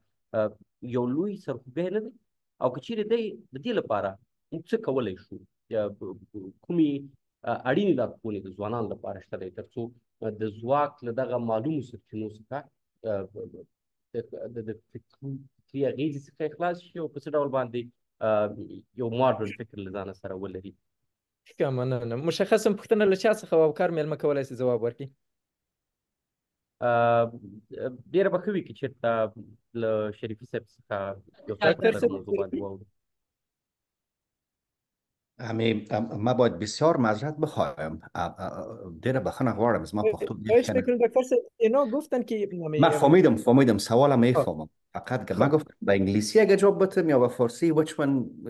Speaker 7: یو لوی سرخوږی نه دی؟ او که چیرې دی د دې لپاره موږ څه کولی شو؟ کومې اړینې لارښوونې د ځوانانو لپاره شته دی تر څو د ځواک له دغه معلومو سرچینو څخه د فکري اغېزې څخه خلاص شي او په څه ډول باندې یو ماډرن فکر له ځانه سره ولري؟
Speaker 1: ښه، مننه. مشخصه پوښتنه له چا څخه او کار میلمه کولی شي ځواب ورکړي؟
Speaker 7: ډېره به ښه وي که چېرته له شریفي صاحب څخه یو څه موضوع باندې واورو.
Speaker 2: ما باید بسیار معذرت بخوایم. دیر بخنه غواړم از ما پښتو
Speaker 1: خواهش میکنم دکتر صاحب اینا گفتن که
Speaker 2: ما فهمیدم سوالم میفهمم، فقط ما گفتم به انگلیسی اگه جواب بتم یا به فارسی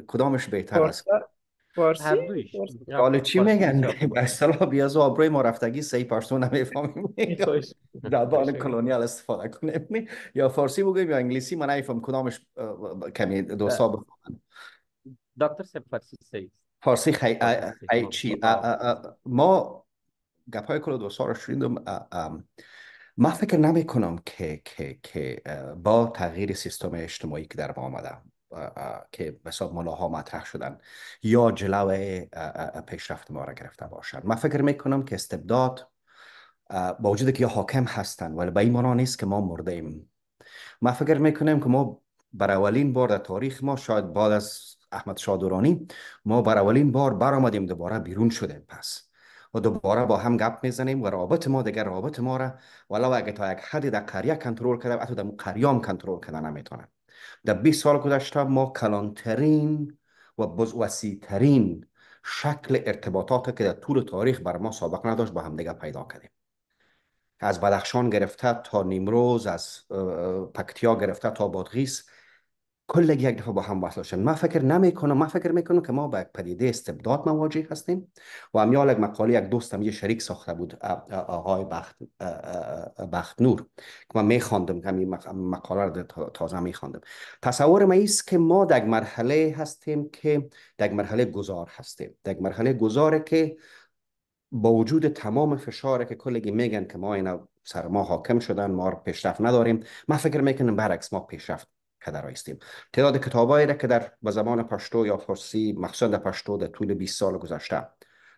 Speaker 2: کدامش بهتر است؟
Speaker 1: فارسی؟
Speaker 7: هر دویش.
Speaker 2: حالا چی
Speaker 7: فارسی
Speaker 2: میگن؟
Speaker 7: بسیار
Speaker 2: به اصطلاح بیازو آبروی ما رفتگی 3 پرسون نمیفهمیم.
Speaker 1: خواهش
Speaker 2: زبان کلونیال استفاده کنیم یا فارسی بگیم یا انگلیسی، من نمیفهم کدامش کمی دوستا بفهمن.
Speaker 7: دکتر صاحب فارسی صحیح.
Speaker 2: فارسی چی ما گپای کل دوستا رو شنیدم. ما فکر نمی کنم که با تغییر سیستم اجتماعی که در ما آمده که بسیار ملاها مطرح شدن یا جلو پیشرفت ما را گرفته باشند. ما فکر می کنم که استبداد با وجود که یا حاکم هستند ولی به این معنا نیست که ما مرده ایم. ما فکر می کنیم که ما بر اولین بار در تاریخ ما، شاید بعد از احمد شاه درانی، ما بر اولین بار برآمدیم، دوباره بیرون شدیم پس و دوباره با هم گپ میزنیم و رابط ما دیگر رابط ما را ولو اگه تا یک حدی در قریه کنترل کرده حتی در قریام کنترل کنه نمیتونه. در 20 سال گذشته ما کلانترین و وسیع‌ترین شکل ارتباطات که در طول تاریخ بر ما سابقه نداشت با هم دیگه پیدا کردیم. از بدخشان گرفته تا نیمروز، از پکتیا گرفته تا بادغیس، کل یک دفعه با هم وصل شدن. ما فکر میکنم که ما با یک پدیده استبداد مواجه هستیم و امیال یک مقاله یک دوستم یه شریک ساخته بود، آقای بخت نور، که من میخواندم، همین مقاله رو تازه میخواندم. تصور ما ایست که ما در مرحله هستیم که در مرحله گذار هستیم، در مرحله گذاره که با وجود تمام فشاره که کلگی میگن که ما اینا سر ما حاکم شدن، ما پیشرفت نداریم، ما فکر میکنم برعکس ما پیشرفت کده رایستیم. تعداد کتابایی را که در به زبان پشتو یا فارسی مخصوصا در پشتو در طول 20 سال گذشته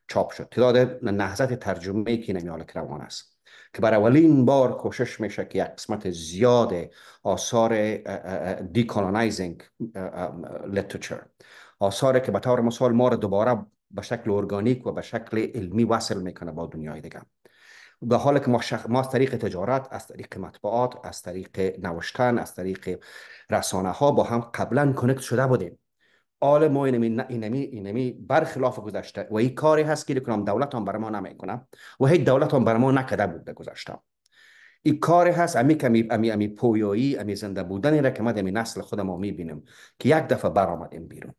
Speaker 2: چاپ شد، تعداد نهضت ترجمه که نمیال روان است که برای اولین بار کوشش میشه که یک قسمت زیاد آثار دیکولونایزینگ لیترچر، آثاری که به طور مثال ما را دوباره به شکل ارگانیک و به شکل علمی وصل میکنه با دنیای دیگه، در حالی که ما از طریق تجارت، از طریق مطبوعات، از طریق نوشتن، از طریق رسانه ها با هم قبلا کانکت شده بودیم. آل ما اینمی برخلاف گذشته و این کاری هست که کنم دولت هم برای ما نمیکنه و هیچ دولت هم برای ما نکده بود در گذشته. این کاری هست امی پویایی، امی زنده بودنی را که ما در نسل خودمون میبینیم که یک دفعه برآمدیم بیرون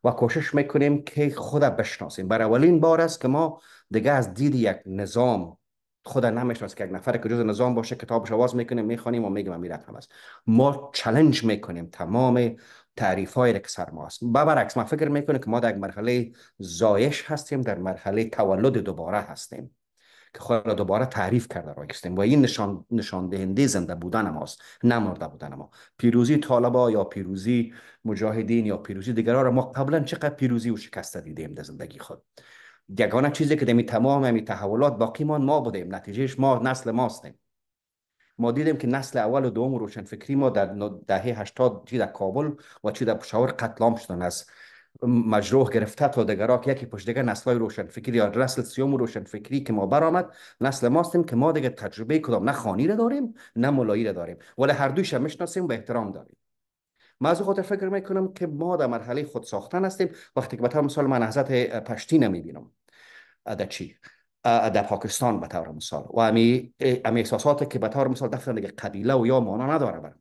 Speaker 2: و کوشش میکنیم که خود بشناسیم. برای اولین بار است که ما دیگه از دید یک نظام خود نمیشناسیم که یک نفر که جز نظام باشه کتابش آواز میکنیم میخوانیم و میگیم این رقم است. ما چالش میکنیم تمام تعریف های که سر ما است. برعکس ما فکر میکنیم که ما در مرحله زایش هستیم، در مرحله تولد دوباره هستیم که خود را دوباره تعریف کرده رایستیم و این نشان دهنده زنده بودن ماست، نه مرده بودن ما. پیروزی طالبا یا پیروزی مجاهدین یا پیروزی دیگران را ما قبلا چقدر پیروزی و شکست دیدیم در زندگی خود. یگانه چیزی که در تمام همین تحولات باقی ما بودیم، نتیجهش ما نسل ماستیم. ما دیدیم که نسل اول و دوم روشنفکری ما در دهه 80 چی در کابل و چی در پشاور قتل عام شدن، از مجروح گرفته تا دیگرها که یکی پشت دیگر نسل‌های روشنفکری یا نسل سیوم روشنفکری که ما برآمد، نسل ماستیم که ما دیگه تجربه کدام نه خانی را داریم نه مولایی را داریم، ولی هر دویش میشناسیم و احترام داریم. ما از خاطر فکر میکنم که ما در مرحله خود ساختن هستیم. وقتی که به طور مثال من نهضت پشتی نمیبینم در چی در پاکستان به طور مثال و امی احساساتی که به طور مثال دفتر دیگه قبیله و یا معنا نداره برام.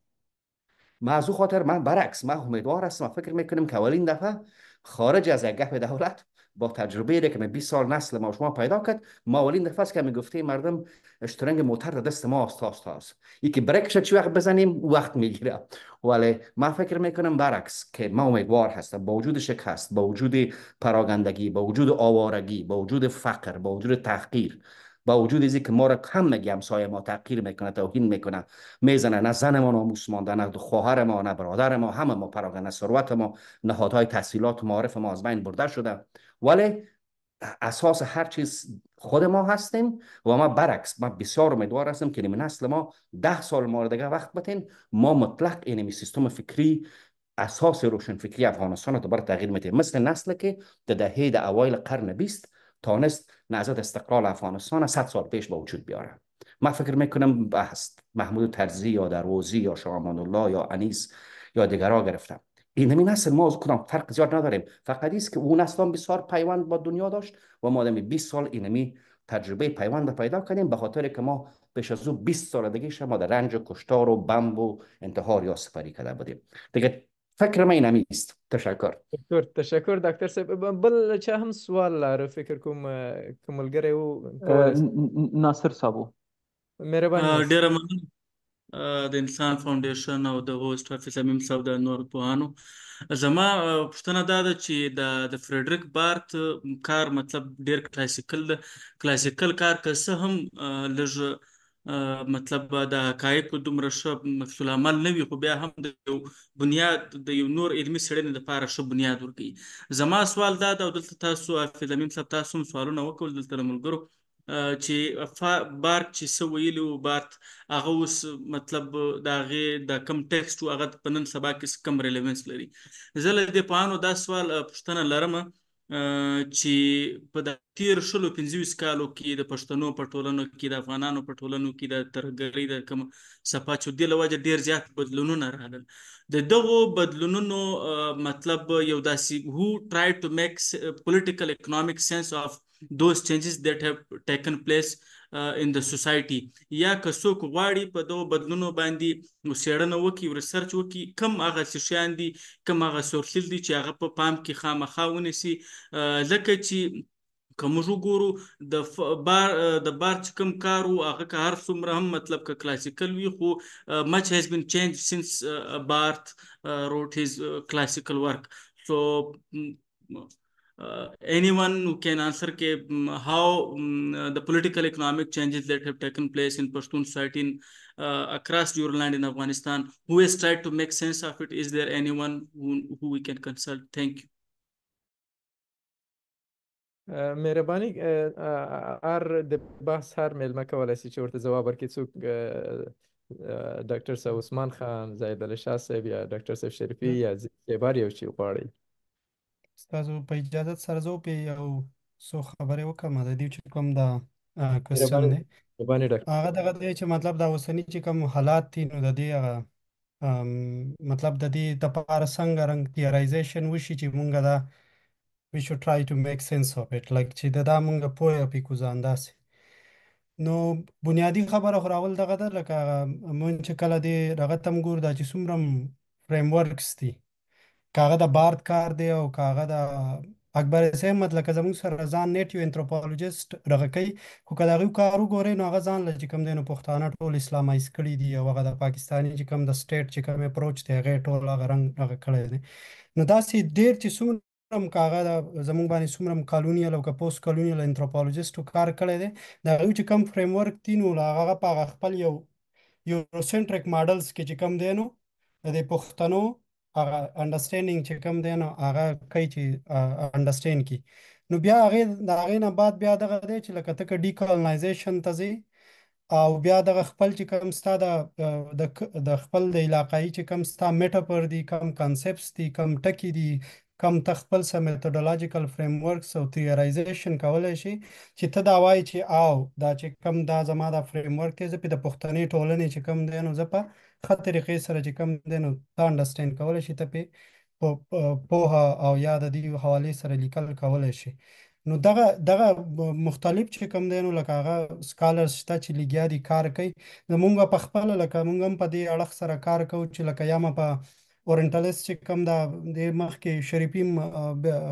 Speaker 2: ما از خاطر من برعکس ما امیدوار هستم، فکر میکنم که اولین دفعه خارج از یک گپ دولت با تجربه که من 20 سال نسل ما شما پیدا کرد، ما اولین دفعه است که میگفته مردم اشترنگ موتر در دست ما است. یکی بریکش چی وقت بزنیم وقت میگیره. ولی من فکر میکنم برعکس که ما امیدوار هستم با وجود شکست، با وجود پراگندگی، با وجود آوارگی، با وجود فقر، با وجود تحقیر، با وجود ازی که ما را هم میگه همسایه ما تحقیر میکنه، توهین میکنه، میزنه، نه زن ما ناموس مانده، نه خواهر ما، نه برادر ما، همه ما پراگنده، ثروت ما، نهادهای تحصیلات و معارف ما از بین برده شده، ولی اساس هر چیز خود ما هستیم. و ما برعکس ما بسیار امیدوار هستیم که نسل ما 10 سال ما دیگه وقت بتین ما مطلق اینمی سیستم فکری اساس روشنفکری افغانستان رو دوباره تغییر میدیم، مثل نسل که در دهه اوایل قرن 20 تانست نهضت استقلال افغانستان 100 سال پیش با وجود بیاره. ما فکر میکنم بحث محمود طرزی یا دروازی یا شاه امان الله یا انیس یا دیگرها گرفتم اینمی نسل ما از کدام فرق زیاد نداریم، فقط است که اون نسل بسیار پیوند با دنیا داشت و ما دمی 20 سال اینمی تجربه پیوند پیدا کردیم، به خاطر که ما پیش از او 20 سال دیگه ما در رنج و کشتار و بمب و انتحار یا سپری کرده بودیم دیگه. فکر من اینمی است. تشکر.
Speaker 1: تشکر ډاکټر صاحب. بل چا هم سوال لاره فکر کوم که ملګری و کولی
Speaker 6: ناصر صاحب
Speaker 1: مهرباني.
Speaker 8: ډیره مننه د انسان فاونډیشن او د هوست حافظ امیم صاحب د نور پوهانو. زما پوښتنه دا ده چې د فریډریک بارت کار مطلب ډیر کلاسیکل ده. کلاسیکل کار که څه هم لږ مطلب د حقایقو دومره ښه مفصل العمل نه وي، خو بیا هم د یو بنیاد د یو نور علمي څېړنې لپاره ښه بنیاد ورکوي. زما سوال دا ده، او دلته تاسو حافظ امیم صاحب تاسو هم سوالونه وکړل دلته د ملګرو، چې بارت چې څه ویلي و، بارت هغه اوس مطلب د هغې د کم ټیکسټ و هغه په نن سبا کې کم ریلیونس لري. زه له دې پوهانو دا سوال پوښتنه لرم چې په د تیر 15 کالو کې د پښتنو په ټولنو کې، د افغانانو په ټولنو کې د ترهګرۍ د کوم څپه چې دې له وجه ډېر زیات بدلونونه راغلل. د دغو بدلونونو مطلب یو داسې who tried to make political economic sense of those changes that have taken place in the society، یا که څوک غواړي په دغو بدلونو باندې څېړنه وکړي، ریسرچ وکړي، کم هغه څه شیان دي، کم هغه سورسز دي چې هغه په پام کې خامخا ونیسي. ځکه چې که موږ وګورو د بار چې کوم کار و هغه که هر څومره هم مطلب که کلاسیکل وي، خو much has been changed since Barth wrote his classical work. So anyone who can answer how the political economic changes that have taken place in Pashtun society across Yoruland in Afghanistan, who has tried to make sense of it? Is there anyone who we can consult? Thank you.
Speaker 1: مهرباني. هر د بحث هر میلمه کولی شي چې ورته ځواب ورکړي. څوک ډاکټر صاحب عثمان خان، زاهد علي شاه صاحب، یا ډاکټر صاحب شریفي، یا صاحب هر یو چې غواړئ.
Speaker 4: ستاسو په اجازت سره زه په یو څو خبرې وکړم د دې چې کوم دا کوېسچن دی.
Speaker 1: مهرباني ډاکټر.
Speaker 4: هغه دغه دی چې مطلب دا اوسني چې کوم حالات دي، نو د دې هغه مطلب د دې دپاره څنګه رنګ تیورایزیشن وشي چې مونږ دا we should try to make sense of it، like چې دا مونږ پوهه پې کوزه انداسې. نو بنیادی خبره خو راول دغه ده، لکه مونږ چې کله دې دغه ته ګورو دا چې څومره فریم ورکس دي، که هغه د بارت کار دی او که هغه د اکبر احمد لکه زموږ سره ځان نیټیو انتروپولوژیسټ دغه کوي، خو که د هغوی کار وګورئ نو هغه ځان له چې کوم دی نو پښتانه ټول اسلامایز کړي دي، او هغه د پاکستاني چې کوم د سټیټ چې کوم اپروچ دی هغه ټول هغه رنګ هغه کړی دی. نو داسې ډېر چې څومره هم که هغه زموږ باندې څومره هم کالونیل او که پوسټ کالونیل انتروپولوژیسټو کار کړی دی، د هغوی چې کوم فریم ورک دي نو هغه په هغه خپل یو یوروسنټریک ماډلز کې چې کوم دی نو د پښتنو هغه انډرسټینډینګ چې کوم دی نو هغه کوي چې انډرسټینډ کړي. نو بیا هغې د هغې نه بعد بیا دغه دی چې لکه ته که ډیکالنایزیشن ته ځې، او بیا دغه خپل چې کوم ستا د خپل د علاقایي چې کوم ستا میټاپر دي، کم کانسپټس دي، کم ټکي دي، کم ته خپل څه میتودولوژیکل فریم ورکس او تیورایزیشن کولی شي چې ته دا وایي چې او دا چې کوم دا زما دا فریم ورک دی، زه پې د پښتنې ټولنې چې کوم دی نو زه په ښه طریقې سره چې کوم دی نو ته انډرسټینډ کولی شي، ته پې په پوهه او یا د دې حوالې سره لیکل کولی شي. نو دغه مختلف چې کوم دی نو لکه هغه سکالرز شته چې لګیا دي کار کوي. زمونږ په خپله لکه مونږ هم په دې اړخ سره کار کوو چې لکه یا ما په اورنټلیست چې کوم دا د مخکې شریفي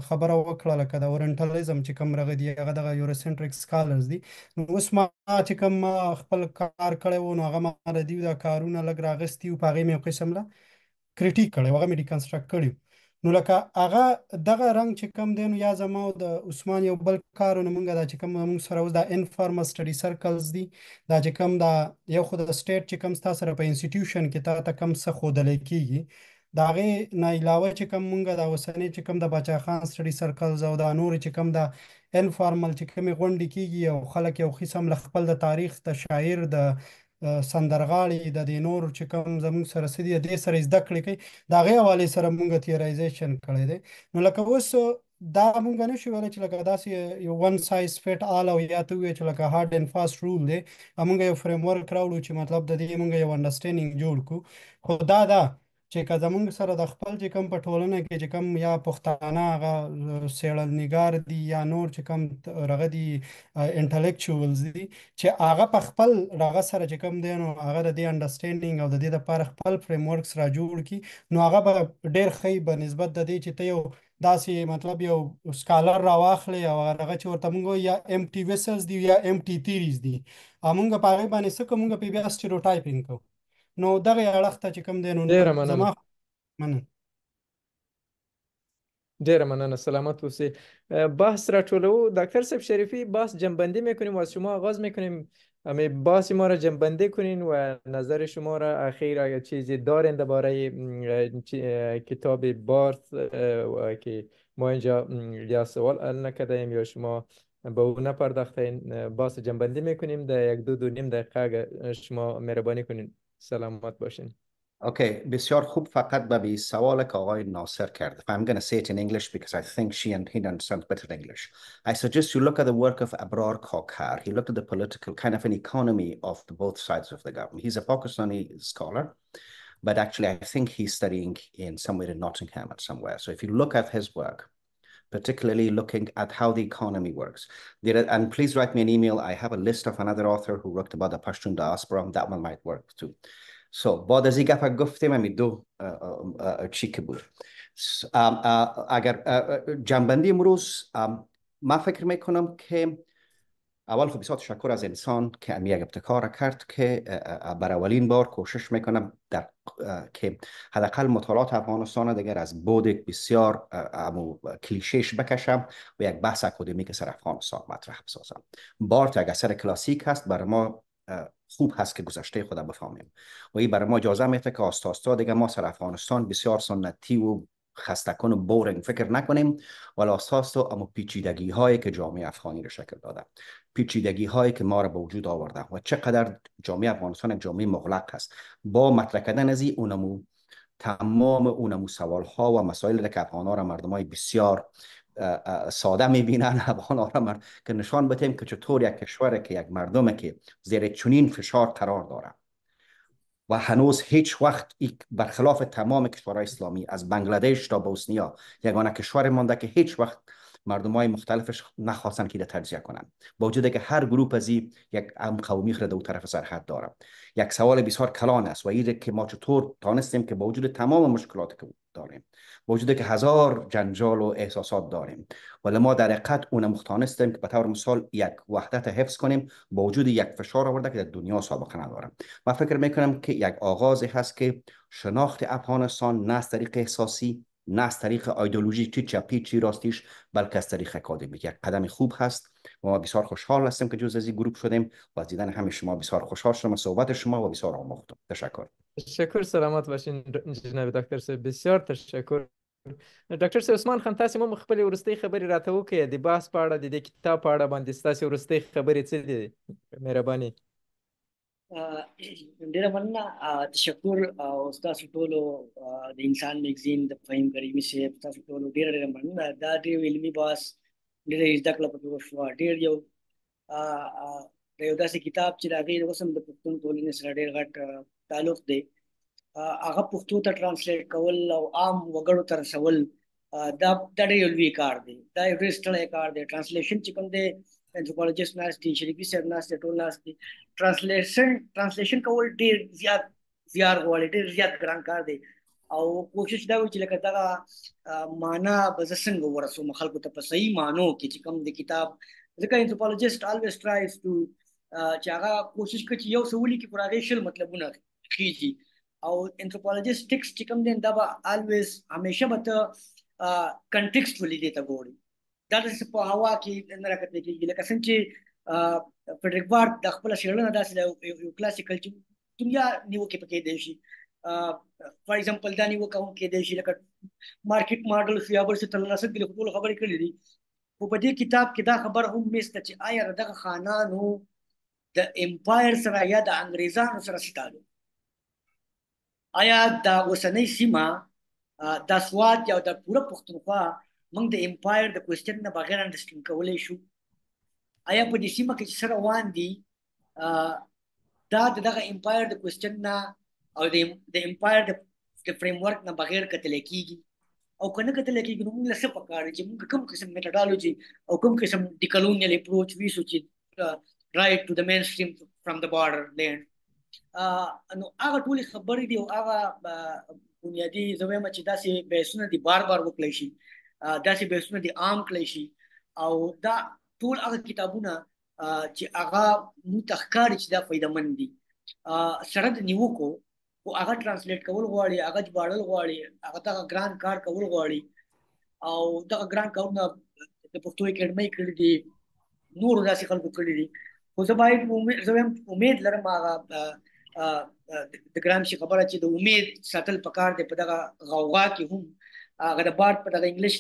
Speaker 4: خبره وکړه، لکه د اورنټلیزم چې کوم رغه دي هغه دغه یوروسنټریک سکالرز دي. نو اوس ما چې کوم خپل کار کړی و نو هغه ما د دوی دا کارونه لږ راغستي وو، په هغې مې یو قسم له کریټیک کړی و، هغه مې ډیکنسټرکټ کړي. نو لکه هغه دغه رنګ چې کوم دی نو یا زما او د عثمان یو بل کار نو مونږ دا چې کوم مونږ سره اوس دا انفارمل سټډي سرکلز دي، دا چې کوم دا یو خو د سټیټ چې کوم ستا سره په انسټیټیوشن کې تا ته کوم څه ښودلی کېږي، د هغې نه علاوه چې کوم مونږ دا اوسنی چې کوم د باچا خان سټډي سرکلز او دا نورې چې کوم دا انفارمل چې کومې غونډې کېږي، او خلک یو قسم له خپل د تاریخ، د شاعر، د سندرغاړي، د دې نور چې کوم زموږ سره څه دي د دې سره زده کړې کوي، د هغې حوالې سره مونږ تیورایزیشن کړی دی. نو لکه اوس دا مونږ نه شو ویلی چې لکه داسې یو ون سایز فټ آل، او یا ته ووایې چې لکه هارډ اینډ فاسټ رول دی، مونږ یو فریم ورک راوړو چې مطلب د دې مونږ یو انډرسټینډینګ جوړ کړو. خو دا چې که زمونږ سره د خپل چې کوم په ټولنه کې چې کوم یا پښتانه هغه څېړنیګار دي یا نور چې کوم رغه دي انټلیکچوالز دي چې هغه په خپل رغه سره چې کوم دی نو هغه د دې انډرسټینډینګ او د دې لپاره خپل فریم ورکس را جوړ کړي نو هغه به ډېر ښه به نسبت د دې چې ته یو داسې مطلب یو سکالر را واخلې او هغه چې ورته موږ یا ام ټي ویسلز دي یا ام ټي تیریز دي موږ په هغې باندې څه کوو موږ پې بیا سټیریوټایپینګ کوو نو دغه اړخ ته چې کوم دی نو
Speaker 1: ډېره مننه.
Speaker 4: زما مننه.
Speaker 1: ډیره مننه، سلامت اوسید. بحث را طولو. دکتر صاحب شریفی، بحث جنبندی میکنیم و از شما آغاز میکنیم. بحث ما را جنبندی کنین و نظر شما را اخیر اگر چیزی دارین درباره کتاب بارت و که ما اینجا یا سوال حل نکردیم یا شما به اون نپرداختین، بحث جنبندی میکنیم. در 1-2 دقیقه اگر شما مهربانی کنین. سلامت باشین.
Speaker 2: اوکی، بسیار خوب. فقط به سوال که آقای ناصر کرد. I'm going to say it in English because I think she and he understand better English. I suggest you look at the work of Abrar Khokar. He looked at the political kind of an economy of both sides of the government. He's a Pakistani scholar, but actually I think he's studying in somewhere in Nottingham or somewhere. So if you look at his work, particularly looking at how the economy works. And please write me an email. I have a list of another author who wrote about the Pashtun diaspora. That one might work too. So بعد از این گپ گفتیم همی دو چی که بود. اگر جنبندی امروز من فکر میکنم که اول خب بسیار تشکر از انسان که یک ابتکار کرد که بر اولین بار کوشش میکنم در که حداقل مطالعات افغانستان دیگر از بود بسیار کلیشهش بکشم و یک بحث اکادمیک سر افغانستان مطرح بسازم. بارت یک اثر کلاسیک هست، برای ما خوب هست که گذشته خود بفهمیم و این برای ما اجازه میده که آستا دیگه ما سر افغانستان بسیار سنتی و خستکن و بورینگ فکر نکنیم، ولی اساس اما پیچیدگی هایی که جامعه افغانی رو شکل داده، پیچیدگی هایی که ما رو به وجود آورده و چقدر جامعه افغانستان یک جامعه مغلق هست. با مطرح کردن از این تمام اونمو سوال ها و مسائل که افغانا را مردم های بسیار ساده میبینن افغانا که نشان بدیم که چطور یک کشور که یک مردم که زیر چنین فشار قرار داره و هنوز هیچ وقت برخلاف تمام کشورهای اسلامی از بنگلادش تا بوسنیا یگانه کشور مانده که هیچ وقت مردمای مختلفش نخواستن که تجزیه کنن، با وجودی که هر گروه از یک قومی خود دو طرف سرحد داره. یک سوال بسیار کلان است و اینه که ما چطور تانستیم که با وجود تمام مشکلاتی که داریم، با وجودی که هزار جنجال و احساسات داریم، ولی ما در حقیقت اون مختانستیم که به طور مثال یک وحدت حفظ کنیم با وجود یک فشار آورده که در دنیا سابقه نداره. من فکر میکنم که یک آغازی هست که شناخت افغانستان نه از طریق احساسی، نه از طریق ایدئولوژی چی چپی چی راستیش، بلکه از طریق اکادمیک یک قدم خوب هست و ما بسیار خوشحال هستیم که جزء از این گروه شدیم و از دیدن همه شما بسیار خوشحال شدم، صحبت شما و بسیار آموختم. تشکر.
Speaker 1: تشکر، سلامت باشین جناب دکتر صاحب، بسیار تشکر. ډاکټر صاحب عثمان خان، تاسو مو خپل ورستۍ خبرې راته وکړئ د بحث په اړه، د کتاب په اړه باندې ستاسو ورستۍ خبرې څه دي؟ مهرباني.
Speaker 3: ډیره مننه، تشکر تاسو ټولو د انسان میګزین د فهیم کریمي صاحب، تاسو ټولو ډیره مننه. دا ډیر علمي بحث، ډیره زده کړه پکې وشوه. ډیر یو داسې کتاب چې د هغې اوس هم د پښتون ټولنې سره ډیر غټ تعلق دی، هغه پښتو ته ترانسلیټ کول او عام وګړو ته رسول، دا ډېر لوی کار دی، دا یو ډېر ستړی کار دی. ترانسلیشن چې کوم دی، انثروپولوژیسټ ناست دي، شریفي صاحب ناست دي، ټول ناست دي. ترانسلیشن کول ډېر زیات زیار غواړي، ډېر زیات ګران کار دی او کوشش دا وي چې لکه دغه معنا به زه څنګه ورسوم خلکو ته په صحیح معنو کې چې کوم د کتاب، ځکه انثروپولوژیسټ always tries to چې هغه کوشش کوي چې یو څه ولیکي پر هغې 20 مطلبونه خیږي، او انثروپولوژیسټ ټیکسټ چې کوم دی دا به always همیشه به ته کنټیکسټولي دې ته ګوري، دا داسې په هوا کې نه راکتلی کېږي. لکه څنګه چې فریډریک بارت د خپله څېړنه داسې یو کلاسیکل چې دنیا نیوکې پکې دی شي، فار ایگزامپل دا نیوکه هم کېدی شي لکه مارکیټ ماډل شو یا بل څه ترلاسه کړي، خو ټولو خبرې کړي دي. خو په دې کتاب کې دا خبره هم میس ده چې آیا دغه خانانو د امپایر سره یا د انګریزانو سره څه تعلق، آیا دا اوسنۍ سیمه دا سوات یا د پوره پښتونخوا موږ د امپایر د کوېسچن نه بغیر انډرسټینډ کولی شو؟ آیا په دې سیمه کې چې څه روان دي دا د دغه امپایر د کوېسچن نه او د امپایر د د فریم ورک نه بغیر کتل کیږي او کنه کتل کیږي نو موږ له څه پکاره چې موږ کوم قسم میتھډالوجي او کوم قسم ډیکالونیل اپروچ ویسو چې رائټ ټو د مین سټریم فرام د بارډر لینډ نو هغه ټولې خبرې دي او هغه بنیادي زه وایم چې داسې بحثونه دي بار وکړی شي داسې بحثونه دي عام کړی شي او دا ټول هغه کتابونه چې هغه موږ ته ښکاري چې دا فایدهمند دي سره د نیوکو خو هغه ترانسلیټ کول غواړي هغه ژباړل غواړي هغه دغه ګران کار کول غواړي او دغه ګران کارونه د پښتو اکیډمۍ کړي دي نورو داسې خلکو کړي دي خو زه باید زه وایم امید لرم هغه د ګرامشي خبره چې د امید ساتل پکار دی په دغه غوغا کې هم هغه د بارد په دغه انګلیش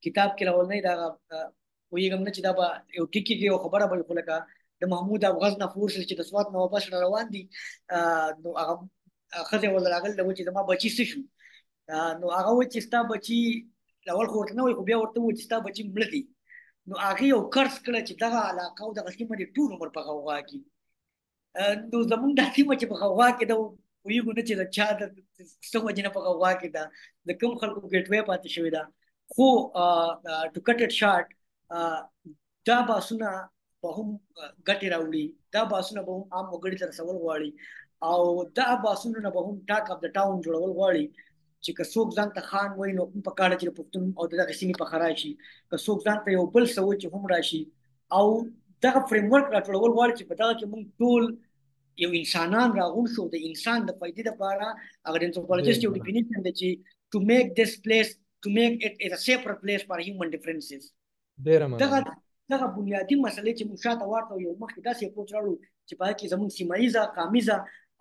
Speaker 3: کتاب کې راولنی دغه پوهېږم نه چې دا به یو ټکي کې یو خبره به خو لکه د محمود افغاز نه فورس چې د سوات نه واپس روان دي نو هغه ښځې ورله راغلي ده چې زما بچي څه شو نو هغه وایي چې ستا بچي اول خو ورته نه وایي خو بیا ورته وایي چې ستا بچي مړه دي نو هغې یو قرض کړه چې دغه علاقه او دغه سیمه دې ټول عمر په غوغا کې نو زمونږ دا سیمه چې په غوغا کې ده پوهېږو نه چې د چا د څه وجې نه په غوغا کې ده د کوم خلکو ګیټ وی پاتې شوې ده خو ټو کټ اټ شارټ دا بحثونه به هم ګټې راوړي دا بحثونه به هم عام وګړي ته رسول غواړي او دا بحثونه نه به هم ټاک اف د ټاون جوړول غواړي چې که څوک ځان ته خان وایي نو هم پکار چې د پښتون او د دغه سیمې په راشي که څوک ځان ته یو بل څه وایي چې هم راشي او دغه فریم ورک راټولول غواړي چې په دغه کې موږ ټول یو انسانان راغون شو د انسان د فائدې لپاره هغه د انثروپولوژیست یو ډیفینیشن دی چې to make it a safer place for human differences دغه بنیادی مسلې چې موږ شاته ورته یو مخکې داسې اپروچ راوړو چې په هغه کې زموږ سیمه ییزه قامیزه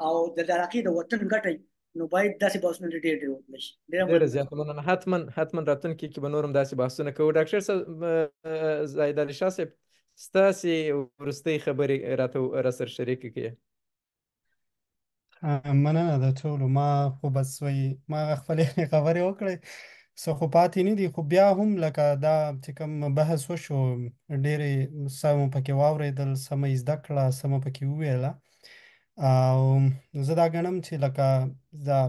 Speaker 3: او د علاقې د وطن ګټئ نو باید داسې بحثونه ډېر وکړل شي
Speaker 1: ډېره زیاته مننه حتما راتلونکي کې به نور هم داسې بحثونه کوو ډاکټر صاحب زاهد علي شاه صاحب ستاسې وروستۍ خبرې راسره شریکې کړئ
Speaker 4: مننه د ټولو ما خو بس وایي ما خپلې خبرې وکړې څه خو پاتې نه دي خو بیا هم لکه دا چې کوم بحث وشو ډېرې څه مو پکې واورېدل څه مې زده کړه څه مو پکې وویله او زه دا ګڼم چې لکه دا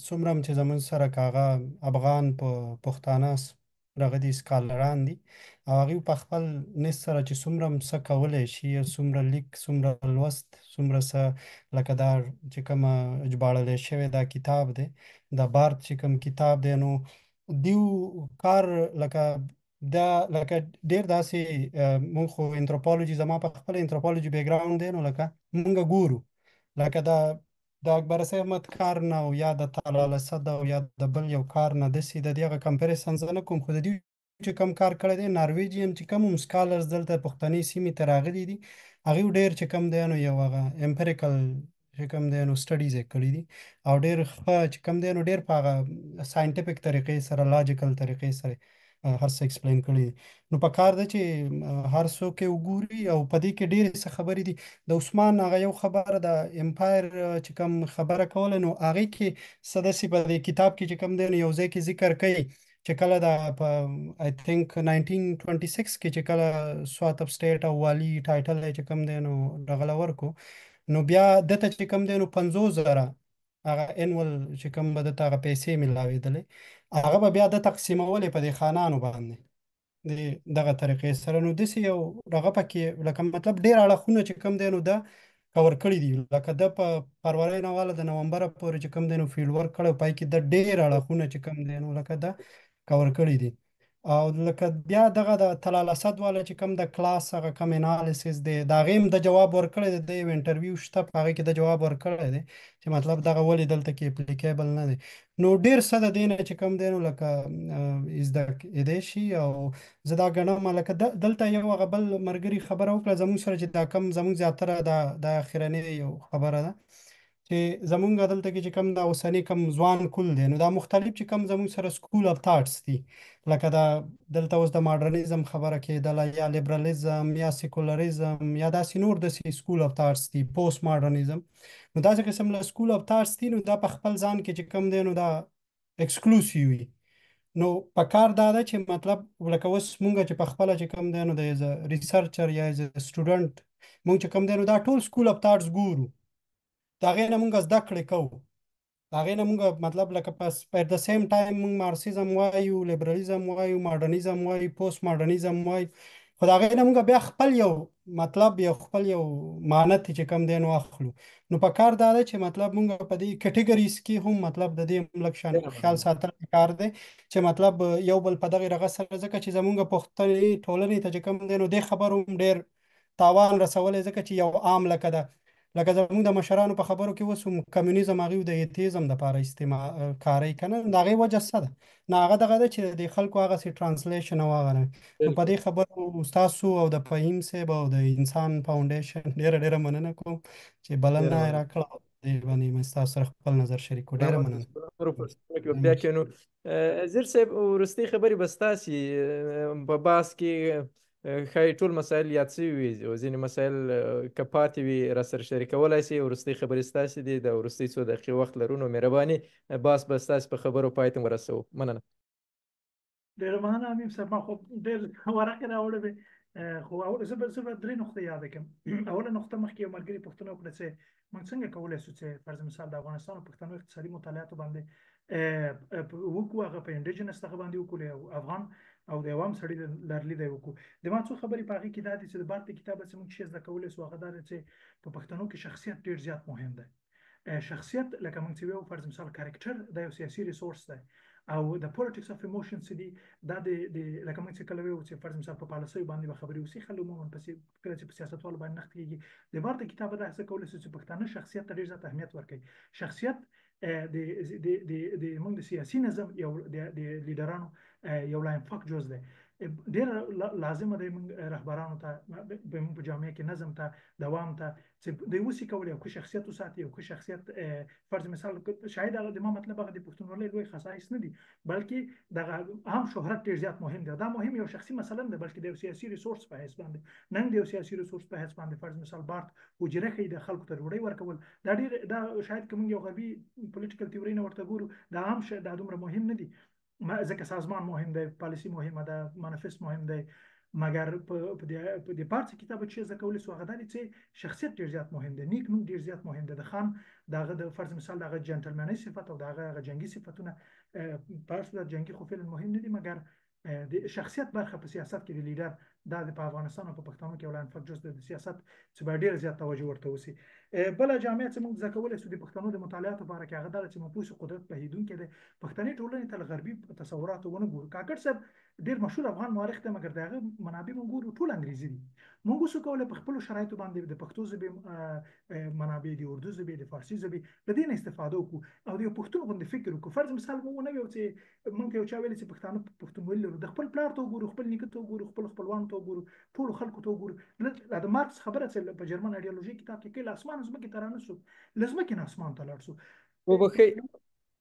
Speaker 4: څومره چې زموږ سره که هغه افغان پښتانه دغه دي سکالران دي او هغوی په خپل نس سره چې څومره څه کولی شي څومره لیک څومره لوست څومره څه لکه دا چې کومه ژباړلی شوی دا کتاب دی دا بارد چې کوم کتاب دی نو دیو کار لکه دا لکه ډېر داسې مونږ خو انتروپولوژي زما په خپل انتروپولوژي بیکګراوند دی نو لکه مونږ ګورو لکه د اکبر صاحب احمد کار نه او یا د طلال اسد او یا د بل یو کار نه داسې د دې هغه کمپیریسن زه نه کوم خو د دې چې کوم کار کړی دی نارویجیم چې کوم هم سکالرز دلته پښتني سیمې ته راغلي دي هغوی ډېر چې کوم دی نو یو هغه امپیریکل چې کوم دی نو سټډیز یې کړي دي او ډېر ښه چې کوم دی نو ډېر په هغه ساینټیفیک طریقې سره لاجیکل طریقې سره هر څه ایکسپلین کړي نو په کار ده چې هر څوک یې وګوري او په دې کې ډېرې څه خبرې دي د عثمان هغه یو خبره د امپایر چې کوم خبره کوله نو هغې کې څه داسې په دې کتاب کې چې کوم دی نو یو ځای کې ذکر کوي چې کله د په آی تھنک 1926 کې چې کله سوات اف سټیټ او والي ټایټل چې کوم دی نو دغه له ورکو نو بیا دته چې کوم دی نو 50,000 هغه انول چې کوم به دته هغه پیسې میلاوېدلې هغه به بیا د تقسیمولې په دې خانانو باندې دغه طریقې سره نو داسې یو دغه پکې لکه مطلب ډېر اړخونه چې کوم دی نو دا کور کړي دي لکه د په فروری نه والا د نومبره پورې چې کوم دی نو فیلډ ورک کړی پای کې د ډېر اړخونه چې کوم دی نو لکه دا کور کړي دي او لکه بیا دغه د طلال اسد والا چې کوم د کلاس هغه کوم انالیسس دی د هغې هم د جواب ورکړی دی د یو انټرویو شته په هغې کې د جواب ورکړی دی چې مطلب دغه ولې دلته کې اپلیکیبل نه دی نو ډېر څه د دې نه چې کوم دی نو لکه زده کېدی شي او زه دا ګڼم لکه دلته یو هغه بل ملګري خبره وکړه زموږ سره چې دا کم زموږ زیاتره دا اخرنۍ یو خبره ده چې زمونږ دلته کې چې کوم دا اوسنی کوم ځوان کول دی نو دا مختلف چې کوم زمونږ سره سکول اف تھاټس دي لکه دا دلته اوس د ماډرنیزم خبره کېدله یا لیبرالیزم یا سیکولریزم یا داسې نور داسې سکول اف تھاټس دي پوسټ ماډرنیزم نو داسې قسم له سکول اف تھاټس دي نو دا په خپل ځان کې چې کوم دی نو دا ایکسکلوسیو وي نو په کار دا ده چې مطلب لکه اوس مونږ چې په خپله چې کوم دی نو د ایز ریسرچر یا ایز سټوډنټ مونږ چې کوم دی نو دا ټول سکول اف تھاټس ګورو د هغې نه مونږ زده کړې کوو هغې نه موږ مطلب لکه په د سیم ټایم موږ مارکسیزم وایو، لیبرلیزم وایو، ماډرنیزم وایو، پوسټ ماډرنیزم وایو، خو د هغې نه موږ بیا خپل یو مطلب خپل یو معنی چې کم دی نو اخلو. نو په کار دا ده چې مطلب موږ په دې کټګوریز کې هم مطلب د دې لږ شان خیال ساتل پکار دی چې مطلب یو بل په دغه رغه سره، ځکه چې زموږ پښتني ټولنې ته چې کم دی نو دې خبرو هم ډېر تاوان رسولی، ځکه چې یو عام لکه زموږ د مشرانو په خبرو کې اوس هم کمیونیزم هغوی د ایتیزم دپاره کاروي که نه، د هغې وجه څه ده؟ نه هغه دغه ده چې د خلکو هغسې ټرانسلیشن او هغه نه. نو په دې خبرو ستاسو او د فهیم صاحب او د انسان فاونډیشن ډېره مننه کوم چې بلنه یې راکړه. دې باندې مې ستاسو سره خپل نظر شریک کړو. ډېره مننه.
Speaker 1: بیا کې نو زیر صاحب وروستۍ خبرې به ستاسې په بحث کې ښایي ټول مسایل یاد شوي وي او ځینې مسایل که پاتې وي راسره شریکولی شي. وروستۍ خبرې ستاسې دي، د وروستۍ څو دقیقې وخت لرو، نو مهرباني بحث به ستاسې په خبرو پای ته ورسوو. مننه.
Speaker 5: ډېره مننه امین صاحب. ما خو ډېر ورقې راوړې وې، خو زه به 3 نقطې یاد کړم. اوله نقطه مخکې یو ملګري پوښتنه وکړه چې موږ څنګه کولی شو چې فرض مثال د افغانستان او پښتنو اقتصادي مطالعاتو باندې وکړو، هغه په انډیجنس دغه باندې وکړو، افغان او د عوام سړي لرلید وکړو. د ما څو خبرې په هغې کې دا دي چې د بارت کتاب چې موږ شی زده کولی شو هغه دا دی چې په پښتنو کې شخصیت ډېر زیات مهم دی. شخصیت لکه موږ چې وایو فرض مثال کاریکټر دا یو سیاسي ریسورس دی، او د پولیټکس اف ایموشن چې دي دا د لکه موږ چې کله وایو چې فرض مثال په پالیسیو باندې به خبرې وشي، خلک عموما کله چې په سیاستوالو باندې نقد کېږي، د بارت کتاب دا هڅه کولی شو چې پښتانه شخصیت ته ډېر زیات اهمیت ورکوي. شخصیت د موږ د سیاسي نظم یو د لیډرانو یو لاینفک جز دی. ډېر لازمه دی موږ رهبرانو ته په جامعه کې نظم ته دوام ته چې دوی وسې کولی او که شخصیت وساتي او که شخصیت فرض مثال شاید هغه د ما مطلب هغه د پښتونولۍ لوی خصایص نه دي، بلکې دغه هم شهرت ډېر زیات مهم دی. دا مهم یو شخصي مسله نه ده، بلکې د یو سیاسي ریسورس په حیث باندې نن د یو سیاسي ریسورس په حیث باندې فرض مثال بارت حجره ښیي د خلکو ته ډوډۍ ورکول، دا ډېر دا شاید که موږ یو غربي پولیټیکل تیوري نه ورته ګورو دا هم دا دومره مهم نه دي، ځکه سازمان مهم دی، پالیسی مهمه ده، مانیفست مهم دی. مګر په دې پارت کتاب چې زده کولی شو هغه دا دی چې شخصیت ډېر زیات مهم دی، نیک نوم ډېر زیات مهم دی. د خان دغه د فرض مثال دغه جنټلمنۍ صفت او دغه جنګي صفتونه پارت د جنګي خو فعلا مهم نه دي، مګر د شخصیت برخه په سیاست کې د لیډر دا په افغانستان او په پښتنو کې ولایت فک جز د سیاست چې باید ډېر زیات توجه ورته وشي. بله جامعه چې موږ زده کولی شو د پښتنو د مطالعاتو په اړه کې هغه دا چې موږ پوه شو قدرت بهیدونکی دی. پښتني ټولنې ته له غربي تصوراتو ونه ګورو. کاکړ صاحب ډېر مشهور افغان مورخ دی، مګر د هغه منابع موږ ګورو ټول انګریزي دي. موږ اوسو کولی په خپلو شرایطو باندې د پښتو ژبې منابع د اردو ژبې د فارسي ژبې له دې نه استفاده وکړو او د یو پښتون غوندې فکر وکړو. فرض مثال موږ ونه ویو چې موږ یو چا ویلي چې پښتانه پښتونولي لرو، د خپل پلار ته وګورو، خپل نیکه ته وګورو، خپل خپلوانو ته وګورو، ټولو خلکو ته وګورو. د مارکس خبره چې په جرمن ایډیالوژي کتاب کې له اسمان ځمکې ته رانه شو، له ځمکې نه اسمان ته لاړ شو.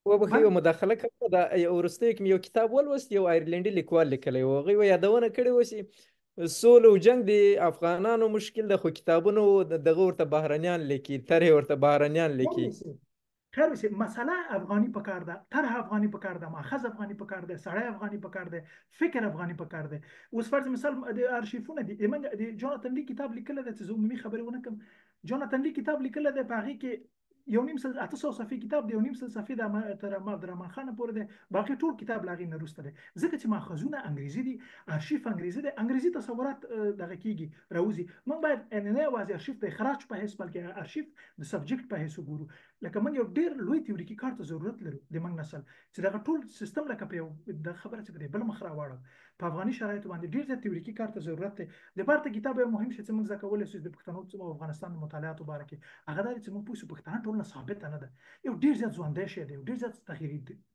Speaker 1: وبخښئ یو مداخله کوم. دا وروستیو کې یو کتاب ولوست، یو آیرلنډي لیکوال لیکلی و، هغوی یادونه کړې وه چې سوله او جنګ د افغانانو مشکل ده، خو کتابونو دغه ورته بهرنیان لیکي، طرح ورته بهرنیان لیکي.
Speaker 5: خیر وسی مسئله افغانی پکار ده، طرح افغانی پکار ده، ماخذ افغانی پکار ده، سړی افغانی پکار ده، فکر افغانی پکار ده. اوس فرض مثال د ارشیفونه دي، د جوناتن لی کتاب لیکل ده چې زه عمومي خبرې ونه کړم. جوناتن لی کتاب لیکل ده په هغې کې 800 صفحې کتاب دی، 900 صفحې د عبدالرحمن خان پورې دی، باقي ټول کتاب له هغې نه وروسته دی، ځکه چې ماخذونه انګریزي دي، ارشیف انګریزي دی، انګریزي تصورات دغه کېږي راوځي. موږ باید نه یوازې ارشیف د اخراج په حیث بلکې ارشیف د سبجیکټ په حیث وګورو. لکه موږ یو ډېر لوی تیوریکي کار ته ضرورت لرو د موږ نسل چې دغه ټول سیستم لکه په یو د خبره چې په بل مخ راواړو. په افغاني شرایطو باندې ډېر زیات تیوریکي کار ته ضرورت دی. د بارت کتاب یو مهم شی چې موږ زده کولی شو د پښتنو او افغانستان د مطالعاتو باره کې هغه دا دی چې موږ پوه شو پښتانه ټولنه ثابته نه ده، یو ډېر زیات ژوندی شی دی، یو ډېر زیات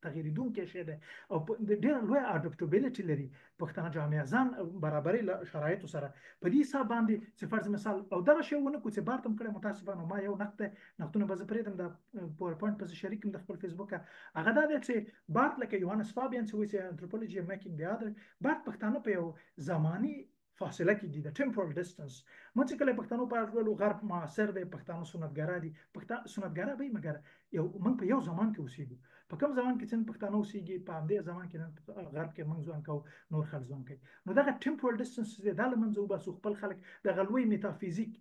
Speaker 5: تغیرېدونکی شی دی او ډېر لوی اډپټیبیلیټي لري پښتانه جامعه ځان برابرۍ له شرایطو سره. په دې حساب باندې چې فرض مثال او دغه شی ونه کړو چې بارت هم کړی، متاسفانه ما یو نقدونه به زه پرېږدم د پاور پوینټ پسې شریک کړم د خپل فیسبوک. هغه دا دی چې بارت لکه یوهانس فابین چې وایي چې انثروپولوژي میکینګ دی ادر، بارت پښتانه په یو زماني فاصله کې دي، د ټمپورل ډسټنس. موږ چې کله پښتنو په اړه ویلو غرب معاصر دی، پښتانه سنتګرا دي، سنتګرا به وي، مګر موږ په یو زمان کې اوسېږو. په کوم ځوان کې چې پښتانه اوسېږي په همدې ځوان کې نن غرب کې موږ ځوان کوو نور خلک ځوان کوي نو دغه ټمپورل ډسټنس دی دا له منځه وباسو خپل خلک دغه لوی میتافیزیک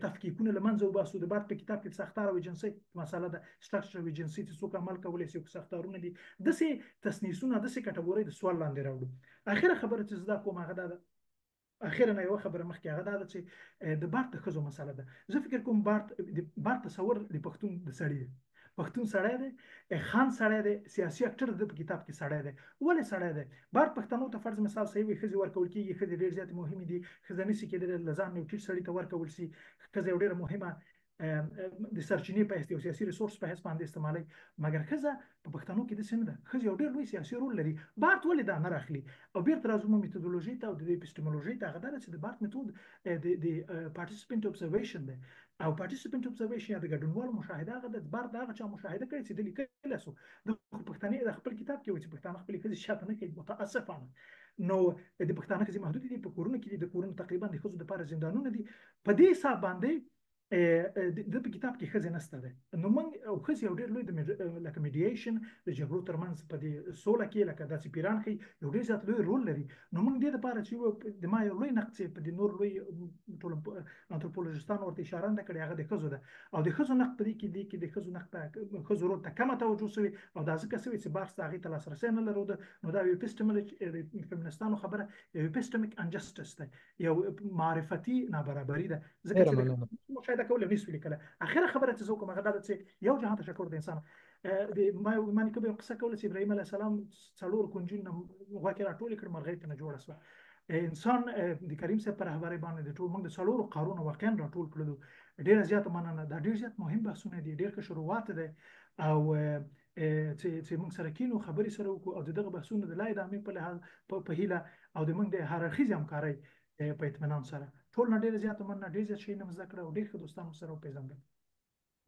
Speaker 5: تفکیکونه له منځه وباسو د بعد په کتاب کې ساختار او ایجنسي مسله ده سټرکچر او ایجنسي چې څوک عمل کولی شي ساختارونه دي داسې تسنیسونه داسې کټګورۍ د سوال لاندې راوړو اخره خبره چې زه دا کوم هغه دا ده اخیرا یو خبره مخکې هغه دا ده چې د بارت د ښځو مسله ده زه فکر کوم بارت تصور د پښتون د سړي دی پښتون سړی دی خان سړی دی سیاسي اکټر د په کتاب کې سړی دی ولې سړی دی بارت پښتنو ته فرض مثال صحیح وي ښځې ورکول کېږي ښځې ډېر زیاتې مهمې دي ښځه نشي کېدلی له ځان یو ټیټ سړي ته ورکول شي ښځه یو ډېره مهمه د سرچینې په حیث یو سیاسي ریسورس په حیث باندې استعمالوي مګر ښځه په پښتنو کې داسې نه ده ښځې یو ډېر لوی سیاسي رول لري بارت ولې دا نه راخلي او بیرته راځو موږ میتودولوژي ته او د اپیسټیمولوژي ته هغه دا ده چې د بارت میتود د پارټیسپینټ ابزرویشن دی او پارټیسپینټ ابزرویشن یا د ګډونوالو مشاهده هغه د بارت هغه چا مشاهده کړي چې د لیکلی سو د پښتنې د خپل کتاب کې وایي چې پښتانه خپلې ښځې شاته نه کوي متاسفانه نو د پښتانه ښځې محدودې دي په کورونو کې دي د کورونو تقریبا د ښځو دپاره زندانونه دي په دې حساب باندې د په کتاب کې ښځې نشته ده نو موږ او ښځې یو ډېر لوی لکه میډییشن د جګړو ترمنځ په دې سوله کې لکه داسې پیران ښیي یو ډېر زیات لوی رول لري نو موږ دې دپاره چې د ما یو لوی نقد چې په دې نور لوی ټول انتروپولوژیستانو ورته اشاره نه کړې هغه د ښځو ده او د ښځو نقد په دې کې دی چې د ښځو نقد ته ښځو رول ته کمه توجه شوې او دا ځکه شوې چې بارس د هغې ته لاسرسی نه لرو نو دا یو اپیسټیمولوژي فیمینستانو خبره یو اپیسټمیک انجسټس ده یو معرفتي نابرابري ده ځکه چې مشاهده کول نشو لیکلی اخره خبره چې زه کوم هغه دا ده چې یو جهان تشکر د انسان ما نیکه به یو قصه کوله چې ابراهیم علیه السلام څلور کنجونه غوښې راټولې کړې مرغۍ ترې نه جوړه شوه انسان د کریم صاحب په رهبرۍ باندې د ټول موږ د څلورو قارونو واقعا راټول کړلو ډېره زیاته مننه دا ډېر زیات مهم بحثونه دي ډېر ښه شروعات دی او چې موږ سره کینو خبرې سره وکړو او د دغه بحثونو د لا ادامې په لحاظ په هیله او د موږ د هررخیزې همکارۍ په اطمینان سره ټول نه ډېره زیاته مننه ډېر زیات شیونه مو زده کړه او ډېر ښه دوستانو سره وپېژندل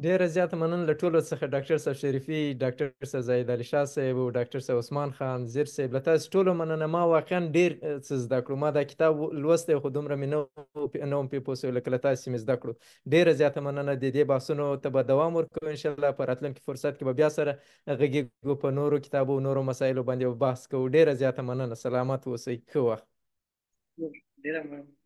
Speaker 1: ډیره زیاته مننه له ټولو څخه ډاکټر صاحب شریفي ډاکټر صاحب زاهد علي شاه صاحب او ډاکټر صاحب عثمان خان زیر صاحب له تاسو ټولو مننه ما واقعا ډېر څه زده کړو ما دا کتاب لوستی خو دومره مې نه وم پرې پوه سوی لکه له تاسو مې زده کړو ډېره زیاته مننه د دې بحثونو ته به دوام ورکوو انشاءالله په راتلونکي فرصت کې به بیا سره غږیږو په نورو کتابو نورو مسایلو باندې به بحث کوو ډېره زیاته مننه سلامت اوسئ ښه وخت
Speaker 3: ډېره مننه